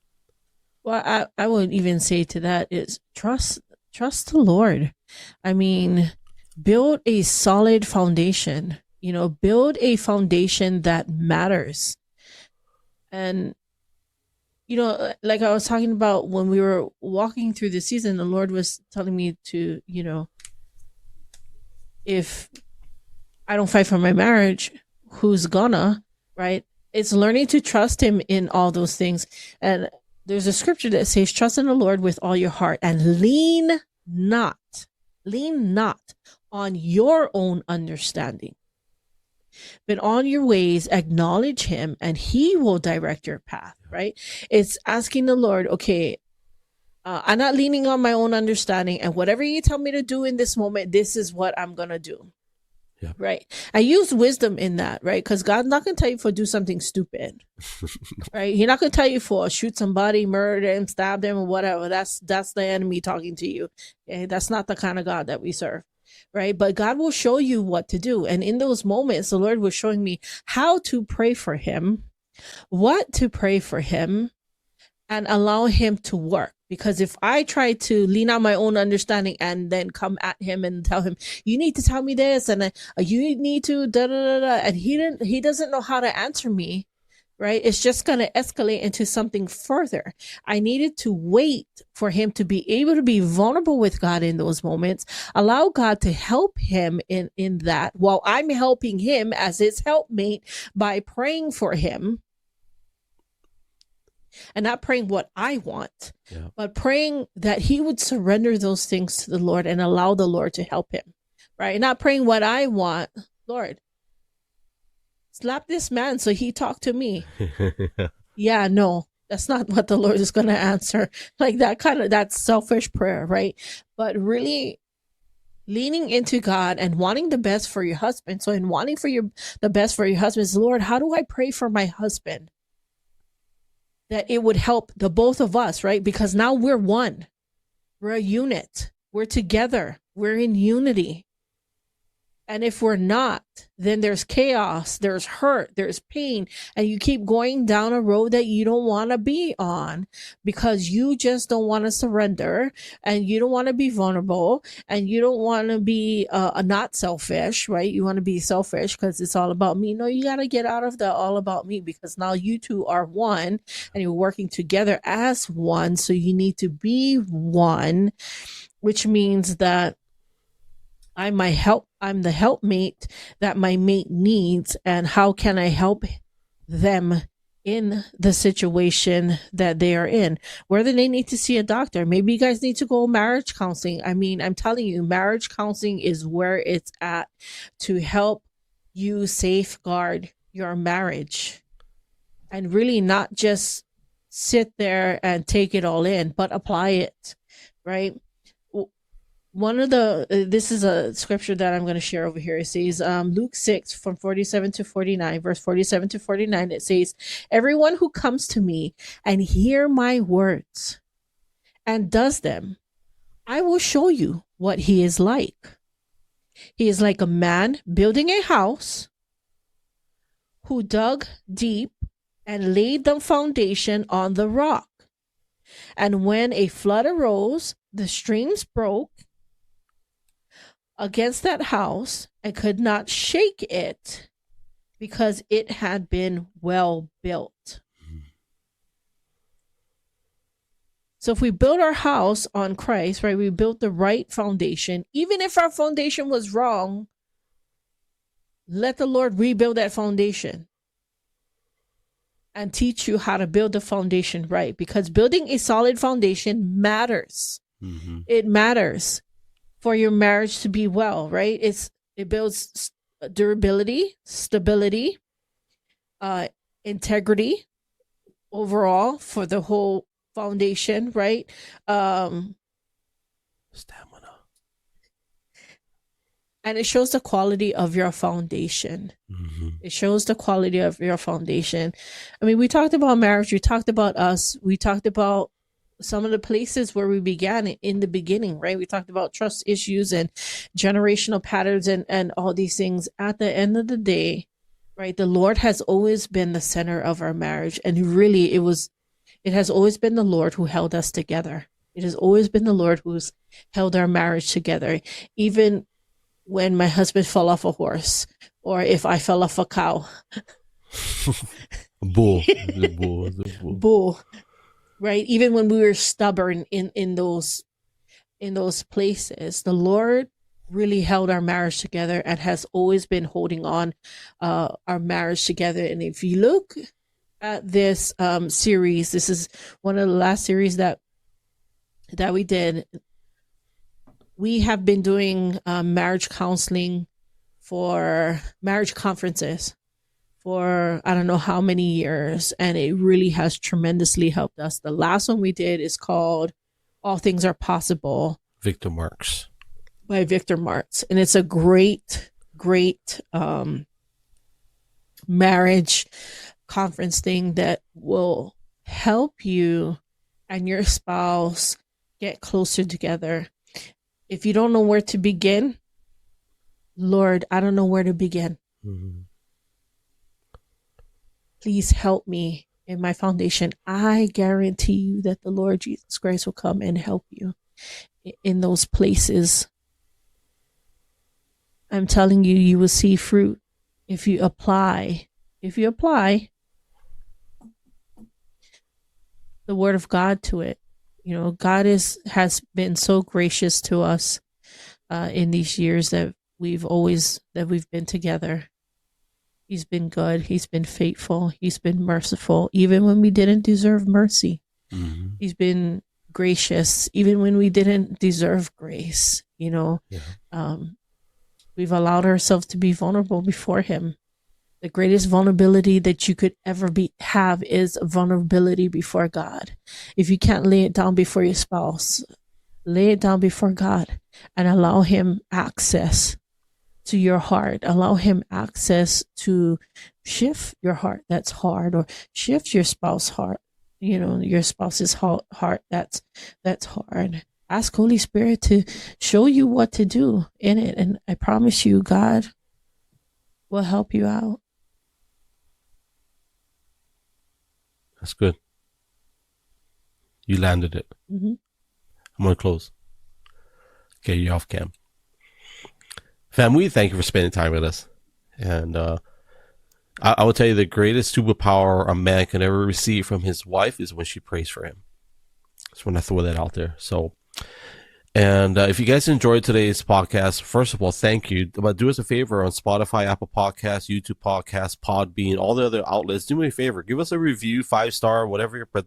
Well, I would even say to that is trust the Lord. I mean, build a solid foundation, build a foundation that matters. And, like I was talking about when we were walking through the season, the Lord was telling me to, if I don't fight for my marriage, who's gonna, right? It's learning to trust him in all those things. And there's a scripture that says, trust in the Lord with all your heart and lean not on your own understanding, but on your ways, acknowledge him and he will direct your path, right? It's asking the Lord, okay, I'm not leaning on my own understanding, and whatever you tell me to do in this moment, this is what I'm going to do. Yeah. Right. I use wisdom in that, right? Because God's not going to tell you for do something stupid, right? He's not going to tell you for shoot somebody, murder them, stab them, or whatever. That's the enemy talking to you. Okay? That's not the kind of God that we serve, right? But God will show you what to do. And in those moments, the Lord was showing me how to pray for him, what to pray for him, and allow him to work. Because if I try to lean on my own understanding and then come at him and tell him, you need to tell me this, and you need to da da da da, and he doesn't know how to answer me, right? It's just going to escalate into something further. I needed to wait for him to be able to be vulnerable with God in those moments, allow God to help him in that, while I'm helping him as his helpmate by praying for him. And not praying what I want, but praying that he would surrender those things to the Lord and allow the Lord to help him, right? Not praying what I want. Lord, slap this man so he talk to me. Yeah, no, that's not what the Lord is going to answer. Like that's selfish prayer, right? But really leaning into God and wanting the best for your husband. So in wanting the best for your husband is, Lord, how do I pray for my husband? That it would help the both of us, right? Because now we're one. We're a unit. We're together. We're in unity. And if we're not, then there's chaos, there's hurt, there's pain, and you keep going down a road that you don't want to be on because you just don't want to surrender, and you don't want to be vulnerable, and you don't want to be not selfish, right? You want to be selfish because it's all about me. No, you got to get out of the all about me, because now you two are one and you're working together as one. So you need to be one, which means that I'm the helpmate that my mate needs, and how can I help them in the situation that they are in? Whether they need to see a doctor, maybe you guys need to go marriage counseling. I mean, I'm telling you, marriage counseling is where it's at to help you safeguard your marriage and really not just sit there and take it all in, but apply it, right? One of this is a scripture that I'm going to share over here. It says, Luke 6 from 47 to 49, verse 47 to 49. It says, everyone who comes to me and hear my words and does them, I will show you what he is like. He is like a man building a house who dug deep and laid the foundation on the rock. And when a flood arose, the streams broke against that house and could not shake it because it had been well built. So if we build our house on Christ, right, we built the right foundation. Even if our foundation was wrong, let the Lord rebuild that foundation and teach you how to build the foundation right, because building a solid foundation matters. Mm-hmm. It matters for your marriage to be well, right? It builds durability, stability, integrity overall for the whole foundation, right? Stamina. And it shows the quality of your foundation. Mm-hmm. It shows the quality of your foundation. I mean, we talked about marriage. We talked about us. We talked about some of the places where we began in the beginning, right? We talked about trust issues and generational patterns and all these things. At the end of the day, right, the Lord has always been the center of our marriage. And really, it has always been the Lord who held us together. It has always been the Lord who's held our marriage together. Even when my husband fell off a horse, or if I fell off a cow. Bull. Bull. Right? Even when we were stubborn in those places, the Lord really held our marriage together and has always been holding on our marriage together. And if you look at this series, this is one of the last series that we did. We have been doing marriage counseling for marriage conferences for I don't know how many years, and it really has tremendously helped us. The last one we did is called All Things Are Possible. Victor Marx. By Victor Marx. And it's a great marriage conference thing that will help you and your spouse get closer together. If you don't know where to begin, Lord, I don't know where to begin. Mm-hmm. Please help me in my foundation. I guarantee you that the Lord Jesus Christ will come and help you in those places. I'm telling you, you will see fruit if you apply. If you apply the word of God to it. You know, God has been so gracious to us in these years that we've been together. He's been good. He's been faithful. He's been merciful, even when we didn't deserve mercy. Mm-hmm. He's been gracious, even when we didn't deserve grace. You know, we've allowed ourselves to be vulnerable before Him. The greatest vulnerability that you could ever have is vulnerability before God. If you can't lay it down before your spouse, lay it down before God and allow Him access to your heart. Allow Him access to shift your heart that's hard, or shift your spouse's heart, you know, your spouse's heart that's hard. Ask Holy Spirit to show you what to do in it. And I promise you, God will help you out. That's good. You landed it. Mm-hmm. I'm going to close. Okay, you're off cam. Fam, we thank you for spending time with us. And I will tell you, the greatest superpower a man can ever receive from his wife is when she prays for him. Just want to throw that out there. So, and if you guys enjoyed today's podcast, first of all, thank you. But do us a favor on Spotify, Apple Podcasts, YouTube Podcasts, Podbean, all the other outlets. Do me a favor. Give us a review, 5-star, whatever. But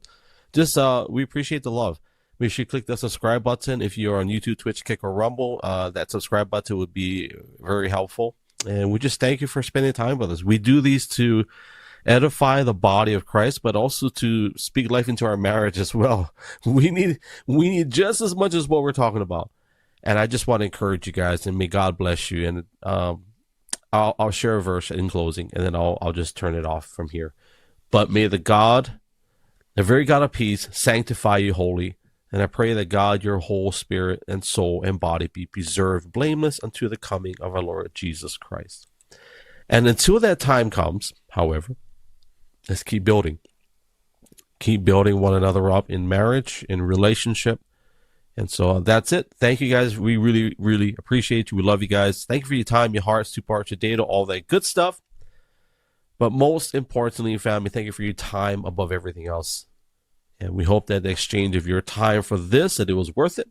just, we appreciate the love. Make sure you click the subscribe button. If you're on YouTube, Twitch, Kick, or Rumble, that subscribe button would be very helpful. And we just thank you for spending time with us. We do these to edify the body of Christ, but also to speak life into our marriage as well. We need just as much as what we're talking about. And I just want to encourage you guys, and may God bless you. And I'll share a verse in closing, and then I'll just turn it off from here. But may the very God of peace, sanctify you wholly. And I pray that God, your whole spirit and soul and body be preserved blameless unto the coming of our Lord Jesus Christ. And until that time comes, however, let's keep building. Keep building one another up in marriage, in relationship. And so that's it. Thank you guys. We really, really appreciate you. We love you guys. Thank you for your time, your hearts, 2 parts, your data, all that good stuff. But most importantly, family, thank you for your time above everything else. And we hope that the exchange of your time for this, that it was worth it.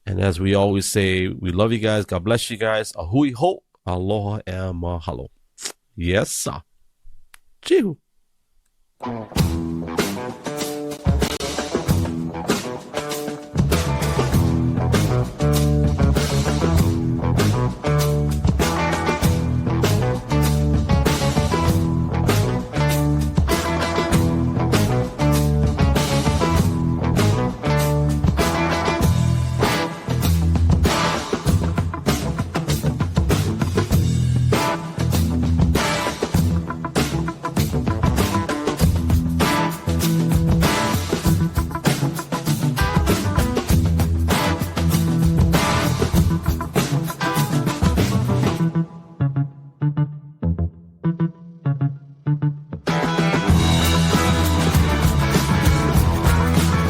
And as we always say, we love you guys. God bless you guys. Ahui ho, aloha, and mahalo. Yes, sir. Chihu.